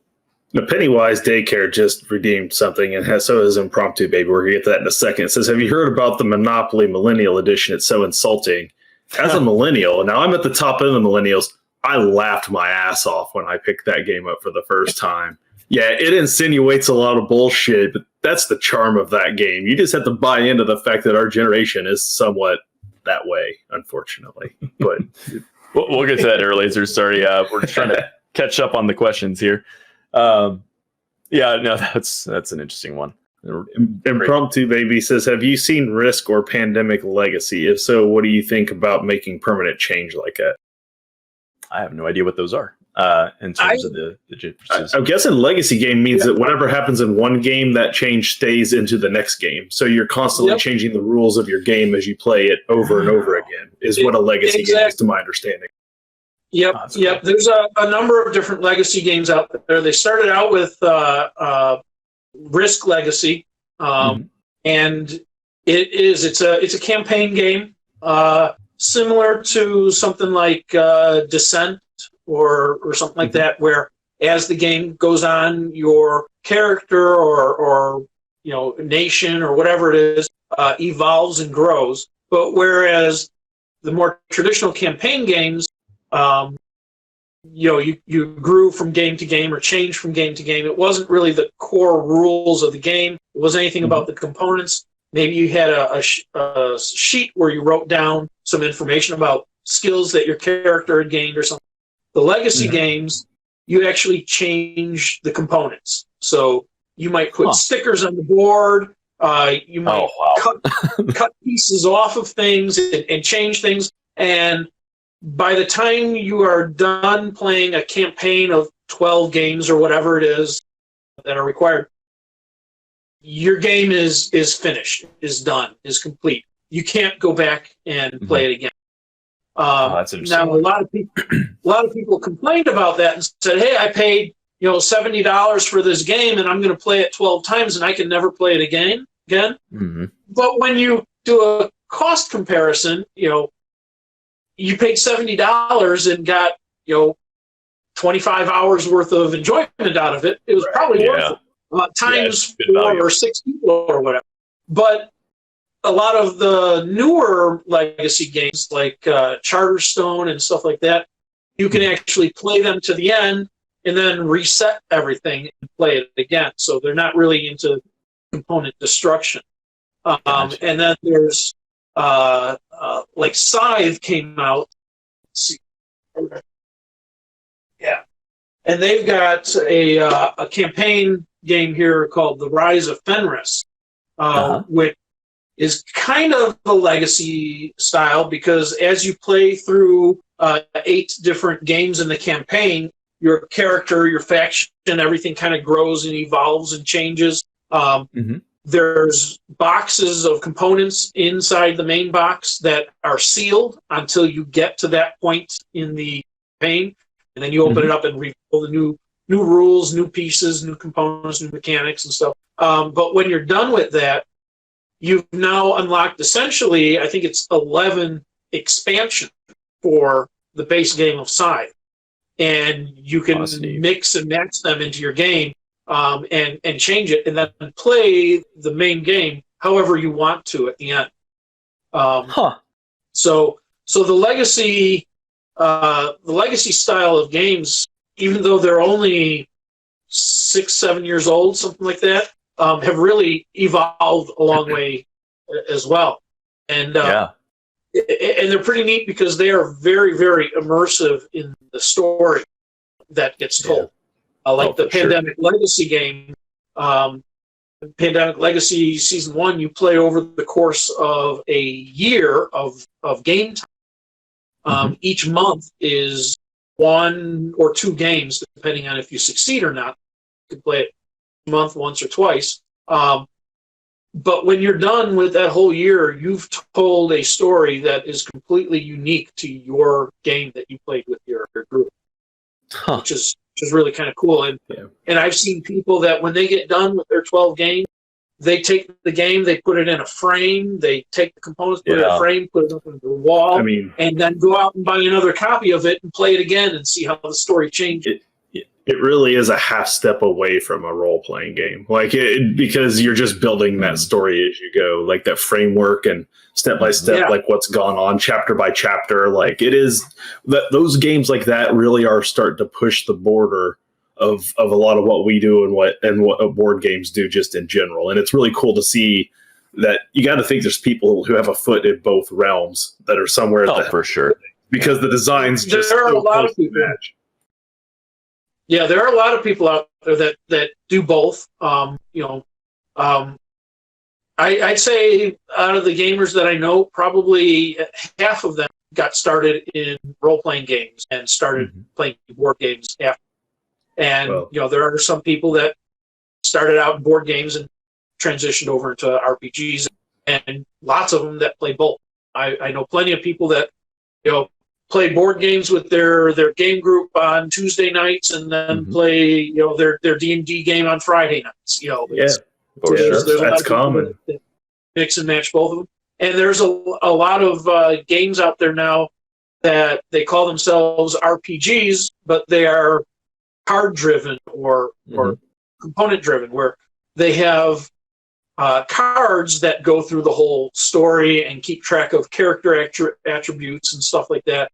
Speaker 2: The Pennywise Daycare just redeemed something, and so has Impromptu Baby. We're going to get to that in a second. It says, have you heard about the Monopoly Millennial Edition? It's so insulting. As a millennial, now I'm at the top end of the millennials, I laughed my ass off when I picked that game up for the first time. Yeah, it insinuates a lot of bullshit, but that's the charm of that game. You just have to buy into the fact that our generation is somewhat that way, unfortunately. But
Speaker 3: we'll get to that earlier. Sorry, we're just trying to catch up on the questions here. That's an interesting one.
Speaker 2: Impromptu Baby says, have you seen Risk or Pandemic Legacy? If so, what do you think about making permanent change like that?
Speaker 3: I have no idea what those are. In terms of the differences.
Speaker 2: I'm guessing legacy game means that whatever happens in one game, that change stays into the next game. So you're constantly changing the rules of your game as you play it over and over again, is what a legacy game is, to my understanding.
Speaker 7: Yep. Cool. There's a number of different legacy games out there. They started out with Risk Legacy, and it's a campaign game. similar to something like Descent or something like that, where as the game goes on, your character or nation or whatever it is evolves and grows. But whereas the more traditional campaign games, you grew from game to game or changed from game to game. It wasn't really the core rules of the game. It wasn't anything about the components. Maybe you had a sheet where you wrote down some information about skills that your character had gained or something. The legacy games, you actually change the components. So you might put stickers on the board. You might cut pieces off of things and change things. And by the time you are done playing a campaign of 12 games or whatever it is that are required, your game is finished, is done, is complete. You can't go back and play it again.
Speaker 3: That's interesting.
Speaker 7: Now, a lot of people complained about that and said, "Hey, I paid $70 for this game, and I'm going to play it 12 times, and I can never play it again." But when you do a cost comparison, you paid $70 and got 25 hours worth of enjoyment out of it. It was probably worth it. Times 4 or 6 people or whatever. But a lot of the newer legacy games like Charterstone and stuff like that, you can actually play them to the end and then reset everything and play it again. So they're not really into component destruction. And then there's like Scythe came out. Let's see. Yeah. And they've got a campaign game here called The Rise of Fenris, which is kind of a legacy style because as you play through 8 different games in the campaign, your character, your faction, everything kind of grows and evolves and changes. There's boxes of components inside the main box that are sealed until you get to that point in the campaign, and then you open it up and reveal the new rules, new pieces, new components, new mechanics and stuff. But when you're done with that, you've now unlocked essentially, I think it's 11 expansions for the base game of Scythe. And you can mix and match them into your game and change it, and then play the main game however you want to at the end. So the legacy style of games, even though they're only 6-7 years old, something like that, have really evolved a long way as well. And they're pretty neat because they are very, very immersive in the story that gets told. Like the Pandemic Legacy game, Pandemic Legacy Season 1, you play over the course of a year of game time. Each month is 1 or 2 games, depending on if you succeed or not. You can play it a month, once or twice. But when you're done with that whole year, you've told a story that is completely unique to your game that you played with your group, which is really kind of cool. And I've seen people that when they get done with their 12 games, they take the game, they put it in a frame, they take the components, put it in a frame, put it up on the wall, and then go out and buy another copy of it and play it again and see how the story changes.
Speaker 2: It really is a half step away from a role-playing game, because you're just building that story as you go, like that framework and step by step, like what's gone on chapter by chapter. Like it is that those games like that really are starting to push the border of a lot of what we do and what board games do just in general. And it's really cool to see that. You got to think there's people who have a foot in both realms that are somewhere.
Speaker 3: For sure,
Speaker 2: because the designs just
Speaker 7: there are a lot of people.
Speaker 2: Match.
Speaker 7: Yeah, there are a lot of people out there that do both. I'd say out of the gamers that I know, probably half of them got started in role-playing games and started playing board games after. And there are some people that started out in board games and transitioned over into RPGs, and lots of them that play both. I know plenty of people that play board games with their game group on Tuesday nights, and then play their D&D game on Friday nights.
Speaker 2: There's
Speaker 7: that's common. Mix and match both of them. And there's a lot of games out there now that they call themselves RPGs, but they are card-driven or component-driven, where they have cards that go through the whole story and keep track of character attributes and stuff like that,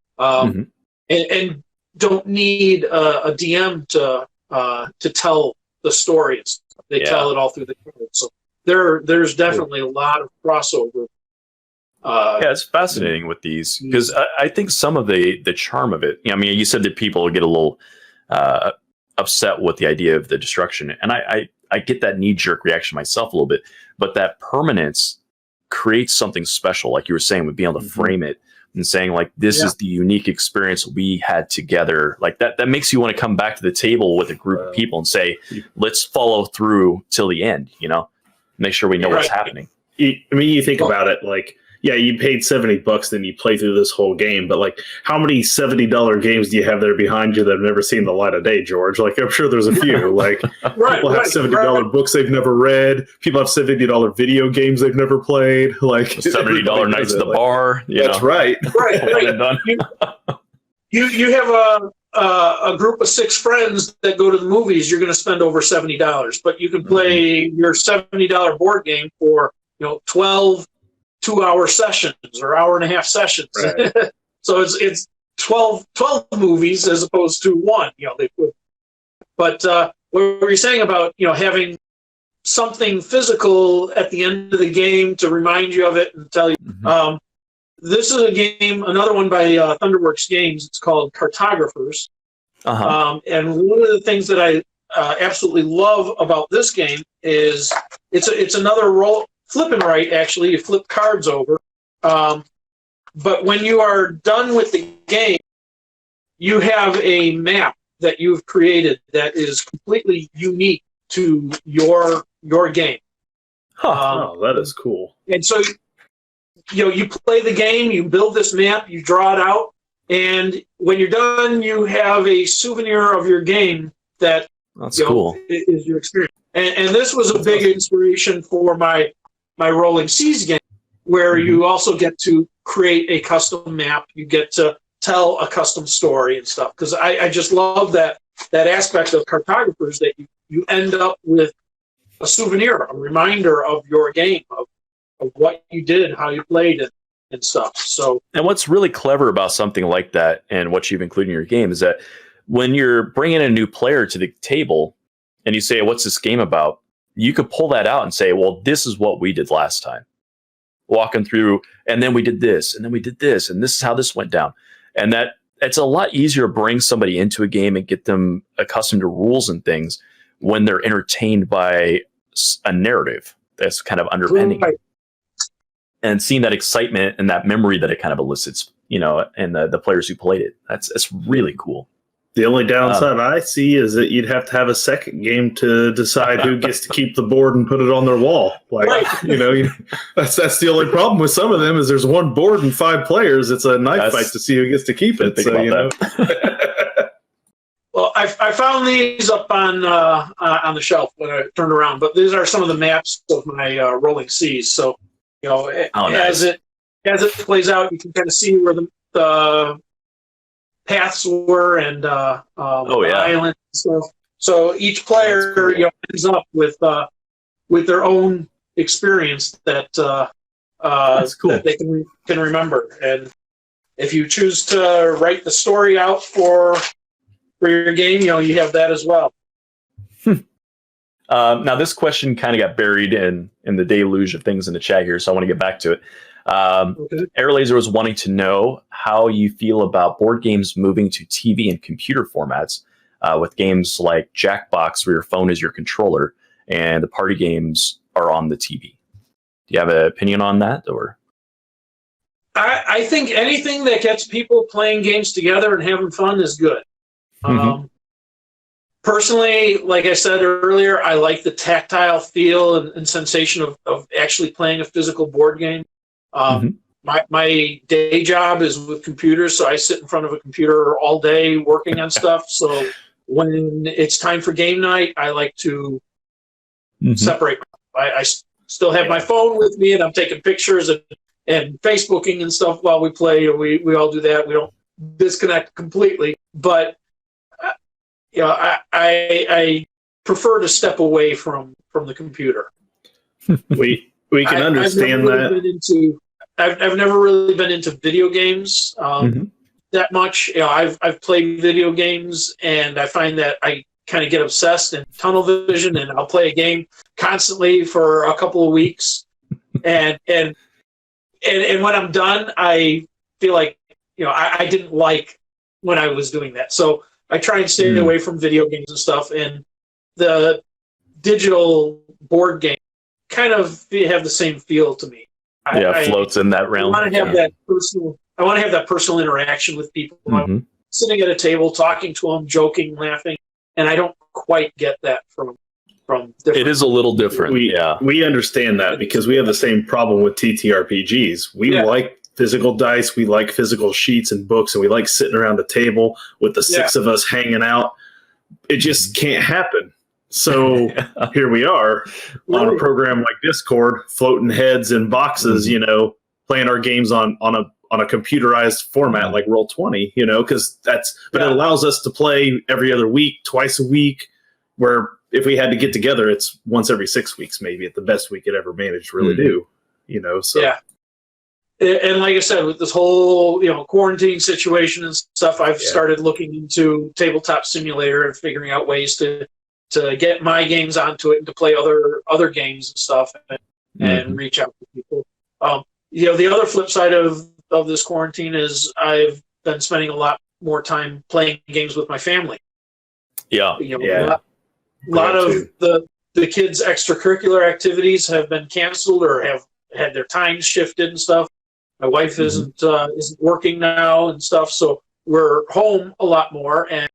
Speaker 7: and don't need a DM to tell the stories. They tell it all through the cards. So there's definitely a lot of crossover.
Speaker 3: It's fascinating with these because I think some of the charm of it. I mean, you said that people get a little upset with the idea of the destruction, and I get that knee-jerk reaction myself a little bit, but that permanence creates something special, like you were saying, with being able to frame it and saying, like, this is the unique experience we had together. Like that makes you want to come back to the table with a group of people and say, let's follow through till the end, make sure we know what's happening.
Speaker 2: You think about it, like, yeah, you paid $70, then you play through this whole game. But like, how many $70 games do you have there behind you that have never seen the light of day, George? Like, I'm sure there's a few. Like, people have $70 books they've never read. People have $70 video games they've never played. Like
Speaker 3: $70 nights at the bar.
Speaker 2: That's right.
Speaker 7: You have a group of 6 friends that go to the movies. You're going to spend over $70, but you can play your $70 board game for 12 2-hour sessions or hour-and-a-half sessions. Right. So it's 12 movies as opposed to one. But what were you saying about having something physical at the end of the game to remind you of it and tell you? This is a game, another one by Thunderworks Games. It's called Cartographers. And one of the things that I absolutely love about this game is it's another flip and write, actually. You flip cards over. But when you are done with the game, you have a map that you've created that is completely unique to your game.
Speaker 2: That is cool.
Speaker 7: And so, you play the game, you build this map, you draw it out, and when you're done, you have a souvenir of your game that's
Speaker 3: cool.
Speaker 7: Is your experience. And this was a big inspiration for my Rolling Seas game, where you also get to create a custom map. You get to tell a custom story and stuff. Because I just love that aspect of Cartographers, that you end up with a souvenir, a reminder of your game, of what you did, how you played it, and stuff. So,
Speaker 3: and what's really clever about something like that and what you've included in your game is that when you're bringing a new player to the table and you say, what's this game about? You could pull that out and say, well, this is what we did last time. Walking through, and then we did this, and then we did this, and this is how this went down. And that it's a lot easier to bring somebody into a game and get them accustomed to rules and things when they're entertained by a narrative that's kind of underpinning it. And seeing that excitement and that memory that it kind of elicits, in the players who played it. That's really cool.
Speaker 2: The only downside I see is that you'd have to have a second game to decide who gets to keep the board and put it on their wall. Like, that's the only problem with some of them is there's one board and 5 players. It's a knife fight to see who gets to keep it.
Speaker 7: Well, I found these up on the shelf when I turned around, but these are some of the maps of my Rolling Seas. So, as it plays out, you can kind of see where the paths were and islands and stuff. So each player ends up with their own experience that that they can remember. And if you choose to write the story out for your game, you have that as well.
Speaker 3: Now this question kind of got buried in the deluge of things in the chat here, so I want to get back to it. Airlaser was wanting to know how you feel about board games moving to TV and computer formats, with games like Jackbox, where your phone is your controller, and the party games are on the TV. Do you have an opinion on that, or?
Speaker 7: I think anything that gets people playing games together and having fun is good. Personally, like I said earlier, I like the tactile feel and sensation of actually playing a physical board game. My day job is with computers, so I sit in front of a computer all day working on stuff. So when it's time for game night, I like to separate. I still have my phone with me, and I'm taking pictures and and Facebooking and stuff while we play. We all do that. We don't disconnect completely, but I prefer to step away from the computer.
Speaker 2: We can understand that.
Speaker 7: I've never really been into video games that much. I've played video games, and I find that I kind of get obsessed in tunnel vision, and I'll play a game constantly for a couple of weeks, and when I'm done, I feel like I didn't like when I was doing that. So I try and stay away from video games and stuff, and the digital board game kind of have the same feel to me.
Speaker 3: Floats in that realm.
Speaker 7: I want to have that personal interaction with people. I'm sitting at a table, talking to them, joking, laughing, and I don't quite get that from different.
Speaker 3: It is a little different.
Speaker 2: We understand that because we have the same problem with TTRPGs. We like physical dice, we like physical sheets and books, and we like sitting around a table with the six of us hanging out. It just can't happen. So here we are on a program like Discord, floating heads in boxes, playing our games on a computerized format like Roll20, because it allows us to play every other week, twice a week, where if we had to get together, it's once every 6 weeks, maybe at the best we could ever manage to really do, so. Yeah.
Speaker 7: And like I said, with this whole, quarantine situation and stuff, I've started looking into Tabletop Simulator and figuring out ways to get my games onto it and to play other games and stuff and reach out to people. The other flip side of this quarantine is I've been spending a lot more time playing games with my family.
Speaker 3: Yeah.
Speaker 7: A lot of the kids' extracurricular activities have been canceled or have had their times shifted and stuff. My wife isn't working now and stuff, so we're home a lot more and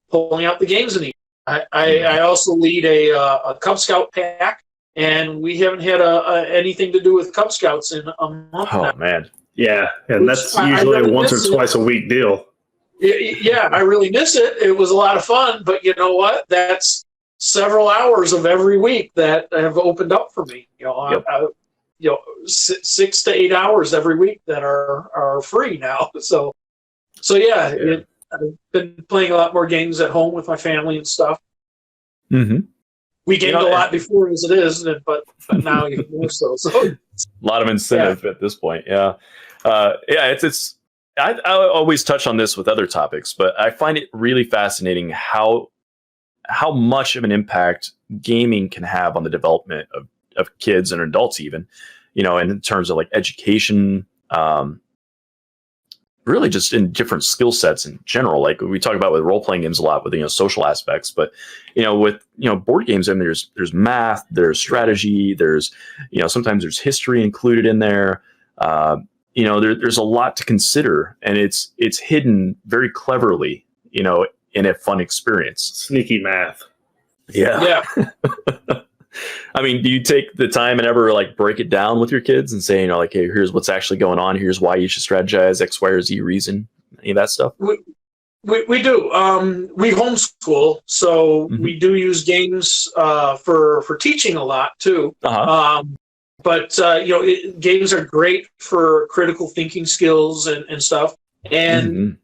Speaker 7: pulling out the games in the evening. I also lead a Cub Scout pack, and we haven't had anything to do with Cub Scouts in a month now.
Speaker 2: Man. Yeah, and that's usually a once or twice a week deal.
Speaker 7: Yeah, I really miss it. It was a lot of fun, but you know what? That's several hours of every week that have opened up for me. 6 to 8 hours every week that are free now. So I've been playing a lot more games at home with my family and stuff. We gamed a lot before as it is, but now even more so. So
Speaker 3: a lot of incentive at this point. Yeah. It's I always touch on this with other topics, but I find it really fascinating how much of an impact gaming can have on the development of kids and adults, even, and in terms of like education, really just in different skill sets in general. Like we talk about with role-playing games a lot with, social aspects, but, with, board games, and there's math, there's strategy, there's, sometimes there's history included in there. There's a lot to consider, and it's hidden very cleverly, in a fun experience.
Speaker 2: Sneaky math.
Speaker 3: Yeah. I mean, do you take the time and ever break it down with your kids and say, hey, here's what's actually going on. Here's why you should strategize X, Y, or Z reason. Any of that stuff?
Speaker 7: We do. We homeschool, so we do use games for teaching a lot too. But games are great for critical thinking skills and stuff. And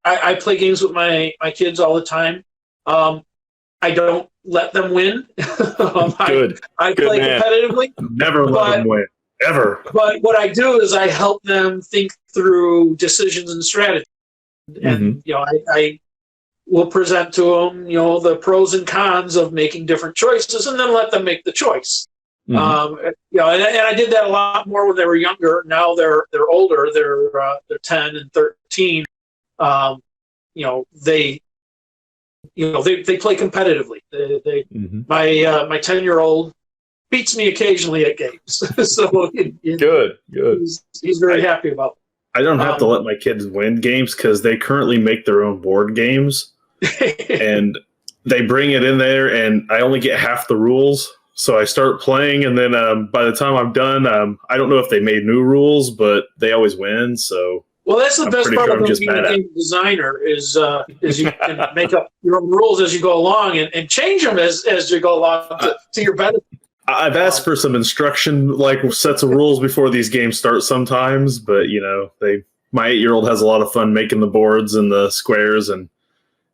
Speaker 7: I play games with my kids all the time. I don't let them win.
Speaker 3: Good.
Speaker 7: I play competitively.
Speaker 2: Never let them win, ever.
Speaker 7: But what I do is I help them think through decisions and strategy. And I will present to them, the pros and cons of making different choices, and then let them make the choice. And I did that a lot more when they were younger. Now they're older. They're 10 and 13. They play competitively. My 10-year-old beats me occasionally at games. So
Speaker 3: good.
Speaker 7: He's very happy about it.
Speaker 2: I don't have to let my kids win games because they currently make their own board games, and they bring it in there, and I only get half the rules. So I start playing, and then by the time I'm done, I don't know if they made new rules, but they always win. So
Speaker 7: that's the best part about being a game designer is you can make up your own rules as you go along and change them as you go along to your benefit.
Speaker 2: I've asked for some instruction, like sets of rules before these games start sometimes, but my 8-year-old has a lot of fun making the boards and the squares, and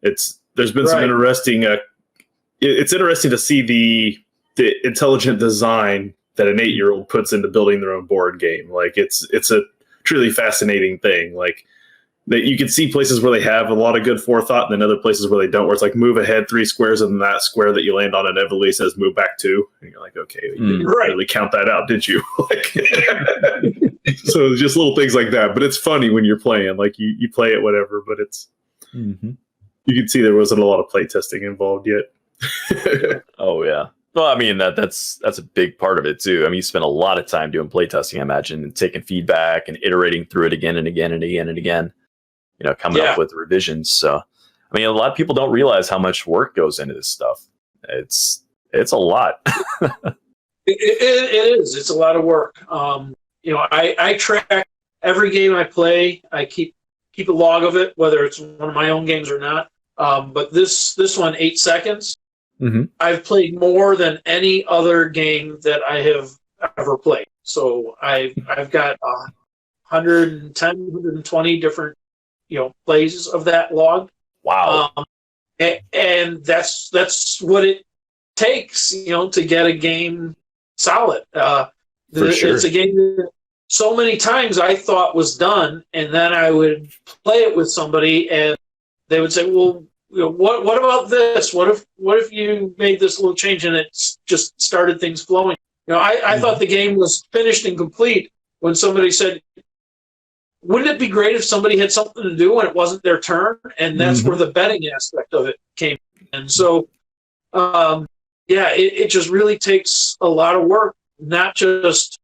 Speaker 2: there's been some interesting. It's interesting to see the intelligent design that an 8-year-old puts into building their own board game. Like it's a truly fascinating thing. Like that you can see places where they have a lot of good forethought, and then other places where they don't. Where it's like move ahead 3 squares, and that square that you land on inevitably says move back 2, and you're like, okay, you didn't really count that out, did you? So just little things like that. But it's funny when you're playing. Like you play it, whatever. But it's you can see there wasn't a lot of play testing involved yet.
Speaker 3: Oh yeah. Well, I mean that's a big part of it too. I mean, you spend a lot of time doing play testing, I imagine, and taking feedback and iterating through it again and again and again and again. Coming up with revisions. So, I mean, a lot of people don't realize how much work goes into this stuff. It's a lot.
Speaker 7: It is. It's a lot of work. I track every game I play. I keep a log of it, whether it's one of my own games or not. But this one, 8 seconds, I've played more than any other game that I have ever played. So I've got 110, 120 different plays of that log.
Speaker 3: Wow.
Speaker 7: And that's what it takes, to get a game solid.
Speaker 3: For sure.
Speaker 7: It's a game that so many times I thought was done, and then I would play it with somebody, and they would say, "Well, what about this? What if you made this little change and it just started things flowing?" I thought the game was finished and complete when somebody said, "Wouldn't it be great if somebody had something to do when it wasn't their turn?" And that's where the betting aspect of it came. And so, it just really takes a lot of work, not just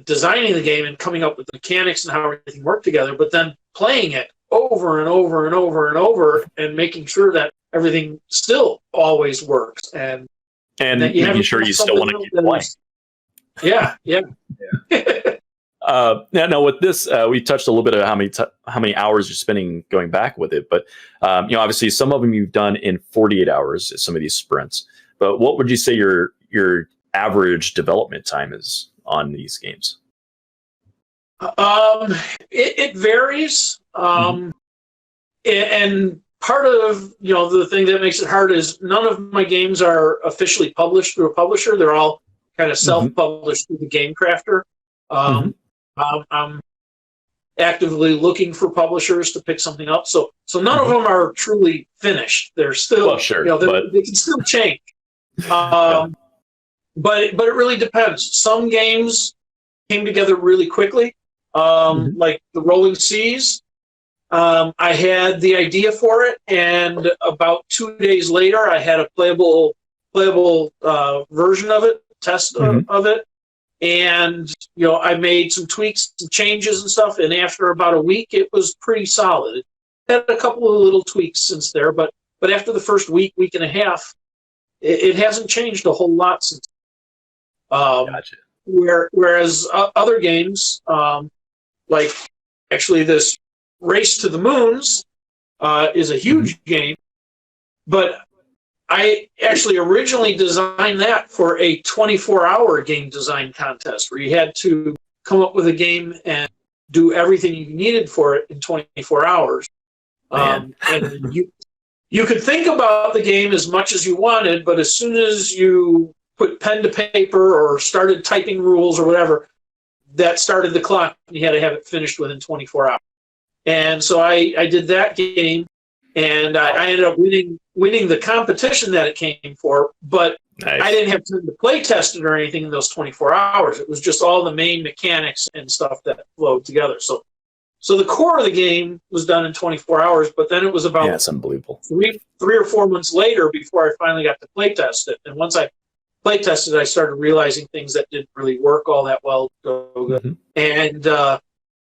Speaker 7: designing the game and coming up with the mechanics and how everything worked together, but then playing it over and over and over and over and making sure that everything still always works. And
Speaker 3: making sure you still want to keep playing.
Speaker 7: Yeah.
Speaker 3: Now with this, we touched a little bit of how many hours you're spending going back with it, but obviously some of them you've done in 48 hours, some of these sprints. But what would you say your average development time is on these games?
Speaker 7: It varies, and part of the thing that makes it hard is none of my games are officially published through a publisher. They're all kind of self-published through the Game Crafter. I'm actively looking for publishers to pick something up. So none of them are truly finished. They're still, they can still change. But it really depends. Some games came together really quickly, like the Rolling Seas. I had the idea for it, and about 2 days later, I had a playable version of it, test of it. And, I made some tweaks and changes and stuff. And after about a week, it was pretty solid. It had a couple of little tweaks since there, but after the first week and a half, it hasn't changed a whole lot since.
Speaker 3: Gotcha.
Speaker 7: Whereas other games, like actually this Race to the Moons, is a huge game, but I actually originally designed that for a 24-hour game design contest where you had to come up with a game and do everything you needed for it in 24 hours. And you could think about the game as much as you wanted, but as soon as you put pen to paper or started typing rules or whatever, that started the clock. You had to have it finished within 24 hours. And so I did that game, and I ended up winning the competition that it came for, but I didn't have time to play test it or anything in those 24 hours. It was just all the main mechanics and stuff that flowed together. So the core of the game was done in 24 hours, but then it was about
Speaker 3: that's unbelievable. 3
Speaker 7: or 4 months later before I finally got to play test it. And once I play tested, I started realizing things that didn't really work all that well. And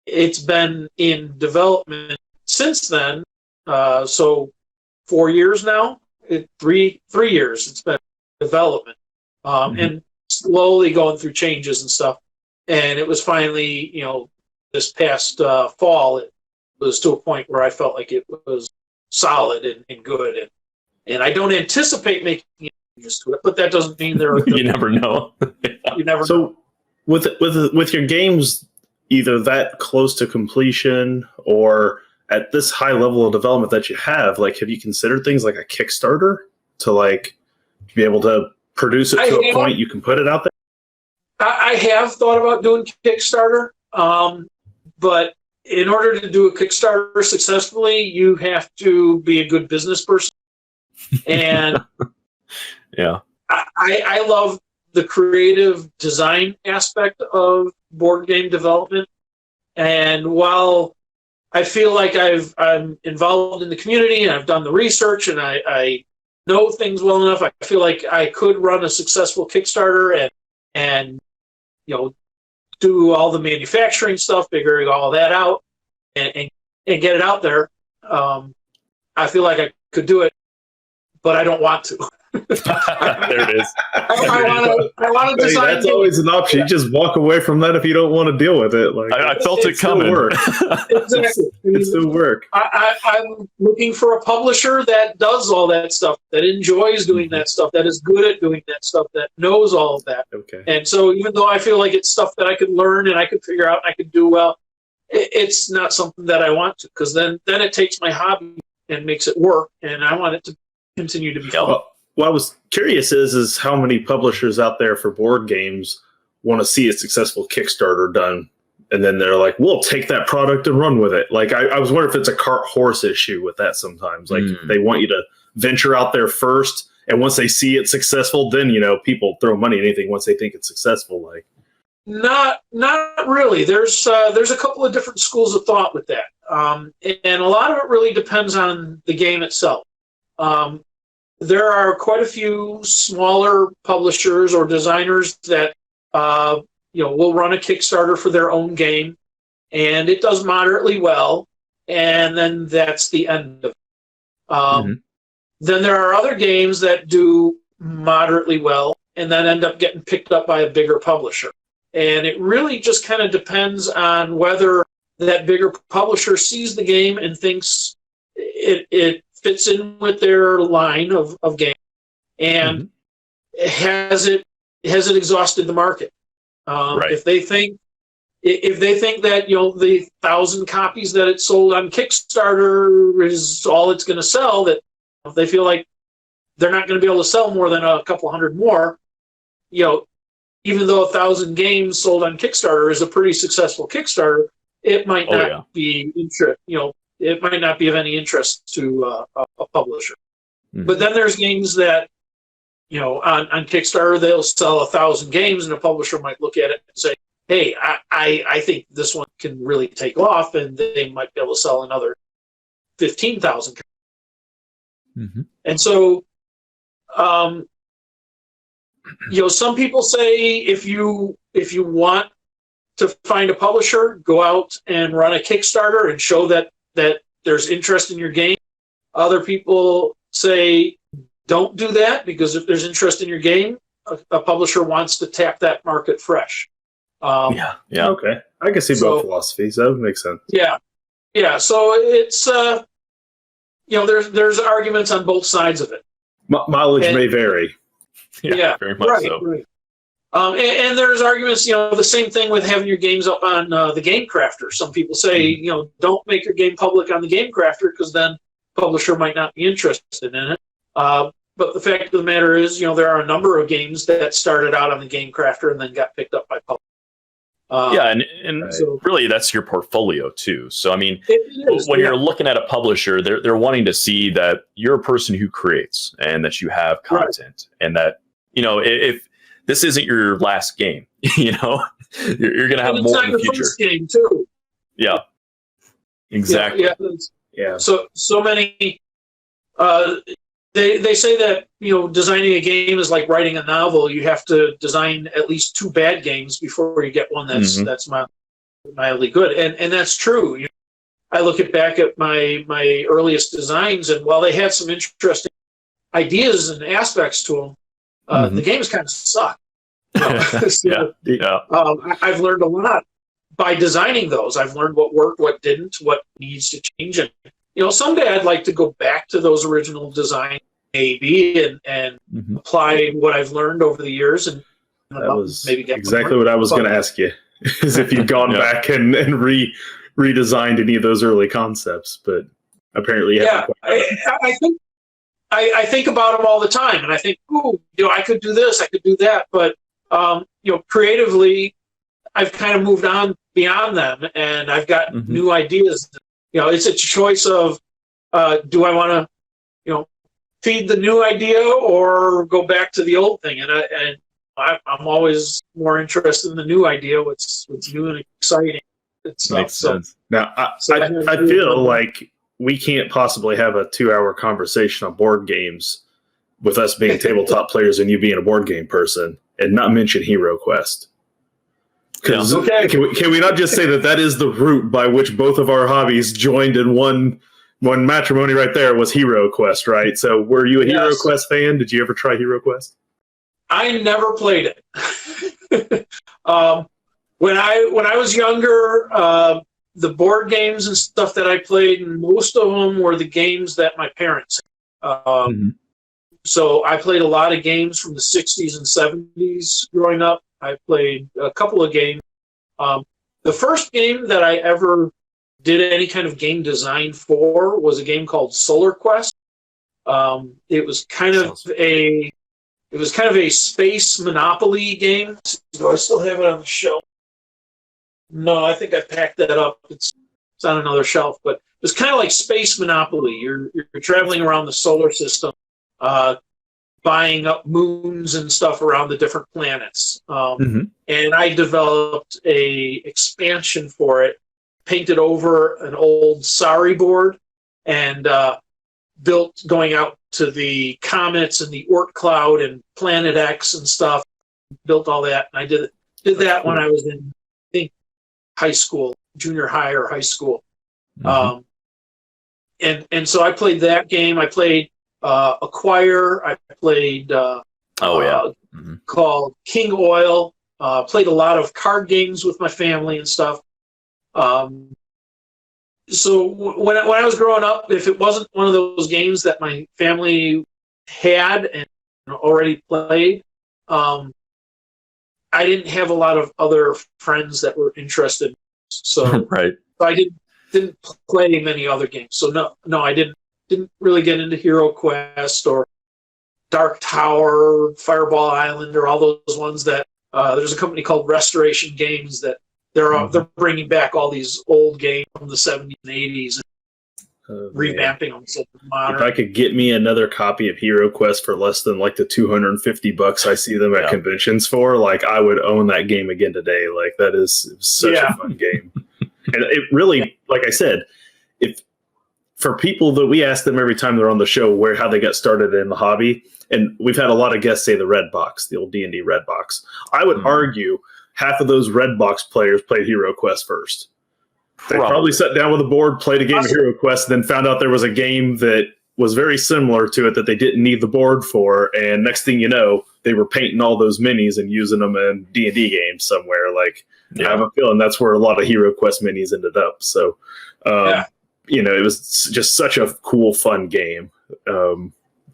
Speaker 7: it's been in development since then. So 4 years now, 3 years it's been development, and slowly going through changes and stuff. And it was finally, this past fall, it was to a point where I felt like it was solid and good. And I don't anticipate making it changes to it. But that doesn't mean there are
Speaker 3: You never know.
Speaker 7: you never know.
Speaker 2: So with your games either that close to completion or at this high level of development that you have, like, have you considered things like a Kickstarter to like be able to produce it to a point you can put it out there?
Speaker 7: I have thought about doing Kickstarter, but in order to do a Kickstarter successfully, you have to be a good business person. And
Speaker 3: Yeah.
Speaker 7: I love the creative design aspect of board game development. And while I feel like I'm involved in the community and I've done the research and I know things well enough, I feel like I could run a successful Kickstarter and do all the manufacturing stuff, figuring all that out, and get it out there. I feel like I could do it, but I don't want to.
Speaker 3: There it is.
Speaker 7: I want to design.
Speaker 2: That's always an option. You just walk away from that if you don't want to deal with it. Like
Speaker 3: I felt it coming.
Speaker 7: Exactly.
Speaker 2: It still work.
Speaker 7: I'm looking for a publisher that does all that stuff, that enjoys doing that stuff, that is good at doing that stuff, that knows all of that.
Speaker 2: Okay.
Speaker 7: And so even though I feel like it's stuff that I could learn and I could figure out and I could do well, it's not something that I want to, because then it takes my hobby and makes it work, and I want it to continue to be fun.
Speaker 2: What I was curious is how many publishers out there for board games want to see a successful Kickstarter done, and then they're like, we'll take that product and run with it. Like, I was wondering if it's a cart horse issue with that sometimes. Like, they want you to venture out there first, and once they see it successful, then, people throw money at anything once they think it's successful. Like,
Speaker 7: Not really. There's a couple of different schools of thought with that, and a lot of it really depends on the game itself. There are quite a few smaller publishers or designers that will run a Kickstarter for their own game, and it does moderately well, and then that's the end of it. Then there are other games that do moderately well and then end up getting picked up by a bigger publisher. And it really just kind of depends on whether that bigger publisher sees the game and thinks it fits in with their line of game, and has it exhausted the market.
Speaker 3: Right.
Speaker 7: If they think that the 1,000 copies that it sold on Kickstarter is all it's going to sell, that if they feel like they're not going to be able to sell more than a couple hundred more, even though 1,000 games sold on Kickstarter is a pretty successful Kickstarter, it might not be it might not be of any interest to a publisher. But then there's games that, on Kickstarter, they'll sell 1,000 games, and a publisher might look at it and say, hey, I think this one can really take off, and they might be able to sell another 15,000. And so, some people say if you want to find a publisher, go out and run a Kickstarter and show that there's interest in your game. Other people say don't do that, because if there's interest in your game, a publisher wants to tap that market fresh.
Speaker 3: Yeah.
Speaker 2: Okay. I can see both philosophies. That would make sense.
Speaker 7: Yeah. So it's there's arguments on both sides of it.
Speaker 2: Mileage may vary.
Speaker 7: Yeah,
Speaker 3: very much
Speaker 7: right,
Speaker 3: so.
Speaker 7: Right. And there's arguments, the same thing with having your games up on the Game Crafter. Some people say, don't make your game public on the Game Crafter, because then publisher might not be interested in it. But the fact of the matter is, there are a number of games that started out on the Game Crafter and then got picked up by publishers.
Speaker 3: And
Speaker 7: so,
Speaker 3: really, that's your portfolio too. So, I mean,
Speaker 7: is,
Speaker 3: when you're looking at a publisher, they're wanting to see that you're a person who creates and that you have content, and that, if this isn't your last game, you're going to have more in the future.
Speaker 7: First game too.
Speaker 3: Yeah, exactly.
Speaker 7: Yeah. So many. They say that designing a game is like writing a novel. You have to design at least 2 bad games before you get one that's mildly good, and that's true. I look back at my earliest designs, and while they had some interesting ideas and aspects to them, the games kind of suck. I've learned a lot by designing those. I've learned what worked, what didn't, what needs to change, and someday I'd like to go back to those original designs maybe and apply what I've learned over the years. And
Speaker 2: That was
Speaker 7: maybe get
Speaker 2: exactly what I was going to ask you, is if you've gone back and redesigned any of those early concepts, but apparently you haven't.
Speaker 7: I think about them all the time, and I think, I could do this, I could do that, but creatively, I've kind of moved on beyond them, and I've got new ideas. It's a choice of do I want to, feed the new idea or go back to the old thing, and I'm always more interested in the new idea, what's new and exciting.
Speaker 2: Makes sense. Now, I feel like we can't possibly have a 2-hour conversation on board games with us being tabletop players and you being a board game person and not mention Hero Quest. Because can we not just say that is the route by which both of our hobbies joined in one matrimony right there was Hero Quest, right? So were you a Hero Quest fan? Did you ever try Hero Quest?
Speaker 7: I never played it. When I was younger, the board games and stuff that I played, most of them were the games that my parents had. So I played a lot of games from the 60s and 70s growing up. I played a couple of games. The first game that I ever did any kind of game design for was a game called Solar Quest. It was kind of a space Monopoly game. Do I still have it on the shelf? No, I think I packed that up. It's on another shelf, but it's kind of like Space Monopoly. You're traveling around the solar system, buying up moons and stuff around the different planets. And I developed a expansion for it, painted over an old Sari board, and built going out to the comets and the Oort cloud and Planet X and stuff. Built all that, and I did that when I was in, I think, high school, junior high or high school. And so I played that game. I played Acquire. I played called King Oil. Played a lot of card games with my family and stuff. So when I was growing up, if it wasn't one of those games that my family had and already played, I didn't have a lot of other friends that were interested. So I didn't play many other games. So no, I didn't really get into Hero Quest or Dark Tower, Fireball Island, or all those ones that there's a company called Restoration Games that they're bringing back all these old games from the 70s and 80s and revamping them so they're modern. If
Speaker 2: I could get me another copy of Hero Quest for less than like the $250 I see them at conventions for, like I would own that game again today. Like that is such a fun game. And it really, like I said, if for people that we ask them every time they're on the show how they got started in the hobby, and we've had a lot of guests say the Red Box, the old D&D Red Box. I would argue half of those Red Box players played Hero Quest first. They probably sat down with a board, played a game of Hero Quest, then found out there was a game that was very similar to it that they didn't need the board for, and next thing you know, they were painting all those minis and using them in D&D games somewhere. Like, I have a feeling that's where a lot of Hero Quest minis ended up. So, it was just such a cool, fun game.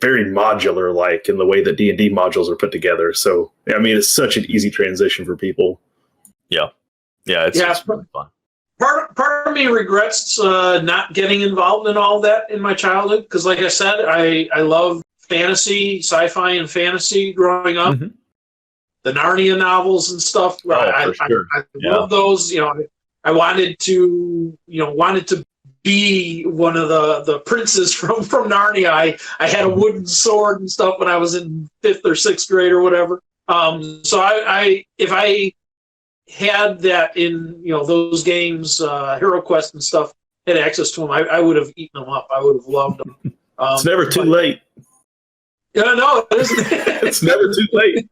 Speaker 2: Very modular-like in the way that D&D modules are put together. So, I mean, it's such an easy transition for people.
Speaker 3: It's really fun.
Speaker 7: Part of me regrets not getting involved in all that in my childhood because, like I said, I love fantasy, sci-fi, and fantasy growing up. The Narnia novels and stuff. I love those. I wanted to be one of the princes from Narnia. I had a wooden sword and stuff when I was in 5th or 6th grade or whatever. So if I had that in those games, Hero Quest and stuff, had access to them, I would have eaten them up. I would have loved them.
Speaker 2: It's never too late.
Speaker 7: No, it isn't.
Speaker 2: It's never too late.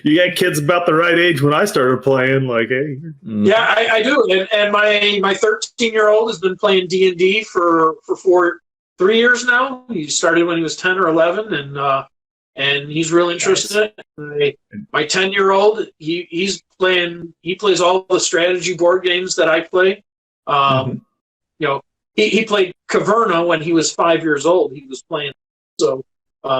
Speaker 2: You got kids about the right age when I started playing. Like, hey,
Speaker 7: yeah, I do. And my 13-year-old has been playing D&D for 3 years now. He started when he was 10 or 11, and he's real interested in it. My 10-year-old, he plays all the strategy board games that I play. He played Caverna when he was 5 years old. He was playing. So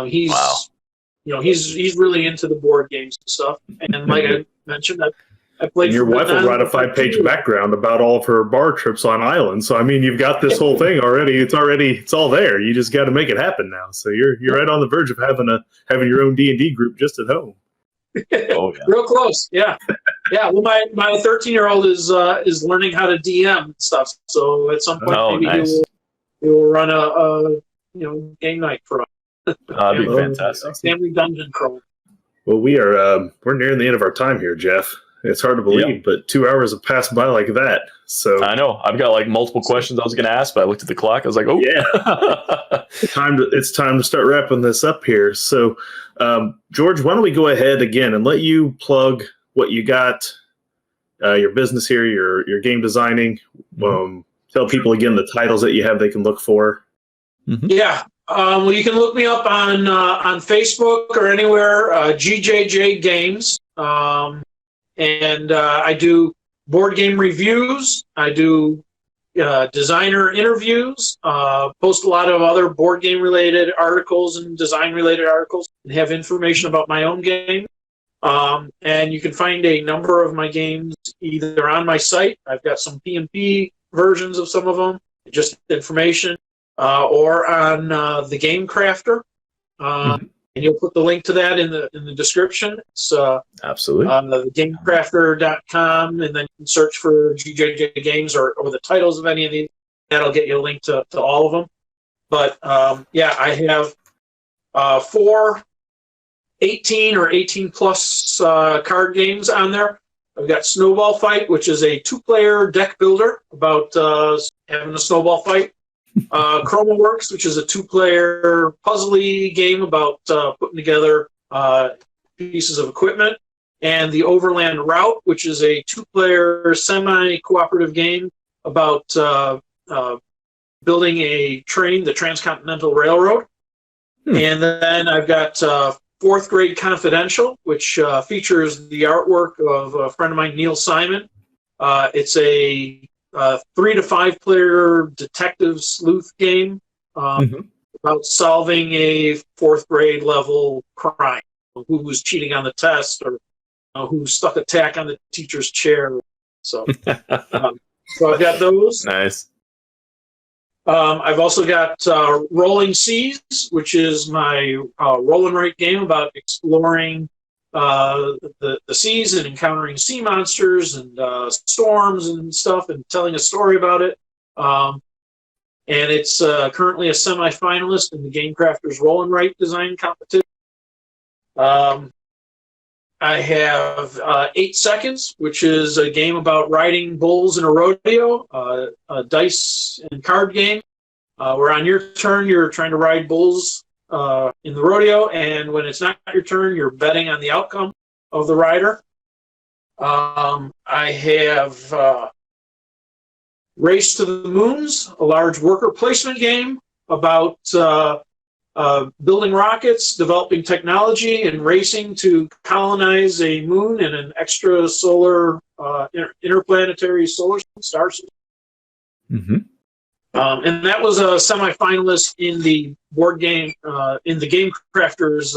Speaker 7: He's
Speaker 3: Wow.
Speaker 7: he's really into the board games and stuff. And like I mentioned, I played.
Speaker 2: And your
Speaker 7: for
Speaker 2: wife will write a 5-page background about all of her bar trips on island. So I mean, you've got this whole thing already. It's all there. You just got to make it happen now. So you're right on the verge of having your own D&D group just at home.
Speaker 3: Oh, yeah.
Speaker 7: Real close, yeah. Well, my 13-year-old is learning how to DM and stuff. So at some point, maybe
Speaker 3: nice.
Speaker 7: he will run a game night for us.
Speaker 3: That'd be fantastic.
Speaker 7: Family dungeon crawl.
Speaker 2: Well, we're nearing the end of our time here, Jeff. It's hard to believe, but 2 hours have passed by like that. So
Speaker 3: I know I've got like multiple questions I was going to ask, but I looked at the clock. I was like, oh
Speaker 2: yeah, it's time to start wrapping this up here. So, George, why don't we go ahead again and let you plug what you got, your business here, your game designing. Tell people again the titles that you have they can look for.
Speaker 7: Yeah. Well, you can look me up on Facebook or anywhere, GJJ Games. And I do board game reviews. I do designer interviews, post a lot of other board game related articles and design related articles, and have information about my own game. And you can find a number of my games either on my site. I've got some PMP versions of some of them, just information, or on the Game Crafter. And you'll put the link to that in the description. It's
Speaker 3: absolutely
Speaker 7: the gamecrafter.com, and then you can search for GJJ Games or the titles of any of these. That'll get you a link to all of them. But I have 4 18 or 18 plus card games on there. I've got Snowball Fight, which is a 2-player deck builder about having a snowball fight. Chroma Works, which is a 2-player puzzly game about putting together pieces of equipment, and the Overland Route, which is a 2-player semi-cooperative game about building a train, the Transcontinental Railroad. And then I've got 4th Grade Confidential, which features the artwork of a friend of mine, Neil Simon. It's a 3 to 5 player detective sleuth game about solving a 4th grade level crime. Who was cheating on the test, or who stuck a tack on the teacher's chair. So, so I've got those.
Speaker 3: Nice.
Speaker 7: I've also got Rolling Seas, which is my roll and write game about exploring the seas and encountering sea monsters and storms and stuff, and telling a story about it. And it's currently a semi-finalist in the Game Crafters Roll and Write Design Competition. I have 8 Seconds, which is a game about riding bulls in a rodeo, a dice and card game, where on your turn you're trying to ride bulls in the rodeo, and when it's not your turn, you're betting on the outcome of the rider. I have Race to the Moons, a large worker placement game about building rockets, developing technology, and racing to colonize a moon and an extra solar interplanetary solar star system. And that was a semi-finalist in the board game, in the Game Crafters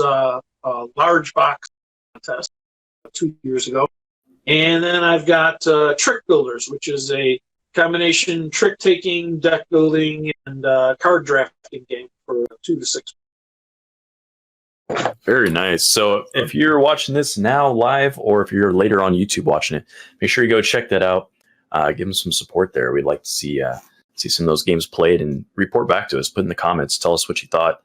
Speaker 7: large box contest 2 years ago. And then I've got Trick Builders, which is a combination trick-taking, deck building, and card drafting game for 2 to 6.
Speaker 3: Very nice. So if you're watching this now live, or if you're later on YouTube watching it, make sure you go check that out. Give them some support there. We'd like to see some of those games played, and report back to us. Put in the comments. Tell us what you thought.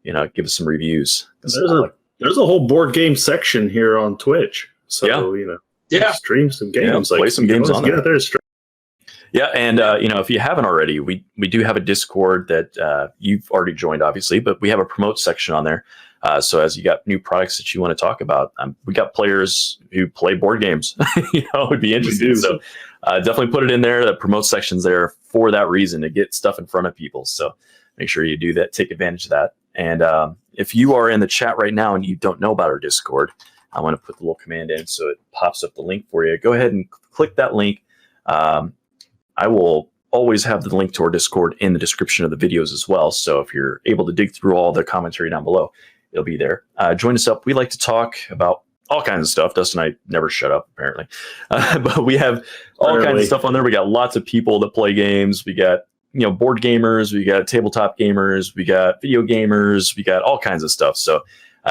Speaker 3: Give us some reviews.
Speaker 2: There's a whole board game section here on Twitch. So stream some games.
Speaker 3: Play some games on there.
Speaker 2: Yeah,
Speaker 3: and if you haven't already, we do have a Discord that you've already joined, obviously, but we have a promote section on there. So as you got new products that you want to talk about, we got players who play board games. It would be interesting. So definitely put it in there. The promote section's there for that reason, to get stuff in front of people. So make sure you do that. Take advantage of that. And if you are in the chat right now and you don't know about our Discord, I want to put the little command in so it pops up the link for you. Go ahead and click that link. I will always have the link to our Discord in the description of the videos as well. So if you're able to dig through all the commentary down below, it'll be there. Join us up. We like to talk about all kinds of stuff. Dustin and I never shut up, apparently. But we have all kinds of stuff on there. We got lots of people that play games. We got board gamers. We got tabletop gamers. We got video gamers. We got all kinds of stuff. So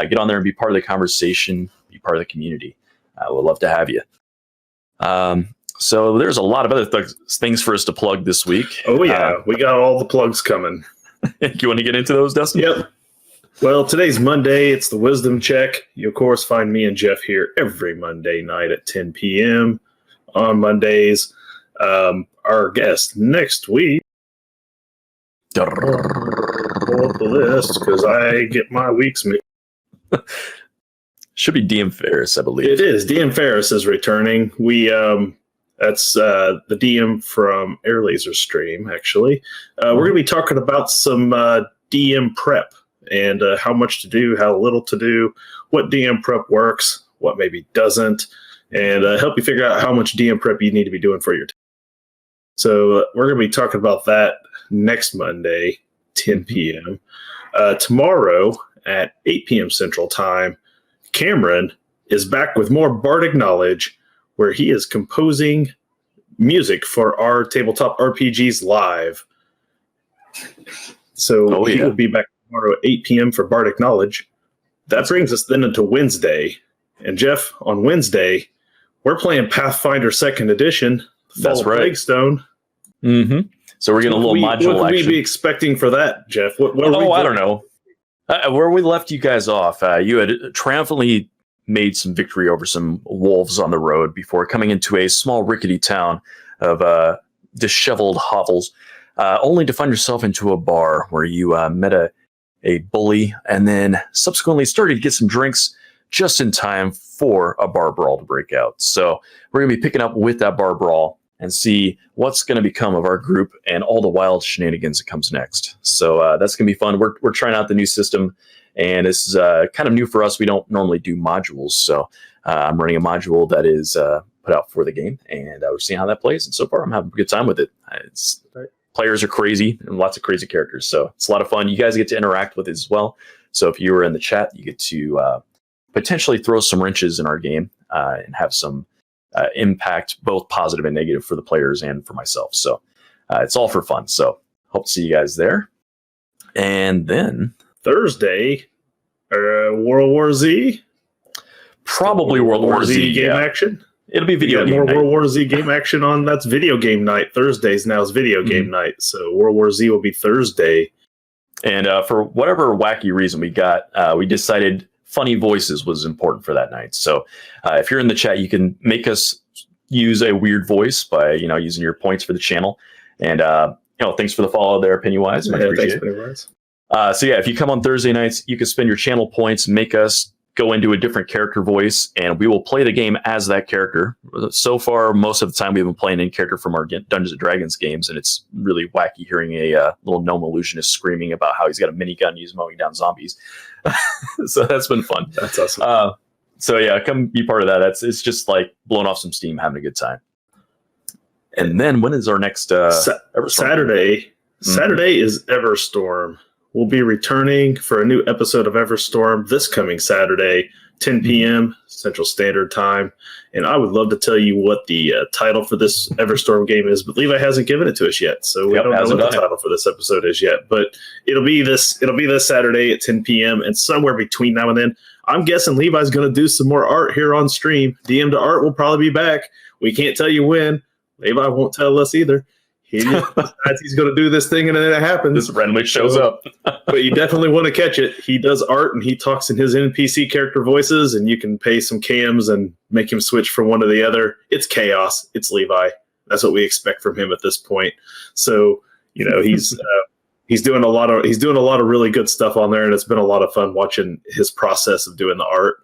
Speaker 3: get on there and be part of the conversation. Be part of the community. We'd love to have you. So there's a lot of other things for us to plug this week.
Speaker 2: Oh, yeah. We got all the plugs coming.
Speaker 3: You want to get into those, Dustin?
Speaker 2: Yep. Well, today's Monday. It's the Wisdom Check. You, of course, find me and Jeff here every Monday night at 10 p.m. on Mondays. Our guest next week. Pull up the list because I get my weeks mixed.
Speaker 3: Should be DM Ferris, I believe.
Speaker 2: It is. DM Ferris is returning. That's the DM from Air Laser Stream, actually. We're going to be talking about some DM prep and how much to do, how little to do, what DM prep works, what maybe doesn't, and help you figure out how much DM prep you need to be doing for your team. So we're going to be talking about that next Monday, 10 p.m. Tomorrow at 8 p.m. Central Time, Cameron is back with more Bardic Knowledge, where he is composing music for our Tabletop RPGs live. So he will be back tomorrow at 8 p.m. for Bardic Knowledge. That brings us then into Wednesday. And Jeff, on Wednesday, we're playing Pathfinder 2nd Edition, Fall of Plaguestone.
Speaker 3: Mm-hmm. So we're getting a little module action.
Speaker 2: What would we be expecting for that, Jeff?
Speaker 3: I don't know. Where we left you guys off, you had triumphantly made some victory over some wolves on the road before coming into a small rickety town of disheveled hovels, only to find yourself into a bar where you met a bully and then subsequently started to get some drinks just in time for a bar brawl to break out. So we're going to be picking up with that bar brawl and see what's going to become of our group and all the wild shenanigans that comes next. So that's going to be fun. We're trying out the new system, and this is kind of new for us. We don't normally do modules, so I'm running a module that is put out for the game, and we're seeing how that plays. And so far, I'm having a good time with it. Players are crazy, and lots of crazy characters, so it's a lot of fun. You guys get to interact with it as well. So if you were in the chat, you get to potentially throw some wrenches in our game and have some impact, both positive and negative, for the players and for myself. So it's all for fun. So hope to see you guys there. And then
Speaker 2: Thursday, World War Z.
Speaker 3: Probably World War Z
Speaker 2: game action.
Speaker 3: It'll be video game
Speaker 2: more
Speaker 3: night.
Speaker 2: World War Z game action on. That's video game night. Thursdays now is video game night. So World War Z will be Thursday.
Speaker 3: And for whatever wacky reason we decided funny voices was important for that night. So if you're in the chat, you can make us use a weird voice by using your points for the channel. And thanks for the follow there, Pennywise. Much appreciated.
Speaker 2: Pennywise.
Speaker 3: So if you come on Thursday nights, you can spend your channel points, make us go into a different character voice, and we will play the game as that character. So far, most of the time we've been playing in character from our Dungeons and Dragons games, and it's really wacky hearing a little gnome illusionist screaming about how he's got a minigun and he's mowing down zombies. So that's been fun.
Speaker 2: That's awesome.
Speaker 3: So yeah, come be part of that. It's just like blowing off some steam, having a good time. And then when is our next Everstorm?
Speaker 2: Saturday? Saturday is Everstorm. We'll be returning for a new episode of Everstorm this coming Saturday, 10 p.m. Central Standard Time. And I would love to tell you what the title for this Everstorm game is, but Levi hasn't given it to us yet, so we don't know what the title for this episode is yet. But it'll be this Saturday at 10 p.m. and somewhere between now and then, I'm guessing Levi's going to do some more art here on stream. DM to Art will probably be back. We can't tell you when. Levi won't tell us either. He decides he's going to do this thing, and then it happens.
Speaker 3: This randomly shows up.
Speaker 2: But you definitely want to catch it. He does art, and he talks in his NPC character voices, and you can pay some cams and make him switch from one to the other. It's chaos. It's Levi. That's what we expect from him at this point. So, he's doing a lot of really good stuff on there, and it's been a lot of fun watching his process of doing the art.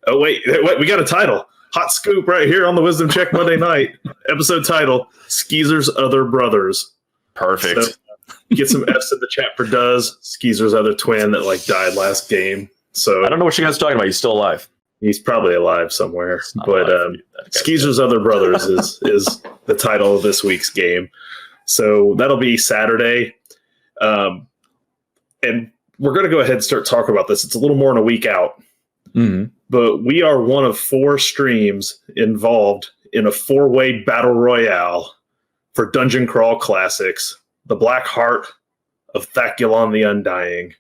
Speaker 2: Oh wait, we got a title. Hot scoop right here on the Wisdom Check Monday night. Episode title, Skeezer's Other Brothers.
Speaker 3: Perfect.
Speaker 2: So, get some F's in the chat for Duz, Skeezer's other twin that died last game. So
Speaker 3: I don't know what you guys are talking about. He's still alive.
Speaker 2: He's probably alive somewhere. But Skeezer's Other Brothers is the title of this week's game. So that'll be Saturday. And we're going to go ahead and start talking about this. It's a little more than a week out. But we are one of 4 streams involved in a 4-way battle royale for Dungeon Crawl Classics, the Black Heart of Thaculon the Undying.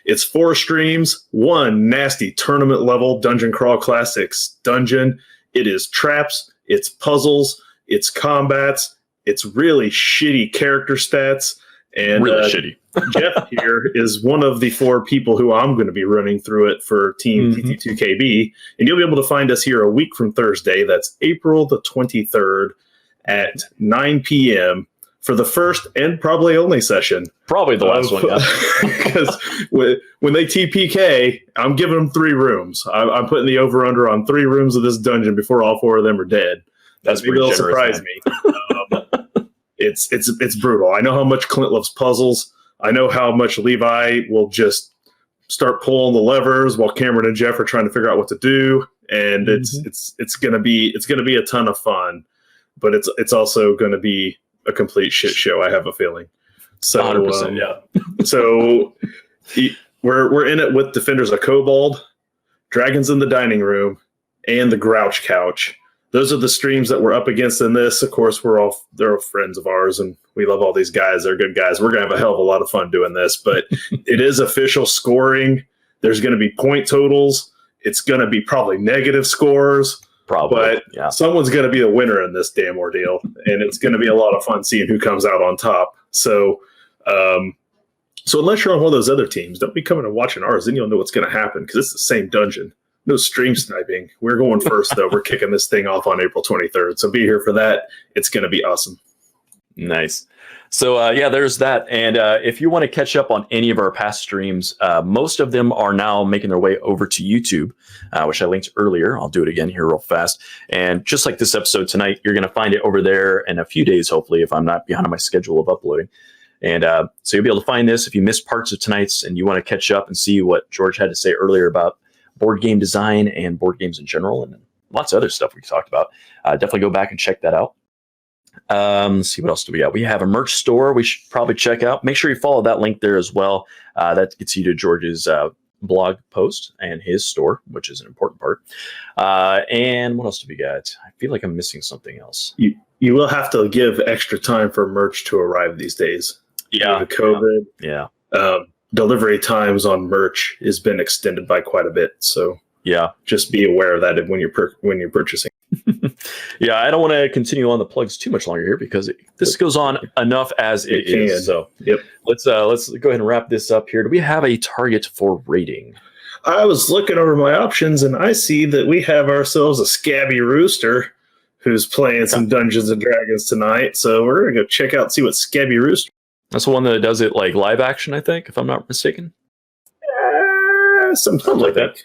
Speaker 2: It's 4 streams, 1 nasty tournament level Dungeon Crawl Classics dungeon. It is traps, it's puzzles, it's combats, it's really shitty character stats. And
Speaker 3: really shitty.
Speaker 2: Jeff here is one of the 4 people who I'm going to be running through it for Team TT2KB. And you'll be able to find us here a week from Thursday. That's April the 23rd at 9 p.m. for the first and probably only session.
Speaker 3: Probably the last one, yeah.
Speaker 2: Because when they TPK, I'm giving them 3 rooms. I'm putting the over-under on 3 rooms of this dungeon before all 4 of them are dead.
Speaker 3: That's
Speaker 2: Maybe
Speaker 3: pretty
Speaker 2: they'll
Speaker 3: generous,
Speaker 2: surprise me. It's brutal. I know how much Clint loves puzzles. I know how much Levi will just start pulling the levers while Cameron and Jeff are trying to figure out what to do. And it's gonna be a ton of fun, but it's also gonna be a complete shit show. I have a feeling. So
Speaker 3: 100%, yeah.
Speaker 2: So we're in it with Defenders of Kobold, Dragons in the Dining Room, and the Grouch Couch. Those are the streams that we're up against in this. Of course, they're all friends of ours, and we love all these guys. They're good guys. We're going to have a hell of a lot of fun doing this, but it is official scoring. There's going to be point totals. It's going to be probably negative scores.
Speaker 3: Probably,
Speaker 2: but
Speaker 3: yeah.
Speaker 2: Someone's going to be the winner in this damn ordeal, and it's going to be a lot of fun seeing who comes out on top. So unless you're on one of those other teams, don't be coming and watching ours. Then you'll know what's going to happen because it's the same dungeon. No stream sniping. We're going first, though. We're kicking this thing off on April 23rd. So be here for that. It's going to be awesome.
Speaker 3: Nice. So, there's that. And if you want to catch up on any of our past streams, most of them are now making their way over to YouTube, which I linked earlier. I'll do it again here real fast. And just like this episode tonight, you're going to find it over there in a few days, hopefully, if I'm not behind on my schedule of uploading. And so you'll be able to find this if you missed parts of tonight's and you want to catch up and see what George had to say earlier about board game design and board games in general, and lots of other stuff we talked about. Definitely go back and check that out. Let's see, what else do we got? We have a merch store we should probably check out. Make sure you follow that link there as well. That gets you to George's blog post and his store, which is an important part. And what else do we got? I feel like I'm missing something else.
Speaker 2: You will have to give extra time for merch to arrive these days.
Speaker 3: Yeah.
Speaker 2: Due to COVID.
Speaker 3: Yeah.
Speaker 2: Delivery times on merch has been extended by quite a bit. So just be aware of that when you're purchasing.
Speaker 3: Yeah, I don't want to continue on the plugs too much longer here because this goes on enough as it is. So let's go ahead and wrap this up here. Do we have a target for rating?
Speaker 2: I was looking over my options and I see that we have ourselves a Scabby Rooster who's playing some Dungeons and Dragons tonight. So we're gonna go check out and see what Scabby Rooster.
Speaker 3: That's the one that does it like live action, I think, if I'm not mistaken.
Speaker 2: Something like that.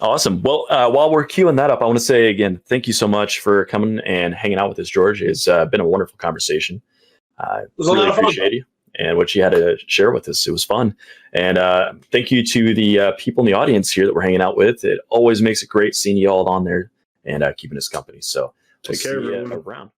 Speaker 3: Awesome. Well, while we're queuing that up, I want to say again, thank you so much for coming and hanging out with us, George. It's been a wonderful conversation. Really appreciate you and what you had to share with us. It was fun. And thank you to the people in the audience here that we're hanging out with. It always makes it great seeing you all on there and keeping us company. So
Speaker 2: take care, everyone.
Speaker 3: Around.